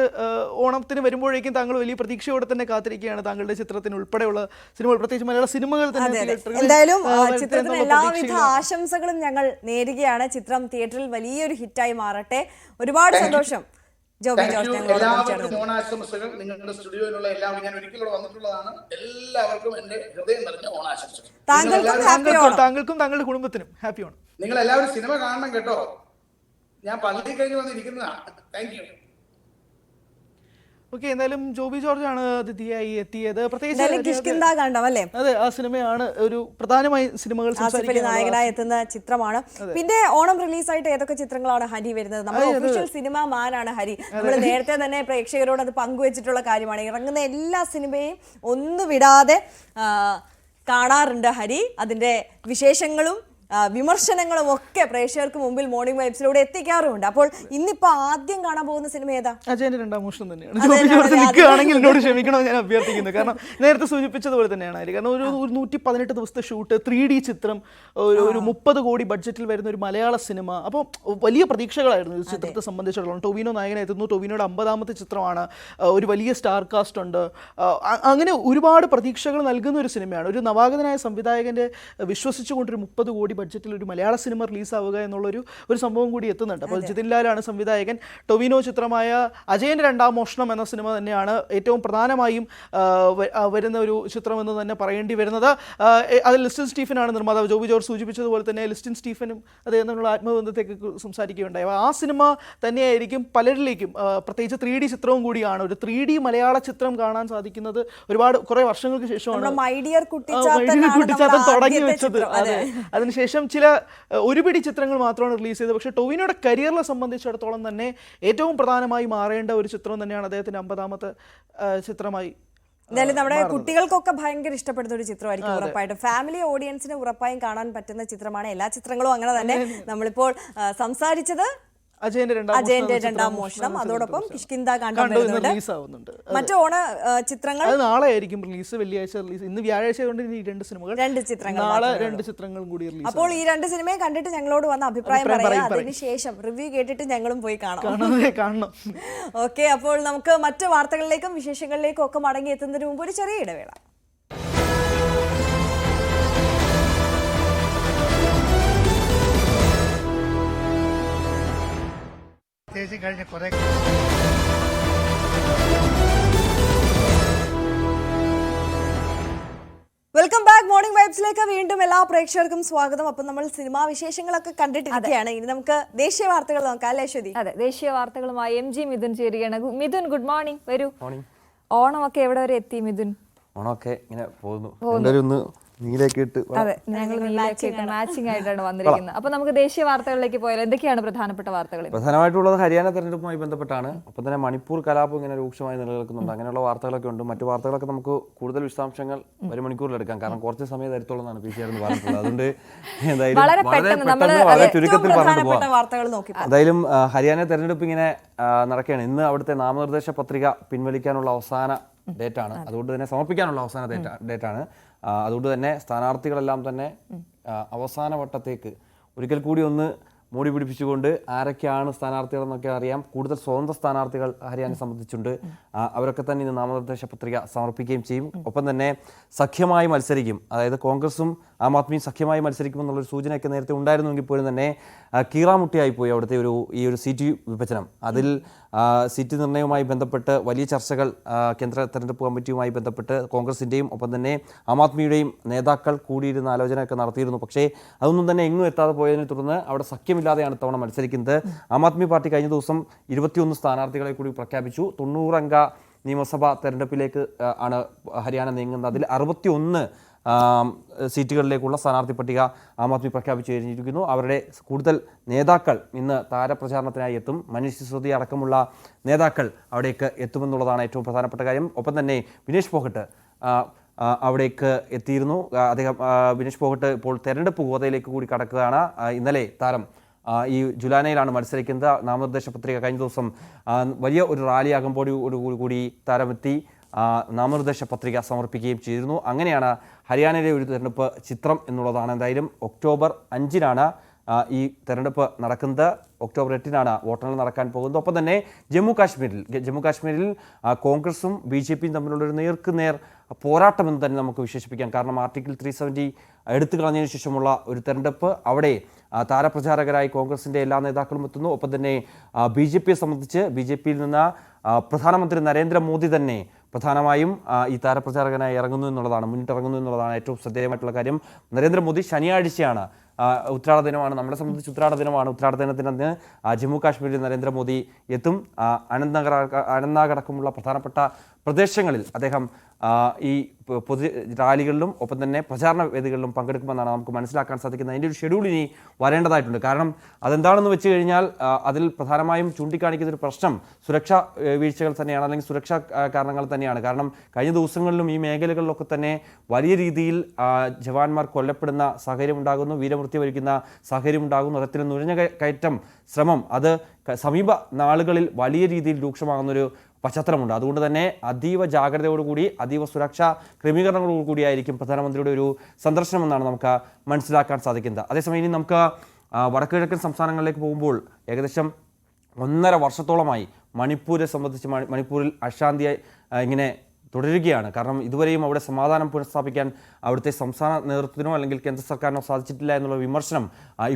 ഓണത്തിന് വരുമ്പോഴേക്കും താങ്കൾ വലിയ പ്രതീക്ഷയോടെ തന്നെ കാത്തിരിക്കുകയാണ് താങ്കളുടെ ചിത്രത്തിന് ഉൾപ്പെടെയുള്ള സിനിമകൾ, പ്രത്യേകിച്ച് മലയാള സിനിമകൾ തന്നെ. എന്തായാലും ചിത്രത്തിന് എല്ലാവിധ ആശംസകളും ഞങ്ങൾ നേരുകയാണ്. ചിത്രം തിയേറ്ററിൽ വലിയൊരു ഹിറ്റായി മാറട്ടെ. ഒരുപാട് സന്തോഷം ജോബി ജോർജ്. എല്ലാവർക്കും ഓണാശംസകൾ. നിങ്ങളുടെ സ്റ്റുഡിയോയിലുള്ള എല്ലാവരും, ഞാൻ ഒരിക്കലും വന്നിട്ടുള്ളതാണ്. എല്ലാവർക്കും എന്റെ ഹൃദയം നിറഞ്ഞ ഓണാശംസകൾ. താങ്കൾക്കും താങ്കളുടെ കുടുംബത്തിനും ഹാപ്പി ഓണം. നിങ്ങൾ എല്ലാവരും സിനിമ കാണണം കേട്ടോ. ഞാൻ പള്ളി കഴിഞ്ഞ് വന്നിരിക്കുന്നതാണ്. Thank you. ഓക്കെ, എന്തായാലും ജോബി ജോർജ് ആണ് അതിഥിയായി എത്തിയത്. അതെ, ആ സിനിമയാണ് ഒരു പ്രധാനമായി സിനിമകൾ നായകനായി എത്തുന്ന ചിത്രമാണ്. പിന്നെ ഓണം റിലീസായിട്ട് ഏതൊക്കെ ചിത്രങ്ങളാണ് ഹരി വരുന്നത്? നമ്മുടെ ഒഫീഷ്യൽ സിനിമ മാനാണ് ഹരി. നമ്മൾ നേരത്തെ തന്നെ പ്രേക്ഷകരോട് അത് പങ്കുവച്ചിട്ടുള്ള കാര്യമാണ്. ഇറങ്ങുന്ന എല്ലാ സിനിമയും ഒന്നു വിടാതെ കാണാറുണ്ട് ഹരി. അതിന്റെ വിശേഷങ്ങളും വിമർശനങ്ങളും ഒക്കെ പ്രേക്ഷകർക്ക് മുമ്പിൽ മോർണിംഗ് വൈബ്സിലൂടെ എത്തിക്കാറുമുണ്ട്. അപ്പോൾ ഇന്നിപ്പോ ആദ്യം കാണാൻ പോകുന്ന സിനിമ ഏതാ? അജയന്റെ 2ാം മോഷണം തന്നെയാണ്. നിൽക്കുകയാണെങ്കിൽ എന്നോട് ക്ഷമിക്കണമെന്ന് ഞാൻ അഭ്യർത്ഥിക്കുന്നു. കാരണം നേരത്തെ സൂചിപ്പിച്ചതുപോലെ തന്നെയാണ് ഹരി. കാരണം ഒരു 118 ദിവസത്തെ ഷൂട്ട്, 3D ചിത്രം, ഒരു 30 കോടി ബഡ്ജറ്റിൽ വരുന്ന ഒരു മലയാള സിനിമ. അപ്പോൾ വലിയ പ്രതീക്ഷകളായിരുന്നു ഈ ചിത്രത്തെ സംബന്ധിച്ചിടത്തോളം. ടൊവിനോ നായകനെത്തുന്നു. ടൊവിനോയുടെ 50ാമത്തെ ചിത്രമാണ്. ഒരു വലിയ സ്റ്റാർ കാസ്റ്റ് ഉണ്ട്. അങ്ങനെ ഒരുപാട് പ്രതീക്ഷകൾ നൽകുന്ന ഒരു സിനിമയാണ്. ഒരു നവാഗതനായ സംവിധായകന്റെ വിശ്വസിച്ചുകൊണ്ടൊരു 30 കോടി ബഡ്ജറ്റിൽ ഒരു മലയാള സിനിമ റിലീസാവുക ഒരു സംഭവം കൂടി എത്തുന്നുണ്ട്. അപ്പോൾ ജിതിൻ ലാലാണ് സംവിധായകൻ. ടൊവിനോ ചിത്രമായ അജയൻ്റെ രണ്ടാം മോഷണം എന്ന സിനിമ തന്നെയാണ് ഏറ്റവും പ്രധാനമായും വരുന്ന ഒരു ചിത്രമെന്ന് തന്നെ പറയേണ്ടി വരുന്നത്. അതിൽ ലിസ്റ്റിൻ സ്റ്റീഫനാണ് നിർമ്മാതാവ്. ജോബി ജോർജ് സൂചിപ്പിച്ചതുപോലെ തന്നെ ലിസ്റ്റിൻ സ്റ്റീഫനും അദ്ദേഹം തമ്മിലുള്ള ആത്മബന്ധത്തേക്ക് സംസാരിക്കുകയുണ്ടായി. ആ സിനിമ തന്നെയായിരിക്കും പലരിലേക്കും, പ്രത്യേകിച്ച് 3D ചിത്രവും കൂടിയാണ്. ഒരു 3D മലയാള ചിത്രം കാണാൻ സാധിക്കുന്നത് കുറേ വർഷങ്ങൾക്ക് ശേഷമാണ് കുട്ടിച്ചാത്തൻ തുടങ്ങി വെച്ചത്. അതിനുശേഷം ഒരു പിടി ചിത്രങ്ങൾ മാത്രമാണ് റിലീസ് ചെയ്തത്. പക്ഷേ ടൊവിനോയുടെ കരിയറിനെ സംബന്ധിച്ചിടത്തോളം തന്നെ ഏറ്റവും പ്രധാനമായി മാറേണ്ട ഒരു ചിത്രം തന്നെയാണ് അദ്ദേഹത്തിന്റെ 50ാമത്തെ ചിത്രമായി. എന്തായാലും നമ്മുടെ കുട്ടികൾക്കൊക്കെ ഭയങ്കര ഇഷ്ടപ്പെടുന്ന ഒരു ചിത്രമായിരിക്കും ഉറപ്പായിട്ടും. ഫാമിലി ഓഡിയൻസിന് ഉറപ്പായും കാണാൻ പറ്റുന്ന ചിത്രമാണ്. എല്ലാ ചിത്രങ്ങളും അങ്ങനെ തന്നെ. നമ്മളിപ്പോൾ സംസാരിച്ചത് അജയന്റെ രണ്ടാം മോഷണം, അതോടൊപ്പം കിഷ്കിന്ദ കണ്ടുവരുന്നുണ്ട്. മറ്റു ഓണ ചിത്രങ്ങൾ നാളെ ആയിരിക്കും റിലീസ്, വെള്ളിയാഴ്ച റിലീസ്. ഇന്ന് വ്യാഴാഴ്ച കൊണ്ട് ഈ രണ്ട് ചിത്രങ്ങൾ നാളെ 2 ചിത്രങ്ങൾ കൂടി റിലീസ്. അപ്പോൾ ഈ 2 സിനിമയും കണ്ടിട്ട് ഞങ്ങളോട് വന്ന അഭിപ്രായം പറയാം. അതിനുശേഷം റിവ്യൂ കേട്ടിട്ട് ഞങ്ങളും പോയി കാണണം. ഓക്കെ, അപ്പോൾ നമുക്ക് മറ്റു വാർത്തകളിലേക്കും വിശേഷങ്ങളിലേക്കും ഒക്കെ മടങ്ങി എത്തുന്നതിന് മുമ്പ് ഒരു ചെറിയ ഇടവേള. കഴിഞ്ഞ കുറെ വെൽക്കം ബാക്ക്. മോർണിംഗ് വൈബ്സിലേക്ക് വീണ്ടും എല്ലാ പ്രേക്ഷകർക്കും സ്വാഗതം. അപ്പം നമ്മൾ സിനിമാ വിശേഷങ്ങളൊക്കെ കണ്ടിട്ടിരിക്കുകയാണ്. ഇനി നമുക്ക് ദേശീയ വാർത്തകൾ നോക്കാം അല്ലേ അശ്വതി? അതെ, ദേശീയ വാർത്തകളുമായി MG മിഥുൻ ചേരുകയാണ്. Mithun, good morning. വരൂ. ഓണമൊക്കെ എവിടെ വരെ എത്തി മിഥുൻ? ഓണമൊക്കെ ഇങ്ങനെ പോകുന്നു. അതെ, ഞങ്ങൾ മാച്ചിങ് ആയിട്ടാണ് വന്നിരിക്കുന്നത്. അപ്പൊ നമുക്ക് ദേശീയ വാർത്തകളിലേക്ക് പോയാലോ? എന്തൊക്കെയാണ് പ്രധാനപ്പെട്ട വാർത്തകൾ? പ്രധാനമായിട്ടുള്ളത് ഹരിയാന തെരഞ്ഞെടുപ്പുമായി ബന്ധപ്പെട്ടാണ്. ഒപ്പം തന്നെ മണിപ്പൂർ കലാപം ഇങ്ങനെ രൂക്ഷമായി നിലനിൽക്കുന്നുണ്ട്. അങ്ങനെയുള്ള വാർത്തകളൊക്കെ ഉണ്ട്. മറ്റു വാർത്തകളൊക്കെ നമുക്ക് കൂടുതൽ വിശദാംശങ്ങൾ ഒരു മണിക്കൂറിൽ എടുക്കാം. കാരണം കുറച്ച് സമയം തരത്തോളന്നാണ് PCR പറഞ്ഞിട്ടുള്ളത്. അതുകൊണ്ട് എന്തായാലും വളരെ ചുരുക്കത്തിൽ പറഞ്ഞിട്ട് പോകാം. എന്തായാലും ഹരിയാന തെരഞ്ഞെടുപ്പ് ഇങ്ങനെ നടക്കുകയാണ്. ഇന്ന് അവിടുത്തെ നാമനിർദ്ദേശ പത്രിക പിൻവലിക്കാനുള്ള അവസാന ഡേറ്റാണ്. അതുകൊണ്ട് തന്നെ സമർപ്പിക്കാനുള്ള അവസാന ഡേറ്റാണ്. അതുകൊണ്ട് തന്നെ സ്ഥാനാർത്ഥികളെല്ലാം തന്നെ അവസാന വട്ടത്തേക്ക് ഒരിക്കൽ കൂടി ഒന്ന് മൂടി പിടിപ്പിച്ചുകൊണ്ട് ആരൊക്കെയാണ് സ്ഥാനാർത്ഥികളെന്നൊക്കെ അറിയാം. കൂടുതൽ സ്വതന്ത്ര സ്ഥാനാർത്ഥികൾ ഹരിയാനയെ സംബന്ധിച്ചുണ്ട്. അവരൊക്കെ തന്നെ ഇന്ന് നാമനിർദ്ദേശ പത്രിക സമർപ്പിക്കുകയും ചെയ്യും. ഒപ്പം തന്നെ സഖ്യമായി മത്സരിക്കും. അതായത് കോൺഗ്രസും ആം ആദ്മിയും സഖ്യമായി മത്സരിക്കുമെന്നുള്ളൊരു സൂചനയൊക്കെ നേരത്തെ ഉണ്ടായിരുന്നെങ്കിൽ പോലും തന്നെ കീറാമുട്ടിയായിപ്പോയി അവിടുത്തെ ഈ ഒരു സീറ്റ് വിഭജനം. അതിൽ സീറ്റ് നിർണ്ണയവുമായി ബന്ധപ്പെട്ട് വലിയ ചർച്ചകൾ കേന്ദ്ര തെരഞ്ഞെടുപ്പ് കമ്മിറ്റിയുമായി ബന്ധപ്പെട്ട് കോൺഗ്രസിൻ്റെയും ഒപ്പം തന്നെ ആം ആദ്മിയുടെയും നേതാക്കൾ കൂടിയിരുന്ന ആലോചനയൊക്കെ നടത്തിയിരുന്നു. പക്ഷേ അതൊന്നും തന്നെ എങ്ങും എത്താതെ പോയതിനെ തുടർന്ന് അവിടെ സഖ്യമില്ലാതെയാണ് ഇത്തവണ മത്സരിക്കുന്നത്. ആം ആദ്മി പാർട്ടി കഴിഞ്ഞ ദിവസം 21 സ്ഥാനാർത്ഥികളെ കൂടി പ്രഖ്യാപിച്ചു. 90 അംഗ നിയമസഭാ തെരഞ്ഞെടുപ്പിലേക്ക് ആണ് ഹരിയാന നീങ്ങുന്നത്. അതിൽ 61 സീറ്റുകളിലേക്കുള്ള സ്ഥാനാർത്ഥി പട്ടിക ആം ആദ്മി പ്രഖ്യാപിച്ചു കഴിഞ്ഞിരിക്കുന്നു. അവരുടെ കൂടുതൽ നേതാക്കൾ ഇന്ന് താരപ്രചാരണത്തിനായി എത്തും. മനീഷ് സിസോദിയ അടക്കമുള്ള നേതാക്കൾ അവിടേക്ക് എത്തുമെന്നുള്ളതാണ് ഏറ്റവും പ്രധാനപ്പെട്ട കാര്യം. ഒപ്പം തന്നെ വിനേഷ് ഫോഗട്ട് അവിടേക്ക് എത്തിയിരുന്നു. അദ്ദേഹം വിനേഷ് ഫോഗട്ട് ഇപ്പോൾ തെരഞ്ഞെടുപ്പ് ഗോതയിലേക്ക് കൂടി കടക്കുകയാണ്. ഇന്നലെ താരം ഈ ജുലാനയിലാണ് മത്സരിക്കുന്നത്. നാമനിർദ്ദേശ പത്രിക കഴിഞ്ഞ ദിവസം വലിയ ഒരു റാലി ആകുമ്പോഴോടുകൂടി താരമെത്തി നാമനിർദ്ദേശ പത്രിക സമർപ്പിക്കുകയും ചെയ്തിരുന്നു. അങ്ങനെയാണ് ഹരിയാനയിലെ ഒരു തെരഞ്ഞെടുപ്പ് ചിത്രം എന്നുള്ളതാണ്. എന്തായാലും ഒക്ടോബർ 5-നാണ് ഈ തെരഞ്ഞെടുപ്പ് നടക്കുന്നത്. ഒക്ടോബർ 8-നാണ് വോട്ടെണ്ണൽ നടക്കാൻ പോകുന്നത്. ഒപ്പം തന്നെ ജമ്മു കാശ്മീരിൽ കോൺഗ്രസും BJPയും തമ്മിലുള്ളൊരു നേർക്കുനേർ പോരാട്ടമെന്ന് തന്നെ നമുക്ക് വിശേഷിപ്പിക്കാം. കാരണം ആർട്ടിക്കിൾ 370 എടുത്തു കളഞ്ഞതിന് ശേഷമുള്ള ഒരു തെരഞ്ഞെടുപ്പ്. അവിടെ താരപ്രചാരകരായി കോൺഗ്രസിൻ്റെ എല്ലാ നേതാക്കളും എത്തുന്നു. ഒപ്പം തന്നെ BJPയെ സംബന്ധിച്ച് BJPയിൽ നിന്ന് പ്രധാനമന്ത്രി നരേന്ദ്രമോദി തന്നെ പ്രധാനമായും ഈ താരപ്രചാരകനായി മുന്നിട്ടിറങ്ങുന്നു എന്നുള്ളതാണ് ഏറ്റവും ശ്രദ്ധേയമായിട്ടുള്ള കാര്യം. നരേന്ദ്രമോദി ശനിയാഴ്ചയാണ് ഉത്രാട ദിനമാണ്. നമ്മളെ സംബന്ധിച്ച് ഉത്രാട ദിനമാണ്. ഉത്രാട ദിനത്തിനന്ന് ജമ്മു കാശ്മീരിൽ നരേന്ദ്രമോദി എത്തും. അനന്ത്നാഗ് അടക്കമുള്ള പ്രധാനപ്പെട്ട പ്രദേശങ്ങളിൽ അദ്ദേഹം ഈ പൊതു റാലികളിലും ഒപ്പം തന്നെ പ്രചാരണ വേദികളിലും പങ്കെടുക്കുമെന്നാണ് നമുക്ക് മനസ്സിലാക്കാൻ സാധിക്കുന്നത്. അതിൻ്റെ ഒരു ഷെഡ്യൂൾ ഇനി വരേണ്ടതായിട്ടുണ്ട്. കാരണം അതെന്താണെന്ന് വെച്ച് കഴിഞ്ഞാൽ അതിൽ പ്രധാനമായും ചൂണ്ടിക്കാണിക്കുന്ന ഒരു പ്രശ്നം സുരക്ഷാ വീഴ്ചകൾ തന്നെയാണ്, അല്ലെങ്കിൽ സുരക്ഷാ കാരണങ്ങൾ തന്നെയാണ്. കാരണം കഴിഞ്ഞ ദിവസങ്ങളിലും ഈ മേഖലകളിലൊക്കെ തന്നെ വലിയ രീതിയിൽ ജവാന്മാർ കൊല്ലപ്പെടുന്ന സാഹചര്യം ഉണ്ടാകുന്നു, വീരമൃത്യു വരിക്കുന്ന സാഹചര്യം ഉണ്ടാകുന്നു. അത്തരത്തിൽ നുഴഞ്ഞ കയറ്റം ശ്രമം അത് സമീപ നാളുകളിൽ വലിയ രീതിയിൽ രൂക്ഷമാകുന്നൊരു പശ്ചാത്തലമുണ്ട്. അതുകൊണ്ട് തന്നെ അതീവ ജാഗ്രതയോടുകൂടി അതീവ സുരക്ഷാ ക്രമീകരണങ്ങളോടുകൂടിയായിരിക്കും പ്രധാനമന്ത്രിയുടെ ഒരു സന്ദർശനമെന്നാണ് നമുക്ക് മനസ്സിലാക്കാൻ സാധിക്കുന്നത്. അതേസമയം ഇനി നമുക്ക് വടക്കു കിഴക്കൻ സംസ്ഥാനങ്ങളിലേക്ക് പോകുമ്പോൾ ഏകദേശം 1.5 വർഷത്തോളമായി മണിപ്പൂരെ സംബന്ധിച്ച് മണിപ്പൂരിൽ അശാന്തിയായി ഇങ്ങനെ തുടരുകയാണ്. കാരണം ഇതുവരെയും അവിടെ സമാധാനം പുനഃസ്ഥാപിക്കാൻ അവിടുത്തെ സംസ്ഥാന നേതൃത്വത്തിനോ അല്ലെങ്കിൽ കേന്ദ്ര സർക്കാരിനോ സാധിച്ചിട്ടില്ല എന്നുള്ള വിമർശനം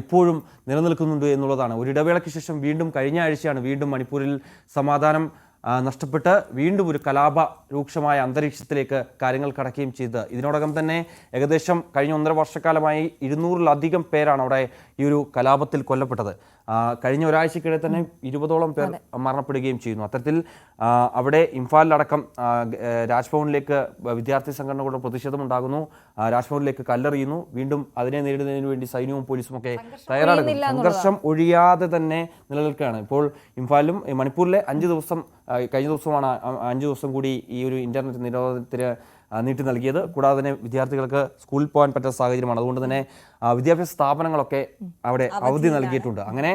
ഇപ്പോഴും നിലനിൽക്കുന്നുണ്ട് എന്നുള്ളതാണ്. ഒരു ഇടവേളയ്ക്ക് ശേഷം വീണ്ടും കഴിഞ്ഞ ആഴ്ചയാണ് വീണ്ടും മണിപ്പൂരിൽ സമാധാനം നഷ്ടപ്പെട്ട് വീണ്ടും ഒരു കലാപ രൂക്ഷമായ അന്തരീക്ഷത്തിലേക്ക് കാര്യങ്ങൾ കടക്കുകയും ചെയ്ത് ഇതിനോടകം തന്നെ ഏകദേശം കഴിഞ്ഞ 1.5 വർഷക്കാലമായി 200-ലധികം പേരാണ് അവിടെ ഈ ഒരു കലാപത്തിൽ കൊല്ലപ്പെട്ടത്. കഴിഞ്ഞ ഒരാഴ്ചക്കിടെ തന്നെ 20ഓളം പേർ മരണപ്പെടുകയും ചെയ്യുന്നു. അത്തരത്തിൽ അവിടെ ഇംഫാലിലടക്കം രാജ്ഭവനിലേക്ക് വിദ്യാർത്ഥി സംഘടനകളുടെ പ്രതിഷേധമുണ്ടാകുന്നു. രാജ്ഭവനിലേക്ക് കല്ലെറിയുന്നു. വീണ്ടും അതിനെ നേരിടുന്നതിന് വേണ്ടി സൈന്യവും പോലീസും ഒക്കെ തയ്യാറെടുക്കുന്നു. സംഘർഷം ഒഴിയാതെ തന്നെ നിലനിൽക്കുകയാണ്. ഇപ്പോൾ ഇംഫാലിലും മണിപ്പൂരിലെ 5 ദിവസം കഴിഞ്ഞ ദിവസമാണ് 5 ദിവസം കൂടി ഈ ഒരു ഇന്റർനെറ്റ് നിരോധനത്തിന് നീട്ടി നൽകിയത്. കൂടാതെ തന്നെ വിദ്യാർത്ഥികൾക്ക് സ്കൂളിൽ പോകാൻ പറ്റാത്ത സാഹചര്യമാണ്. അതുകൊണ്ട് തന്നെ വിദ്യാഭ്യാസ സ്ഥാപനങ്ങളൊക്കെ അവിടെ അവധി നൽകിയിട്ടുണ്ട്. അങ്ങനെ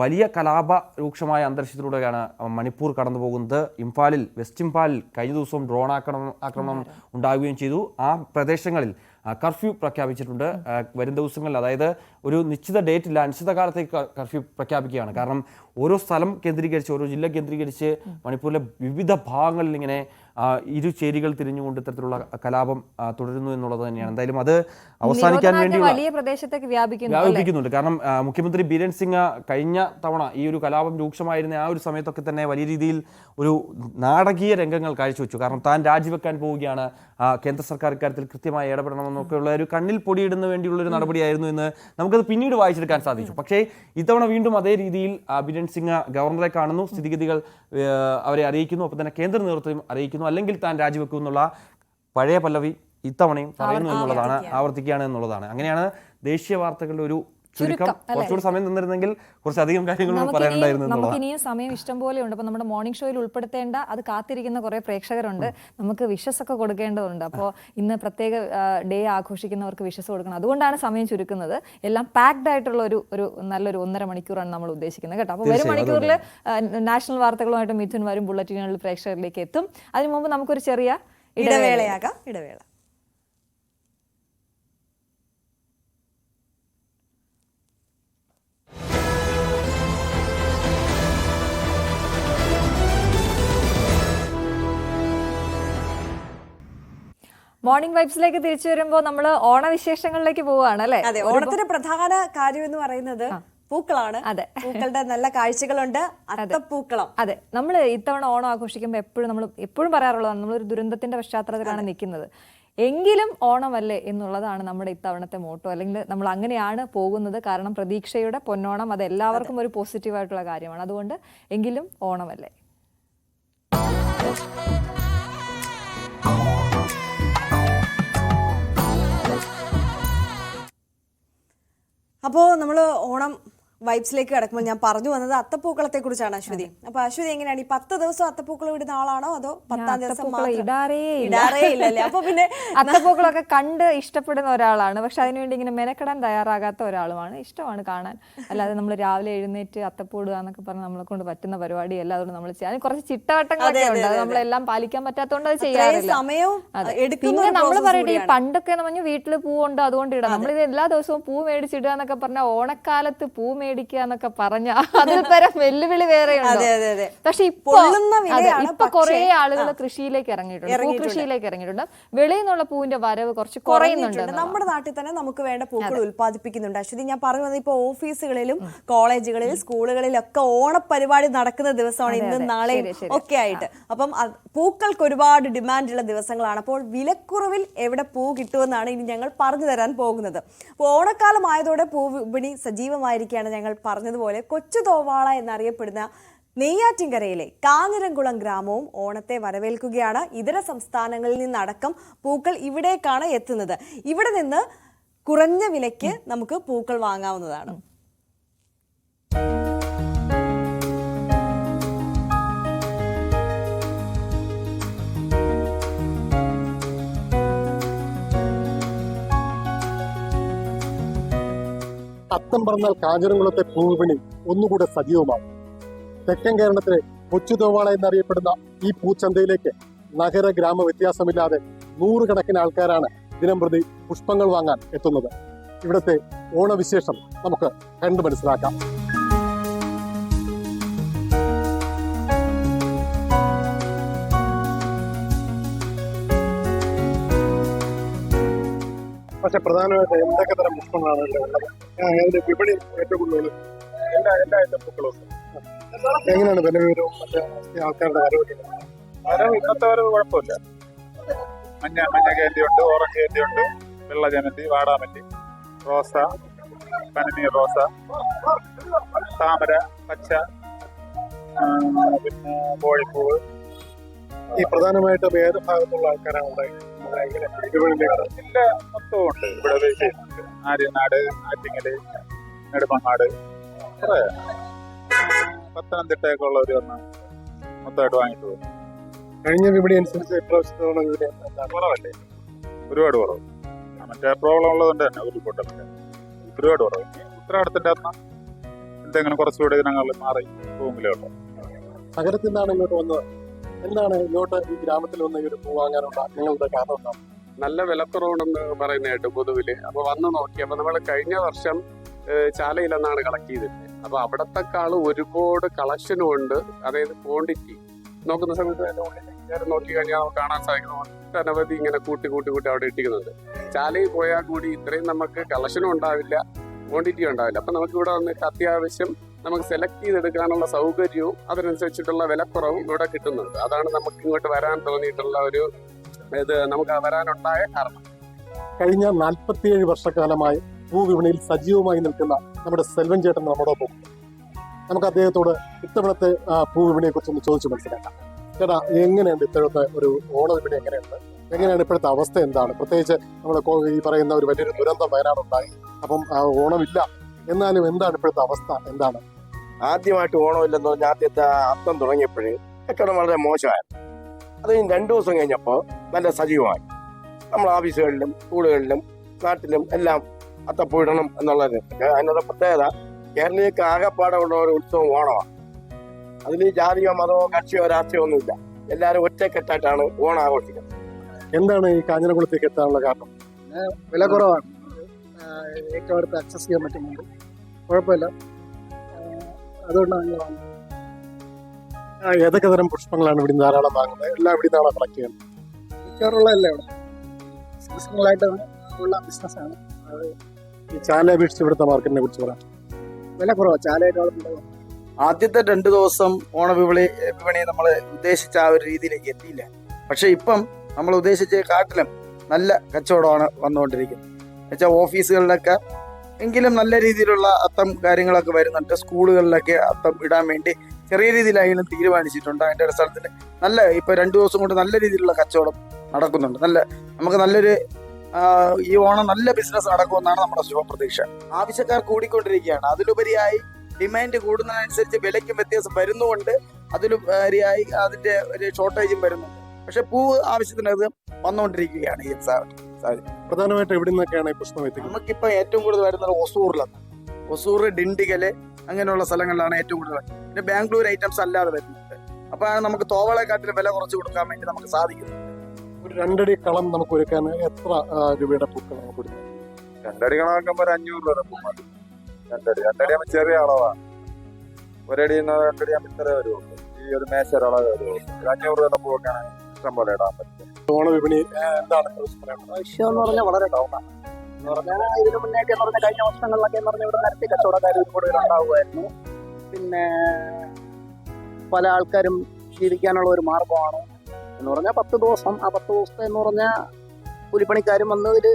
വലിയ കലാപ രൂക്ഷമായ അന്തരീക്ഷത്തിലൂടെയാണ് മണിപ്പൂർ കടന്നു പോകുന്നത്. ഇംഫാലിൽ, വെസ്റ്റ് ഇംഫാലിൽ കഴിഞ്ഞ ദിവസവും ഡ്രോൺ ആക്രമണം ഉണ്ടാവുകയും ചെയ്തു. ആ പ്രദേശങ്ങളിൽ കർഫ്യൂ പ്രഖ്യാപിച്ചിട്ടുണ്ട്. വരും ദിവസങ്ങളിൽ, അതായത് ഒരു നിശ്ചിത ഡേറ്റില്ല, അനിശ്ചിതകാലത്തേക്ക് കർഫ്യൂ പ്രഖ്യാപിക്കുകയാണ്. കാരണം ഓരോ സ്ഥലം കേന്ദ്രീകരിച്ച്, ഓരോ ജില്ല കേന്ദ്രീകരിച്ച് മണിപ്പൂരിലെ വിവിധ ഭാഗങ്ങളിൽ ഇങ്ങനെ ഇരു ചേരികൾ തിരിഞ്ഞുകൊണ്ട് ഇത്തരത്തിലുള്ള കലാപം തുടരുന്നു എന്നുള്ളത് തന്നെയാണ്. എന്തായാലും അത് അവസാനിക്കാൻ വേണ്ടി വലിയ പ്രദേശത്തേക്ക് വ്യാപിക്കുന്നുണ്ട്. കാരണം മുഖ്യമന്ത്രി ബീരൻ സിംഗ് കഴിഞ്ഞ തവണ ഈ ഒരു കലാപം രൂക്ഷമായിരുന്ന ആ ഒരു സമയത്തൊക്കെ തന്നെ വലിയ രീതിയിൽ ഒരു നാടകീയ രംഗങ്ങൾ കാഴ്ചവെച്ചു. കാരണം താൻ രാജിവെക്കാൻ പോവുകയാണ്, കേന്ദ്ര സർക്കാർ ഇക്കാര്യത്തിൽ കൃത്യമായി ഇടപെടണമെന്നൊക്കെയുള്ള ഒരു കണ്ണിൽ പൊടിയിടുന്ന വേണ്ടിയുള്ള ഒരു നടപടിയായിരുന്നു എന്ന് നമുക്കത് പിന്നീട് വായിച്ചെടുക്കാൻ സാധിച്ചു. പക്ഷേ ഇത്തവണ വീണ്ടും അതേ രീതിയിൽ ബീരൻ സിംഗ് ഗവർണറെ കാണുന്നു, സ്ഥിതിഗതികൾ അവരെ അറിയിക്കുന്നു, ഒപ്പം തന്നെ കേന്ദ്ര നേതൃത്വം അറിയിക്കുന്നു, അല്ലെങ്കിൽ താൻ രാജിവെക്കും എന്നുള്ള പഴയ പല്ലവി ഇത്തവണയും പറയുന്നു എന്നുള്ളതാണ്, ആവർത്തിക്കുകയാണ് എന്നുള്ളതാണ്. അങ്ങനെയാണ് ദേശീയ വാർത്തകളുടെ ഒരു ചുരുക്കം. കുറച്ചുകൂടി സമയം തന്നിരുന്നെങ്കിൽ കുറച്ചധികം കാര്യങ്ങൾ പറയാനുണ്ടായിരുന്നു. നമുക്ക് ഇനിയും സമയം ഇഷ്ടം പോലെ ഉണ്ട്. അപ്പോൾ നമ്മുടെ മോർണിംഗ് ഷോയിൽ ഉൾപ്പെടുത്തേണ്ട, അത് കാത്തിരിക്കുന്ന കുറേ പ്രേക്ഷകരുണ്ട്. നമുക്ക് വിഷസ് ഒക്കെ കൊടുക്കേണ്ടതുണ്ട്. അപ്പോൾ ഇന്ന് പ്രത്യേക ഡേ ആഘോഷിക്കുന്നവർക്ക് വിഷസ് കൊടുക്കണം. അതുകൊണ്ടാണ് സമയം ചുരുക്കുന്നത്. എല്ലാം പാക്ഡ് ആയിട്ടുള്ള ഒരു നല്ലൊരു 1.5 മണിക്കൂറാണ് നമ്മൾ ഉദ്ദേശിക്കുന്നത് കേട്ടോ. അപ്പോൾ വരും മണിക്കൂറിൽ നാഷണൽ വാർത്തകളുമായിട്ട് മിഥുൻ വരും, ബുള്ളറ്റിനുകളിൽ പ്രേക്ഷകരിലേക്ക് എത്തും. അതിനു മുമ്പ് നമുക്കൊരു ചെറിയ ഇടവേള. മോർണിംഗ് വൈബ്സിലേക്ക് തിരിച്ചു വരുമ്പോൾ നമ്മൾ ഓണവിശേഷങ്ങളിലേക്ക് പോവുകയാണ് അല്ലേ? അതെ, ഓണത്തിന്റെ പ്രധാന കാര്യം എന്ന് പറയുന്നത് പൂക്കളാണ്. അതെ, പൂക്കളുടെ നല്ല കാഴ്ചകളുണ്ട്. അത്തപ്പൂക്കളം. അതെ, നമ്മൾ ഇത്തവണ ഓണം ആഘോഷിക്കുമ്പോൾ നമ്മൾ എപ്പോഴും പറയാറുള്ളതാണ്, നമ്മളൊരു ദുരന്തത്തിന്റെ പശ്ചാത്തലത്തിലാണ് നിൽക്കുന്നത്. എങ്കിലും ഓണമല്ലേ എന്നുള്ളതാണ് നമ്മുടെ ഇത്തവണത്തെ മോട്ടോ. അല്ലെങ്കിൽ നമ്മൾ അങ്ങനെയാണ് പോകുന്നത്. കാരണം പ്രതീക്ഷയുടെ പൊന്നോണം, അത് എല്ലാവർക്കും ഒരു പോസിറ്റീവായിട്ടുള്ള കാര്യമാണ്. അതുകൊണ്ട് എങ്കിലും ഓണമല്ലേ. അപ്പോൾ നമ്മൾ ഓണം വൈബ്സിലേക്ക് കിടക്കുമ്പോൾ ഞാൻ പറഞ്ഞു വന്നത് അത്തപ്പൂക്കളത്തെ കുറിച്ചാണ് അശ്വതി. അപ്പൊ അശ്വതി എങ്ങനെയാണ് ഈ 10 ദിവസം അത്തപ്പൂക്കളം ഇടുന്ന ആളാണോ അതോ 10ാം ദിവസം ഇടാറേ ഇല്ലല്ലേ? അപ്പൊ പിന്നെ അത്തപ്പൂക്കളൊക്കെ കണ്ട് ഇഷ്ടപ്പെടുന്ന ഒരാളാണ്, പക്ഷെ അതിനുവേണ്ടി ഇങ്ങനെ മെനക്കെടാൻ തയ്യാറാകാത്ത ഒരാളുമാണ്. ഇഷ്ടമാണ് കാണാൻ. അല്ലാതെ നമ്മൾ രാവിലെ എഴുന്നേറ്റ് അത്തപ്പൂടുക എന്നൊക്കെ പറഞ്ഞാൽ നമ്മളെ കൊണ്ട് പറ്റുന്ന പരിപാടിയല്ല. അതുകൊണ്ട് നമ്മൾ ചെയ്യാൻ കുറച്ച് ചിട്ടവട്ടങ്ങളൊക്കെ ഉണ്ട്. അത് നമ്മളെല്ലാം പാലിക്കാൻ പറ്റാത്തതുകൊണ്ട് അത് ചെയ്യാറില്ല. പിന്നെ നമ്മൾ പറയട്ടെ, ഈ പണ്ടൊക്കെ നമ്മൾ വീട്ടിൽ പൂവുണ്ട് അതുകൊണ്ട് ഇടാം. നമ്മളിത് എല്ലാ ദിവസവും പൂ മേടിച്ചിടുക എന്നൊക്കെ പറഞ്ഞാൽ ഓണക്കാലത്ത് പൂ മേടിക്കുക എന്നൊക്കെ പറഞ്ഞ അതിൽ പരം വെല്ലുവിളി വേറെയുണ്ട്. പക്ഷെ ഇപ്പൊ കുറെ ആളുകൾ കൃഷിയിലേക്ക് ഇറങ്ങിയിട്ടുണ്ട്, പൂക്കൃഷിയിലേക്ക് ഇറങ്ങിയിട്ടുണ്ട്. വെളിയിൽ നിന്നുള്ള പൂവിന്റെ വരവ് കുറച്ച് കുറയുന്നുണ്ട്. നമ്മുടെ നാട്ടിൽ തന്നെ നമുക്ക് വേണ്ട പൂക്കൾ ഉൽപ്പാദിപ്പിക്കുന്നുണ്ട്. അശ്വതി, ഞാൻ പറഞ്ഞത് ഇപ്പൊ ഓഫീസുകളിലും കോളേജുകളിലും സ്കൂളുകളിലൊക്കെ ഓണപരിപാടി നടക്കുന്ന ദിവസമാണ് ഇന്നും നാളെയും ഒക്കെ ആയിട്ട്. അപ്പം പൂക്കൾക്ക് ഒരുപാട് ഡിമാൻഡുള്ള ദിവസങ്ങളാണ്. അപ്പോൾ വിലക്കുറവിൽ എവിടെ പൂ കിട്ടുമെന്നാണ് ഇനി ഞങ്ങൾ പറഞ്ഞു തരാൻ പോകുന്നത്. അപ്പോൾ ഓണക്കാലം ആയതോടെ പൂ വിപണി സജീവമായിരിക്കുകയാണ്. ഞങ്ങൾ പറഞ്ഞതുപോലെ കൊച്ചു തോവാള എന്നറിയപ്പെടുന്ന നെയ്യാറ്റിൻകരയിലെ കാഞ്ഞിരംകുളം ഗ്രാമവും ഓണത്തെ വരവേൽക്കുകയാണ്. ഇതര സംസ്ഥാനങ്ങളിൽ നിന്നടക്കം പൂക്കൾ ഇവിടേക്കാണ് എത്തുന്നത്. ഇവിടെ നിന്ന് കുറഞ്ഞ വിലയ്ക്ക് നമുക്ക് പൂക്കൾ വാങ്ങാവുന്നതാണ്. അത്തം പറഞ്ഞാൽ കാഞ്ഞിരംകുളത്തെ പൂവിപണി ഒന്നുകൂടെ സജീവമാകും. തെക്കൻ കേരളത്തിലെ കൊച്ചുതോവാള എന്നറിയപ്പെടുന്ന ഈ പൂച്ചന്തയിലേക്ക് നഗര ഗ്രാമ വ്യത്യാസമില്ലാതെ 100 കണക്കിന് ആൾക്കാരാണ് ദിനംപ്രതി പുഷ്പങ്ങൾ വാങ്ങാൻ എത്തുന്നത്. ഇവിടുത്തെ ഓണവിശേഷം നമുക്ക് കണ്ടു മനസ്സിലാക്കാം. പക്ഷെ പ്രധാനമായിട്ട് എന്തൊക്കെ തരം പുഷ്പങ്ങളാണ് ഇവിടെ ഉള്ളത്? അതിന്റെ വിപണി ഏറ്റവും കൂടുതൽ എല്ലാ ഐറ്റം പൂക്കളും എങ്ങനെയാണ് വില വിവരവും മറ്റേ ആൾക്കാരുടെ വരവൊക്കെ? വരവ് ഇന്നത്തെ വരവ് കുഴപ്പമില്ല. മഞ്ഞ കേന്തിയുണ്ട്, ഓറഞ്ച് കേന്തിയുണ്ട്, വെള്ള ജമന്തി, വാടാമല്ലി, റോസ, പനിനീർ റോസ, താമര, പച്ച, പിന്നെ കോഴിപ്പൂവ്. ഈ പ്രധാനമായിട്ടും ഏത് ഭാഗത്തുള്ള ആൾക്കാരാണ് എല്ലാ മൊത്തവും ഉണ്ട് ഇവിടെ ചെയ്യുന്നുണ്ട്. ആര്യനാട്, ആറ്റിങ്ങല്, നെടുമങ്ങാട്, കുറെ പത്തനംതിട്ടയൊക്കെ ഉള്ളവർ വന്ന് മൊത്തമായിട്ട് വാങ്ങിട്ട് പോകും. കഴിഞ്ഞ വിപണി അനുസരിച്ച് ഇപ്രാവശ്യത്തോളം വിപണി കുറവല്ലേ? ഒരുപാട് കുറവ്. മറ്റേ പ്രോബ്ലം ഉള്ളതുകൊണ്ട് തന്നെ ഉരുൾപൊട്ടലൊക്കെ ഒരുപാട് കുറവ്. ഉത്തരവാദിത്തത്തിന്റെ അന്ന് എന്തെങ്കിലും കുറച്ചുകൂടി ദിനങ്ങളിൽ മാറി പോകുമ്പോഴേ ഉള്ളൂ. നഗരത്തിൽ നിന്നാണ് ഇങ്ങോട്ട് വന്നത്. എന്താണ് ഇങ്ങോട്ട് ഈ ഗ്രാമത്തിൽ വന്ന് ഈ ഒരു പൂ വാങ്ങാനുള്ള നിങ്ങളുടെ കാരണം എന്താണ്? നല്ല വിലക്കുറവുണ്ടെന്ന് പറയുന്നതായിട്ട് പൊതുവില്. അപ്പൊ വന്ന് നോക്കി, അപ്പൊ നമ്മൾ കഴിഞ്ഞ വർഷം ചാലയിലെന്നാണ് കളക്ട് ചെയ്തിരുന്നത്. അപ്പൊ അവിടത്തെക്കാളും ഒരുപാട് കളക്ഷനും ഉണ്ട്. അതായത് ക്വാണ്ടിറ്റി നോക്കുന്ന സമയത്ത് അതിന്റെ ഉള്ളിൽ നോക്കി കഴിഞ്ഞാൽ നമുക്ക് കാണാൻ സാധിക്കുന്നു ഒട്ടനവധി ഇങ്ങനെ കൂട്ടി അവിടെ ഇട്ടിക്കുന്നുണ്ട്. ചാലയിൽ പോയാൽ കൂടി ഇത്രയും നമുക്ക് കളക്ഷനും ഉണ്ടാവില്ല, ക്വാണ്ടിറ്റി ഉണ്ടാവില്ല. അപ്പൊ നമുക്ക് ഇവിടെ വന്നിട്ട് അത്യാവശ്യം നമുക്ക് സെലക്ട് ചെയ്തെടുക്കാനുള്ള സൗകര്യവും അതിനനുസരിച്ചിട്ടുള്ള വിലക്കുറവും ഇവിടെ കിട്ടുന്നുണ്ട്. അതാണ് നമുക്ക് ഇങ്ങോട്ട് വരാൻ തോന്നിയിട്ടുള്ള ഒരു നമുക്ക് വരാനുണ്ടായ കാരണം. കഴിഞ്ഞ 47 വർഷക്കാലമായി ഭൂവിപണിയിൽ സജീവമായി നിൽക്കുന്ന നമ്മുടെ സെൽവൻ ചേട്ടൻ നമ്മോടൊപ്പം. നമുക്ക് അദ്ദേഹത്തോട് ഇത്തവണത്തെ ഭൂവിപണിയെ കുറിച്ചൊന്ന് ചോദിച്ചു മനസ്സിലാക്കാം. ചേട്ടാ, എങ്ങനെയുണ്ട് ഇത്തവണത്തെ ഒരു ഓണവിപണി? എങ്ങനെയാണ് ഇപ്പോഴത്തെ അവസ്ഥ? എന്താണ് പ്രത്യേകിച്ച് നമ്മൾ ഈ പറയുന്ന ഒരു വലിയൊരു ദുരന്തം വയനാടുണ്ടായി, അപ്പം ഓണമില്ല, എന്നാലും എന്താണ് ഇപ്പോഴത്തെ അവസ്ഥ? എന്താണ് ആദ്യമായിട്ട് ഓണമില്ലെന്ന് പറഞ്ഞാൽ ആദ്യത്തെ അത്തം തുടങ്ങിയപ്പോഴേ കച്ചവടം വളരെ മോശമായിരുന്നു. അത് 2 ദിവസം കഴിഞ്ഞപ്പോൾ നല്ല സജീവമായി. നമ്മൾ ഓഫീസുകളിലും സ്കൂളുകളിലും നാട്ടിലും എല്ലാം അത്തപ്പൂയിടണം എന്നുള്ളത്. അതിനുള്ള പ്രത്യേകത കേരളീയക്ക് ആകെപ്പാടുള്ള ഒരു ഉത്സവം ഓണമാണ്. അതിൽ ജാതിയോ മതമോ കക്ഷിയോ രാഷ്ട്രീയോ ഒന്നുമില്ല. എല്ലാവരും ഒറ്റക്കെട്ടായിട്ടാണ് ഓണം ആഘോഷിക്കുന്നത്. എന്താണ് ഈ കാഞ്ഞിരംകുളത്തേക്ക് എത്താനുള്ള കാരണം? വില കുറവാണ്, ഏറ്റവും അടുത്ത് അക്സസ് ചെയ്യാൻ പറ്റുന്നുണ്ട്, കുഴപ്പമില്ല, അതുകൊണ്ടാണ് ഞങ്ങൾ വാങ്ങുന്നത്. ഏതൊക്കെ തരം പുഷ്പങ്ങളാണ് ഇവിടെ ധാരാളം വാങ്ങുന്നത്? എല്ലാം ഇവിടെ നിന്നാണ് കളക്ട് ചെയ്യുന്നത്? മിക്കവാറുള്ള എല്ലാം ഇവിടെ സീസണലായിട്ട് ഉള്ള ബിസിനസ്സാണ്. അത് ഈ ചാല അപേക്ഷിച്ച് ഇവിടുത്തെ മാർക്കറ്റിനെ കുറിച്ച് പറയാം. വില കുറവാണ് ചാലയേക്കാളും. ആദ്യത്തെ 2 ദിവസം ഓണവിപണി നമ്മൾ ഉദ്ദേശിച്ച ആ ഒരു രീതിയിലേക്ക് എത്തിയില്ല. പക്ഷെ ഇപ്പം നമ്മൾ ഉദ്ദേശിച്ച കാട്ടിലും നല്ല കച്ചവടമാണ് വന്നുകൊണ്ടിരിക്കുന്നത്. എന്നുവെച്ചാൽ ഓഫീസുകളിലൊക്കെ എങ്കിലും നല്ല രീതിയിലുള്ള അത്തം കാര്യങ്ങളൊക്കെ വരുന്നുണ്ട്. സ്കൂളുകളിലൊക്കെ അത്തം ഇടാൻ വേണ്ടി ചെറിയ രീതിയിലായാലും തീരുമാനിച്ചിട്ടുണ്ട്. അതിന്റെ അടിസ്ഥാനത്തിൽ നല്ല ഇപ്പൊ 2 ദിവസം കൊണ്ട് നല്ല രീതിയിലുള്ള കച്ചവടം നടക്കുന്നുണ്ട്. നമുക്ക് നല്ലൊരു ഈ ഓണം നല്ല ബിസിനസ് നടക്കുമെന്നാണ് നമ്മുടെ ശുഭപ്രതീക്ഷ. ആവശ്യക്കാർ കൂടിക്കൊണ്ടിരിക്കുകയാണ്. അതിലുപരിയായി ഡിമാൻഡ് കൂടുന്നതിനനുസരിച്ച് വിലയ്ക്കും വ്യത്യാസം വരുന്നുകൊണ്ട് അതിലുപരിയായി അതിന്റെ ഒരു ഷോർട്ടേജും വരുന്നുണ്ട്. പക്ഷെ പൂവ് ആവശ്യത്തിനത് വന്നുകൊണ്ടിരിക്കുകയാണ് ഈ സാഹചര്യം. പ്രധാനമായിട്ട് എവിടെ നിന്നൊക്കെയാണ് ഈ പുഷ്പം എത്തിക്കുന്നത്? നമുക്കിപ്പോൾ ഏറ്റവും കൂടുതൽ വരുന്നത് ഒസൂറിലാണ്. ഒസൂർ, ഡിണ്ടിഗല് അങ്ങനെയുള്ള സ്ഥലങ്ങളിലാണ് ഏറ്റവും കൂടുതൽ. പിന്നെ ബാംഗ്ലൂർ ഐറ്റംസ് അല്ലാതെ വരുന്നുണ്ട്. അപ്പോഴാണ് നമുക്ക് തോവളെക്കാട്ടിലും വില കുറച്ച് കൊടുക്കാൻ വേണ്ടി നമുക്ക് സാധിക്കുന്നത്. ഒരു 2 അടി കളം നമുക്ക് ഒരുക്കാൻ എത്ര രൂപയുടെ പൂക്കൾ നമുക്ക് കൊടുക്കുന്നത്? 2 അടി കണക്കാക്കുമ്പോൾ 500 രൂപ പൂ മതി. 2 അടി ആകുമ്പോൾ ചെറിയ അളവാണ്. 1 അടി 2 അടി ആകുമ്പോൾ ഇത്ര വരുള്ളൂ. ഈ ഒരു മേശയുടെ അളവ് വരുള്ളൂ. 500 രൂപ പൂ വെക്കാനാണ് ഇഷ്ടം പോലെ ഇടാൻ പറ്റും. ഓണവിപണി എന്താണ് ആവശ്യം എന്ന് പറഞ്ഞാൽ വളരെ ഡൗണാണ്. എന്ന് പറഞ്ഞാൽ ഇതിനു മുന്നേക്ക് എന്ന് പറഞ്ഞാൽ കഴിഞ്ഞ വർഷങ്ങളിലൊക്കെ എന്ന് പറഞ്ഞാൽ ഇവിടെ നിരത്തി കച്ചവടക്കാർ കൂടുതൽ ഉണ്ടാവുമായിരുന്നു. പിന്നെ പല ആൾക്കാരും ജീവിക്കാനുള്ള ഒരു മാർഗമാണ് എന്ന് പറഞ്ഞാൽ 10 ദിവസം. ആ 10 ദിവസത്തെ എന്ന് പറഞ്ഞാൽ കൂലിപ്പണിക്കാരും വന്നതിൽ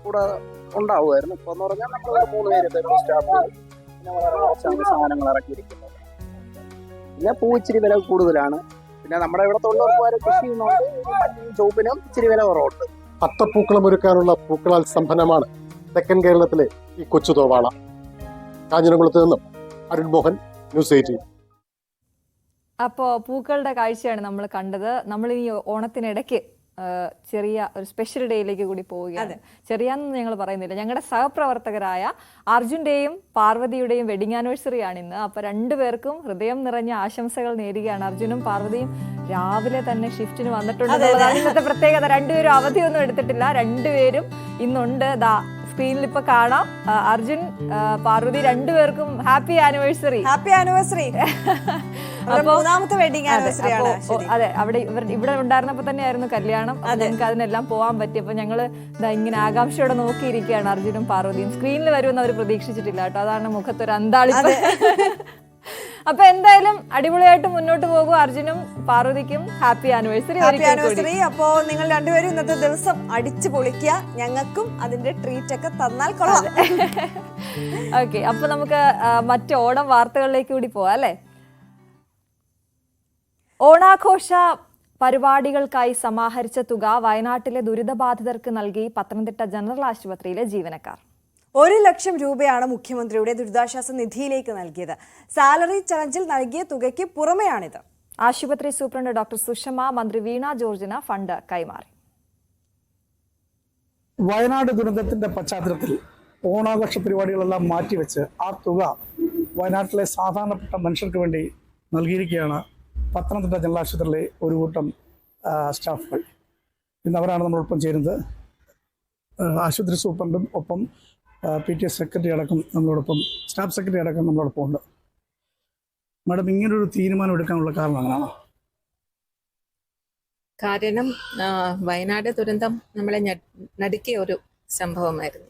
കൂടെ ഉണ്ടാവുമായിരുന്നു. ഇപ്പൊ എന്ന് പറഞ്ഞാൽ നമ്മൾ 3 പേര് സ്റ്റാഫ്, പിന്നെ വളരെ കുറച്ചാണ് സാധനങ്ങൾ ഇറക്കിയിരിക്കുന്നത്. പിന്നെ പൂ ഇച്ചിരി വില കൂടുതലാണ്. പിന്നെ നമ്മുടെ ഇവിടെ തൊഴിലുറപ്പുകാർ കൃഷി ചെയ്യുന്നതുകൊണ്ട് ചുവപ്പിനും ഇച്ചിരി വില കുറവുണ്ട്. അത്തപ്പൂക്കളം ഒരുക്കാനുള്ള പൂക്കളാൽ സമ്പന്നമാണ് തെക്കൻ കേരളത്തിലെ ഈ കൊച്ചു തോവാള. കാഞ്ഞിരംകുളത്ത് നിന്നും അരുൺ മോഹൻ, ന്യൂസ് 18. അപ്പോൾ പൂക്കളുടെ കാഴ്ചയാണ് നമ്മൾ കണ്ടത്. നമ്മൾ ഈ ഓണത്തിനിടയ്ക്ക് ചെറിയ ഒരു സ്പെഷ്യൽ ഡേയിലേക്ക് കൂടി പോവുകയാണ്. ചെറിയാന്ന് ഞങ്ങൾ പറയുന്നില്ല, ഞങ്ങളുടെ സഹപ്രവർത്തകരായ അർജുൻ്റെയും പാർവതിയുടെയും വെഡിങ് ആനിവേഴ്സറി ആണ് ഇന്ന്. അപ്പോൾ 2 പേർക്കും ഹൃദയം നിറഞ്ഞ ആശംസകൾ നേരുകയാണ്. അർജുനും പാർവതിയും രാവിലെ തന്നെ ഷിഫ്റ്റിന് വന്നിട്ടുണ്ട്. ഇന്നത്തെ പ്രത്യേകത 2 പേരും അവധിയൊന്നും എടുത്തിട്ടില്ല. 2 പേരും ഇന്നുണ്ട്. സ്ക്രീനിൽ ഇപ്പൊ കാണാം. അർജുൻ, പാർവതി 2 പേർക്കും ഹാപ്പി ആനിവേഴ്സറി. Happy anniversary. മൂന്നാമത്തെ വെഡിങ് ആനിവേഴ്സറി ആണ്. അതെ, ഇവിടെ ഉണ്ടായിരുന്നപ്പോ തന്നെയായിരുന്നു കല്യാണം. ഞങ്ങൾക്ക് അതിനെല്ലാം പോകാൻ പറ്റി. അപ്പൊ ഞങ്ങള് ഇങ്ങനെ ആകാംക്ഷയോടെ നോക്കിയിരിക്കുകയാണ്. അർജുനും പാർവതിയും സ്ക്രീനിൽ വരുമെന്ന് അവർ പ്രതീക്ഷിച്ചിട്ടില്ല കേട്ടോ. അതാണ് മുഖത്തൊരു അന്താളിപ്പ്. അപ്പൊ എന്തായാലും അടിപൊളിയായിട്ട് മുന്നോട്ട് പോകും. അർജുനും പാർവതിക്കും ഹാപ്പി ആനിവേഴ്സറി. അപ്പോ നിങ്ങൾ രണ്ടുപേരും ഇന്നത്തെ ദിവസം അടിച്ചു പൊളിക്കുക. ഞങ്ങൾക്കും അതിന്റെ ട്രീറ്റ് ഒക്കെ തന്നാൽ കൊള്ളാം. ഓക്കെ, അപ്പൊ നമുക്ക് മറ്റു ഓണം വാർത്തകളിലേക്ക് കൂടി പോവാം അല്ലെ. ഓണാഘോഷ പരിപാടികൾക്കായി സമാഹരിച്ച തുക വയനാട്ടിലെ ദുരിതബാധിതർക്ക് നൽകി പത്തനംതിട്ട ജനറൽ ആശുപത്രിയിലെ ജീവനക്കാർ. 1 ലക്ഷം രൂപയാണ് മുഖ്യമന്ത്രിയുടെ ദുരിതാശ്വാസ നിധിയിലേക്ക് നൽകിയത്. സാലറി ചലഞ്ചിൽ നൽകിയ തുകയ്ക്ക് പുറമെയാണിത്. ആശുപത്രി സൂപ്രണ്ട് ഡോക്ടർ സുഷമ മന്ത്രി വീണ ജോർജിന് ഫണ്ട് കൈമാറി. വയനാട് ദുരന്തത്തിന്റെ പശ്ചാത്തലത്തിൽ ഓണാഘോഷ പരിപാടികളെല്ലാം മാറ്റിവെച്ച് ആ തുക വയനാട്ടിലെ സാധാരണപ്പെട്ട മനുഷ്യർക്ക് വേണ്ടി നൽകിയിരിക്കുകയാണ് പത്തനംതിട്ട ജനറൽ ആശുപത്രിയിലെ ഒരു കൂട്ടം സ്റ്റാഫുകൾ. ഇന്ന് അവരാണ് നമ്മളൊപ്പം ചേരുന്നത്. ആശുപത്രി സൂപ്രണ്ടും ഒപ്പം PTA സെക്രട്ടറി അടക്കം നമ്മളോടൊപ്പം, സ്റ്റാഫ് സെക്രട്ടറി അടക്കം നമ്മളോടൊപ്പം ഉണ്ട്. മാഡം, ഇങ്ങനൊരു തീരുമാനം എടുക്കാനുള്ള കാരണം അങ്ങനെയാണോ? കാരണം വയനാട് ദുരന്തം നമ്മളെ നടുക്കിയ ഒരു സംഭവമായിരുന്നു.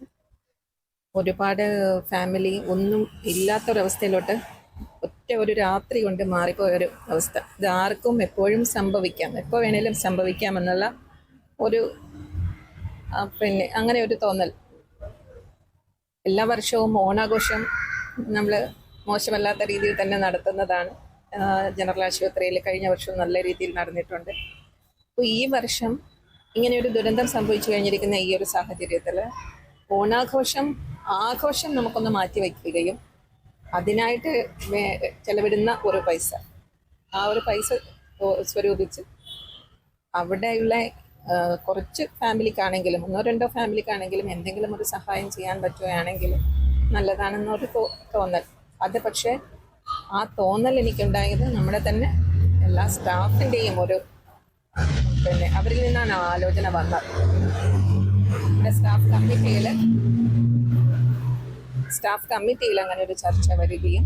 ഒരുപാട് ഫാമിലി ഒന്നും ഇല്ലാത്തൊരവസ്ഥയിലോട്ട് ഒറ്റ ഒരു രാത്രി കൊണ്ട് മാറിപ്പോയൊരു അവസ്ഥ. ഇത് ആർക്കും എപ്പോഴും സംഭവിക്കാം, എപ്പോൾ വേണേലും സംഭവിക്കാമെന്നുള്ള ഒരു അങ്ങനെ ഒരു തോന്നൽ. എല്ലാ വർഷവും ഓണാഘോഷം നമ്മൾ മോശമല്ലാത്ത രീതിയിൽ തന്നെ നടത്തുന്നതാണ്. ജനറൽ ആശുപത്രിയിൽ കഴിഞ്ഞ വർഷം നല്ല രീതിയിൽ നടന്നിട്ടുണ്ട്. അപ്പോൾ ഈ വർഷം ഇങ്ങനെയൊരു ദുരന്തം സംഭവിച്ചു കഴിഞ്ഞിരിക്കുന്ന ഈ ഒരു സാഹചര്യത്തിൽ ആഘോഷം നമുക്കൊന്ന് മാറ്റിവെക്കുകയും അതിനായിട്ട് ചെലവിടുന്ന ഒരു പൈസ, ആ ഒരു പൈസ സ്വരൂപിച്ച് അവിടെയുള്ള കുറച്ച് ഫാമിലിക്കാണെങ്കിലും 1-2 ഫാമിലിക്കാണെങ്കിലും എന്തെങ്കിലും ഒരു സഹായം ചെയ്യാൻ പറ്റുകയാണെങ്കിൽ നല്ലതാണെന്നൊരു തോന്നൽ. അത് പക്ഷേ ആ തോന്നൽ എനിക്കുണ്ടായത് നമ്മുടെ തന്നെ എല്ലാ സ്റ്റാഫിൻ്റെയും ഒരു അവരിൽ നിന്നാണ് ആ ആലോചന വന്നത്. നമ്മുടെ സ്റ്റാഫ് കമ്മിറ്റിയിൽ അങ്ങനെ ഒരു ചർച്ച വരികയും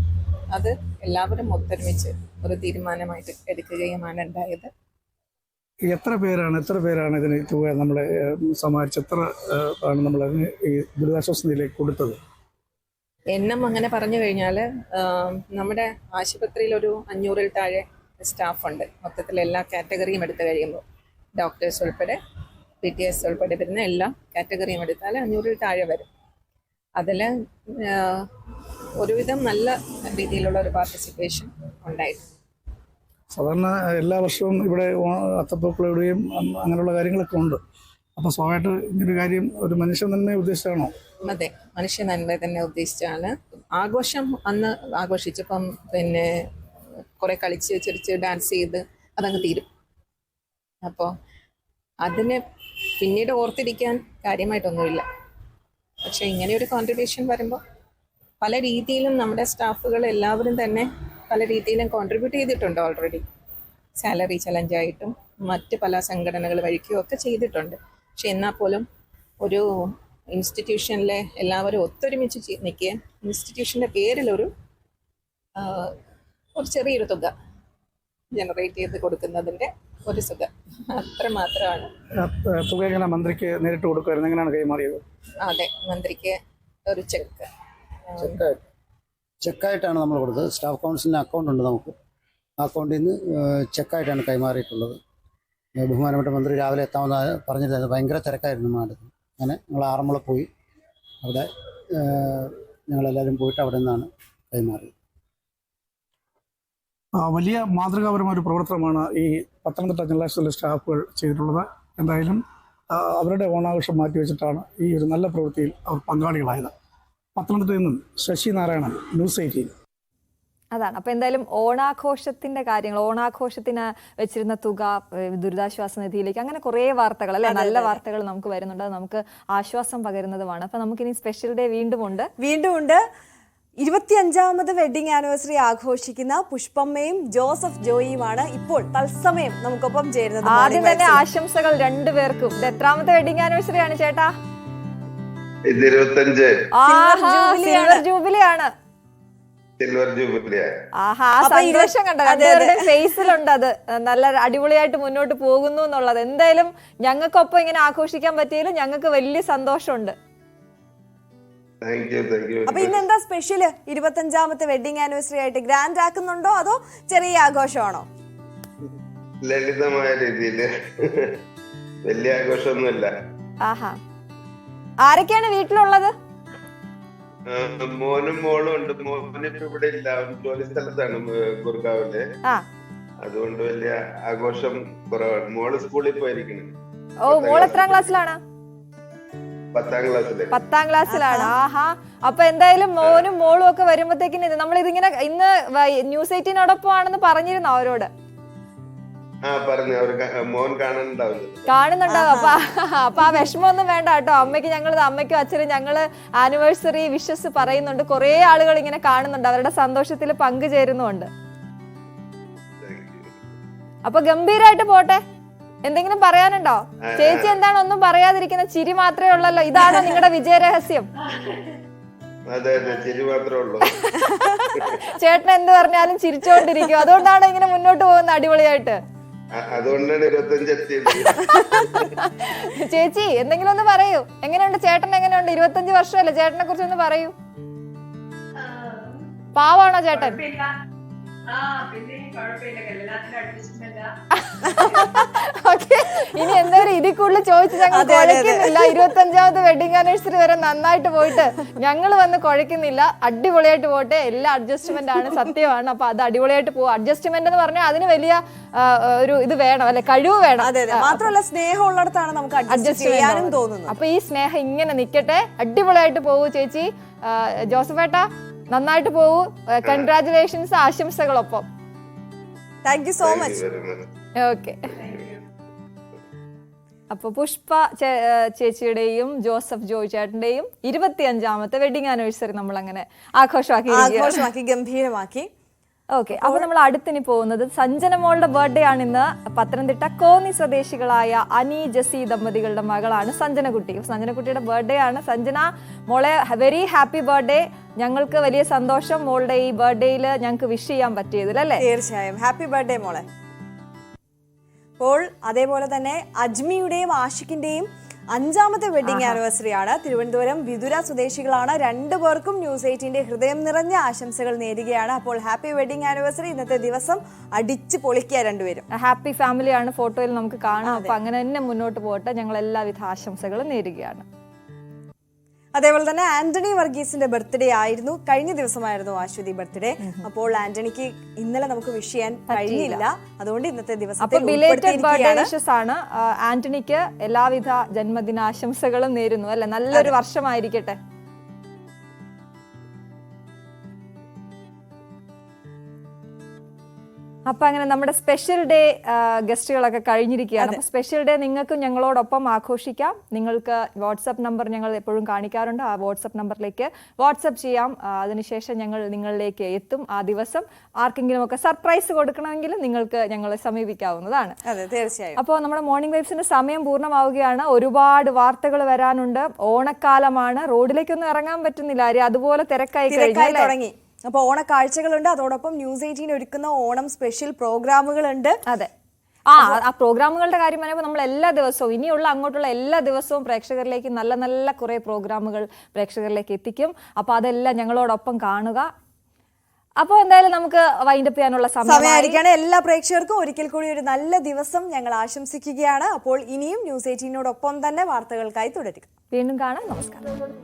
അത് എല്ലാവരും ഒത്തൊരുമിച്ച് ഒരു തീരുമാനമായിട്ട് എടുക്കുകയുമാണ് ഉണ്ടായത്. എത്ര പേരാണ് ഇതിന് തുക നമ്മളെ സമാഹരിച്ച് എത്ര ആണ് നമ്മൾ അതിന് ഈ ദുരിതാശ്വാസ നിധിയിലേക്ക് കൊടുത്തത്? എണ്ണം അങ്ങനെ പറഞ്ഞു കഴിഞ്ഞാൽ നമ്മുടെ ആശുപത്രിയിൽ ഒരു 500-ൽ താഴെ സ്റ്റാഫുണ്ട്. മൊത്തത്തിൽ എല്ലാ കാറ്റഗറിയും എടുത്തു കഴിയുമ്പോൾ ഡോക്ടേഴ്സ് ഉൾപ്പെടെ PTS ഉൾപ്പെടെ വരുന്ന എല്ലാ കാറ്റഗറിയും എടുത്താൽ 500-ൽ താഴെ വരും. അതിൽ ഒരുവിധം നല്ല രീതിയിലുള്ള ഒരു പാർട്ടിസിപ്പേഷൻ ഉണ്ടായിരുന്നു. സാധാരണ എല്ലാ വർഷവും ഇവിടെ അത്തപ്പൂക്കളിടുകയും അങ്ങനെയുള്ള കാര്യങ്ങളൊക്കെ ഉണ്ട്. അപ്പോൾ സ്വാഭാവികമായിട്ട് ഇങ്ങനൊരു കാര്യം ഒരു മനുഷ്യ നന്മയെ ഉദ്ദേശിച്ചാണോ? അതെ, മനുഷ്യ നന്മ തന്നെ ഉദ്ദേശിച്ചാണ്. ആഘോഷം അന്ന് ആഘോഷിച്ചപ്പം കുറെ കളിച്ച് ചിരിച്ച് ഡാൻസ് ചെയ്ത് അതങ്ങ് തീരും. അപ്പോൾ അതിന് പിന്നീട് ഓർത്തിരിക്കാൻ കാര്യമായിട്ടൊന്നുമില്ല. പക്ഷെ ഇങ്ങനെയൊരു കോൺട്രിബ്യൂഷൻ വരുമ്പോൾ പല രീതിയിലും നമ്മുടെ സ്റ്റാഫുകൾ എല്ലാവരും തന്നെ പല രീതിയിലും കോൺട്രിബ്യൂട്ട് ചെയ്തിട്ടുണ്ട് ഓൾറെഡി. സാലറി ചലഞ്ചായിട്ടും മറ്റ് പല സംഘടനകൾ വഴിക്കും ഒക്കെ ചെയ്തിട്ടുണ്ട്. പക്ഷെ എന്നാൽ പോലും ഒരു ഇൻസ്റ്റിറ്റ്യൂഷനിലെ എല്ലാവരും ഒത്തൊരുമിച്ച് നിൽക്കുകയും ഇൻസ്റ്റിറ്റ്യൂഷൻ്റെ പേരിലൊരു ചെറിയൊരു തുക ജനറേറ്റ് ചെയ്ത് കൊടുക്കുന്നതിൻ്റെ ഒരു സുഖം അത്രമാത്രമാണ്. തുക എങ്ങനെ മന്ത്രിക്ക് നേരിട്ട് കൊടുക്കുമായിരുന്നു? എങ്ങനെയാണ് കൈമാറിയത്? അതെ, മന്ത്രിക്ക് ഒരു ചെക്കായിട്ടാണ് നമ്മൾ കൊടുത്തത്. സ്റ്റാഫ് കൗൺസിലിന് അക്കൗണ്ട് ഉണ്ട് നമുക്ക്. ആ അക്കൗണ്ടിൽ നിന്ന് ചെക്കായിട്ടാണ് കൈമാറിയിട്ടുള്ളത്. ബഹുമാനപ്പെട്ട മന്ത്രി രാവിലെ എത്താമെന്ന് പറഞ്ഞിരുന്നത്. ഭയങ്കര തിരക്കായിരുന്നു നാട്ടിൽ. അങ്ങനെ ഞങ്ങൾ ആറന്മുള പോയി. അവിടെ ഞങ്ങളെല്ലാവരും പോയിട്ട് അവിടെ നിന്നാണ് കൈമാറിയത്. വലിയ മാതൃകാപരമായ ഒരു പ്രവർത്തനമാണ് ഈ പത്തനംതിട്ട ജനറൽ ആശുപത്രിയിലെ സ്റ്റാഫുകൾ ചെയ്തിട്ടുള്ളത്. എന്തായാലും അവരുടെ ഓണാഘോഷം മാറ്റിവെച്ചിട്ടാണ് ഈ ഒരു നല്ല പ്രവൃത്തിയിൽ അവർ പങ്കാളികളായത്. പത്തനംതിട്ടയിൽ നിന്നും ശശി നാരായണൻ, ന്യൂസ് 18. അതാണ്. അപ്പോൾ എന്തായാലും ഓണാഘോഷത്തിന്റെ കാര്യങ്ങൾ, ഓണാഘോഷത്തിന് വെച്ചിരുന്ന തുക ദുരിതാശ്വാസ നിധിയിലേക്ക്, അങ്ങനെ കുറേ വാർത്തകൾ അല്ലെ, നല്ല വാർത്തകൾ നമുക്ക് വരുന്നുണ്ട്. നമുക്ക് ആശ്വാസം പകരുന്നതുമാണ്. അപ്പോൾ നമുക്കിനി സ്പെഷ്യൽ ഡേ വീണ്ടും ഉണ്ട്. 25ാമത് വെഡിങ് ആനിവേഴ്സറി ആഘോഷിക്കുന്ന പുഷ്പമ്മയും ജോസഫ് ജോയിയുമാണ് ഇപ്പോൾ തത്സമയം നമുക്കൊപ്പം ചേരുന്നത്. ആദ്യം തന്നെ ആശംസകൾ രണ്ടുപേർക്കും. ഇത് എത്രാമത്തെ വെഡിങ് ആനിവേഴ്സറി ആണ് ചേട്ടാ? 25. സിൽവർ ജൂബിലി ആണ്. Silver jubilee. ആഹാ, ആ സന്തോഷം കണ്ടോ രണ്ടുപേരുടെ ഫേസിലുണ്ട്. അത് നല്ല അടിപൊളിയായിട്ട് മുന്നോട്ട് പോകുന്നു എന്നുള്ളത്. എന്തായാലും ഞങ്ങൾക്കൊപ്പം ഇങ്ങനെ ആഘോഷിക്കാൻ പറ്റിയതിൽ ഞങ്ങൾക്ക് വലിയ സന്തോഷമുണ്ട്. അപ്പൊ ഇന്ന് എന്താ സ്പെഷ്യല്? 25ാമത്തെ വെഡിങ് ആനിവേഴ്സറി ആയിട്ട് ഗ്രാൻഡ് ആക്കുന്നുണ്ടോ അതോ ചെറിയ ആഘോഷമാണോ? ലളിതമായ രീതിയില്, വലിയ ആഘോഷമൊന്നുമില്ല. ആഹാ, ആരൊക്കെയാണ് വീട്ടിലുള്ളത്? മോനും മോളും ഉണ്ട്. മോനിപ്പോ ഇവിടെ ഇല്ല, ജോലി സ്ഥലത്താണ് ഗുർഗാവില്. അതുകൊണ്ട് വലിയ ആഘോഷം കുറവാണ്. മോള് സ്കൂളിൽ പോയിരിക്കുന്നു. ഓ, മോൾ എത്രാം ക്ലാസ്സിലാണ്? 10ാം ക്ലാസ്സില്. 10ാം ക്ലാസ്സിലാണ്. ആഹാ, അപ്പൊ എന്തായാലും മോനും മോളും ഒക്കെ വരുമ്പോഴത്തേക്കിന് നമ്മൾ ഇതിങ്ങനെ ഇന്ന് ന്യൂസ് 18 ആണെന്ന് പറഞ്ഞിരുന്നു അവരോട്. മോൻ കാണുന്നുണ്ടാവും. അപ്പൊ ആ വിഷമമൊന്നും വേണ്ട കേട്ടോ. അമ്മയ്ക്കും അച്ഛനും ഞങ്ങള് ആനിവേഴ്സറി വിഷസ് പറയുന്നുണ്ട്. കുറെ ആളുകൾ ഇങ്ങനെ കാണുന്നുണ്ട്, അവരുടെ സന്തോഷത്തിൽ പങ്കുചേരുന്നുണ്ട്. അപ്പൊ ഗംഭീരായിട്ട് പോട്ടെ. എന്തെങ്കിലും പറയാനുണ്ടോ? ചേച്ചി എന്താണ് ഒന്നും പറയാതിരിക്കുന്ന? ചിരി മാത്രമേ ഉള്ളല്ലോ. ഇതാണോ നിങ്ങളുടെ വിജയരഹസ്യം? ചേട്ടൻ എന്ത് പറഞ്ഞാലും ചിരിച്ചോണ്ടിരിക്കും. അതുകൊണ്ടാണ് ഇങ്ങനെ മുന്നോട്ട് പോകുന്നത് അടിപൊളിയായിട്ട്. അതുകൊണ്ടാണ് 25 എത്തിയത്. ചേച്ചി എന്തെങ്കിലും ഒന്ന് പറയൂ. എങ്ങനെയുണ്ട് ചേട്ടൻ? എങ്ങനെയുണ്ട്? 25 വർഷമല്ലേ, ചേട്ടനെ കുറിച്ച് ഒന്ന് പറയൂ. പാവാണോ ചേട്ടൻ? ഇനി എന്തായാലും ഇതിൽ കൂടുതൽ ചോദിച്ചു ഞങ്ങൾ കുഴക്കുന്നില്ല. 25ാമത്തെ വെഡിങ് ആനിവേഴ്സറി വരെ നന്നായിട്ട് പോയിട്ട് ഞങ്ങൾ വന്ന് കുഴക്കുന്നില്ല. അടിപൊളിയായിട്ട് പോട്ടെ. എല്ലാ അഡ്ജസ്റ്റ്മെന്റ് ആണ്, സത്യമാണ്. അപ്പൊ അത് അടിപൊളിയായിട്ട് പോകും. അഡ്ജസ്റ്റ്മെന്റ് എന്ന് പറഞ്ഞാൽ അതിന് വലിയ ഒരു ഇത് വേണം, അല്ലെ, കഴിവ് വേണം. മാത്രമല്ല സ്നേഹം ഉള്ളിടത്താണ് നമുക്ക് അഡ്ജസ്റ്റ് ചെയ്യാനും തോന്നുന്നത്. അപ്പൊ ഈ സ്നേഹം ഇങ്ങനെ നിക്കട്ടെ. അടിപൊളിയായിട്ട് പോകൂ ചേച്ചി. ജോസഫേട്ടാ, നന്നായിട്ട് പോകൂ. കൺഗ്രാറ്റുലേഷൻസ്, ആശംസകളൊപ്പം. Thank you so much. Okay. അപ്പൊ പുഷ്പ ചേച്ചിയുടെയും ജോസഫ് ജോയ് ചേട്ടന്റെയും 25ാമത്തെ വെഡിങ് ആനിവേഴ്സറി നമ്മൾ അങ്ങനെ ആഘോഷമാക്കി ഗംഭീരമാക്കി. ഓക്കെ, അപ്പൊ നമ്മൾ അടുത്തിനി പോകുന്നത് സഞ്ജന മോളുടെ ബർത്ത്ഡേ ആണ് ഇന്ന്. പത്തനംതിട്ട കോന്നി സ്വദേശികളായ അനി ജസി ദമ്പതികളുടെ മകളാണ് സഞ്ജനകുട്ടി. സഞ്ജനകുട്ടിയുടെ ബർത്ത്ഡേ ആണ്. സഞ്ജന മോളെ വെരി ഹാപ്പി ബർത്ത്ഡേ. ഞങ്ങൾക്ക് വലിയ സന്തോഷം മോളുടെ ഈ ബർത്ത്ഡേയിൽ ഞങ്ങൾക്ക് വിഷ് ചെയ്യാൻ പറ്റിയതിൽ, അല്ലേ? തീർച്ചയായും ഹാപ്പി ബർത്ത്ഡേ മോളെ. അപ്പോൾ അതേപോലെ തന്നെ അജ്മിയുടെയും ആഷിഖിന്റെയും 5ാമത്തെ വെഡിങ് ആനിവേഴ്സറി ആണ്. തിരുവനന്തപുരം വിതുര സ്വദേശികളാണ്. രണ്ടുപേർക്കും ന്യൂസ് 18ന്റെ ഹൃദയം നിറഞ്ഞ ആശംസകൾ നേരുകയാണ്. അപ്പോൾ ഹാപ്പി വെഡിങ് ആനിവേഴ്സറി. ഇന്നത്തെ ദിവസം അടിച്ചു പൊളിക്കുക രണ്ടുപേരും. ഹാപ്പി ഫാമിലിയാണ് ഫോട്ടോയിൽ നമുക്ക് കാണാം. അപ്പൊ അങ്ങനെ തന്നെ മുന്നോട്ട് പോകട്ടെ. ഞങ്ങൾ എല്ലാവിധ ആശംസകളും നേരുകയാണ്. അതേപോലെ തന്നെ ആന്റണി വർഗീസിന്റെ ബർത്ത്ഡേ ആയിരുന്നു. കഴിഞ്ഞ ദിവസമായിരുന്നു അശ്വതി ബർത്ത്ഡേ. അപ്പോൾ ആന്റണിക്ക് ഇന്നലെ നമുക്ക് വിഷ് ചെയ്യാൻ കഴിഞ്ഞില്ല. അതുകൊണ്ട് ഇന്നത്തെ ദിവസം ആണ്. ആന്റണിക്ക് എല്ലാവിധ ജന്മദിനാശംസകളും നേരുന്നു, അല്ലെ? നല്ലൊരു വർഷമായിരിക്കട്ടെ. അപ്പൊ അങ്ങനെ നമ്മുടെ സ്പെഷ്യൽ ഡേ ഗസ്റ്റുകളൊക്കെ കഴിഞ്ഞിരിക്കുകയാണ്. അപ്പൊ സ്പെഷ്യൽ ഡേ നിങ്ങൾക്ക് ഞങ്ങളോടൊപ്പം ആഘോഷിക്കാം. നിങ്ങൾക്ക് വാട്സപ്പ് നമ്പർ ഞങ്ങൾ എപ്പോഴും കാണിക്കാറുണ്ട്. ആ വാട്സപ്പ് നമ്പറിലേക്ക് വാട്സപ്പ് ചെയ്യാം. അതിനുശേഷം ഞങ്ങൾ നിങ്ങളിലേക്ക് എത്തും. ആ ദിവസം ആർക്കെങ്കിലും ഒക്കെ സർപ്രൈസ് കൊടുക്കണമെങ്കിൽ നിങ്ങൾക്ക് ഞങ്ങളെ സമീപിക്കാവുന്നതാണ്. അതെ, തീർച്ചയായും. അപ്പോൾ നമ്മുടെ മോർണിംഗ് വൈബ്സിന്റെ സമയം പൂർണ്ണമാവുകയാണ്. ഒരുപാട് വാർത്തകൾ വരാനുണ്ട്. ഓണക്കാലമാണ്. റോഡിലേക്കൊന്നും ഇറങ്ങാൻ പറ്റുന്നില്ല. അതുപോലെ തിരക്കായി തുടങ്ങി. അപ്പോൾ ഓണക്കാഴ്ചകളുണ്ട്. അതോടൊപ്പം ന്യൂസ് 18 ഒരുക്കുന്ന ഓണം സ്പെഷ്യൽ പ്രോഗ്രാമുകളുണ്ട്. അതെ, ആ പ്രോഗ്രാമുകളുടെ കാര്യം പറയുമ്പോൾ നമ്മൾ എല്ലാ ദിവസവും ഇനിയുള്ള അങ്ങോട്ടുള്ള എല്ലാ ദിവസവും പ്രേക്ഷകരിലേക്ക് നല്ല നല്ല കുറേ പ്രോഗ്രാമുകൾ പ്രേക്ഷകരിലേക്ക് എത്തിക്കും. അപ്പോൾ അതെല്ലാം ഞങ്ങളോടൊപ്പം കാണുക. അപ്പോൾ എന്തായാലും നമുക്ക് വൈൻഡപ്പ് ചെയ്യാനുള്ള സമയമായിരിക്കാണ്. എല്ലാ പ്രേക്ഷകർക്കും ഒരിക്കൽ കൂടി ഒരു നല്ല ദിവസം ഞങ്ങൾ ആശംസിക്കുകയാണ്. അപ്പോൾ ഇനിയും ന്യൂസ് 18നോടൊപ്പം തന്നെ വാർത്തകൾക്കായി തുടരുക. വീണ്ടും കാണാം. നമസ്കാരം.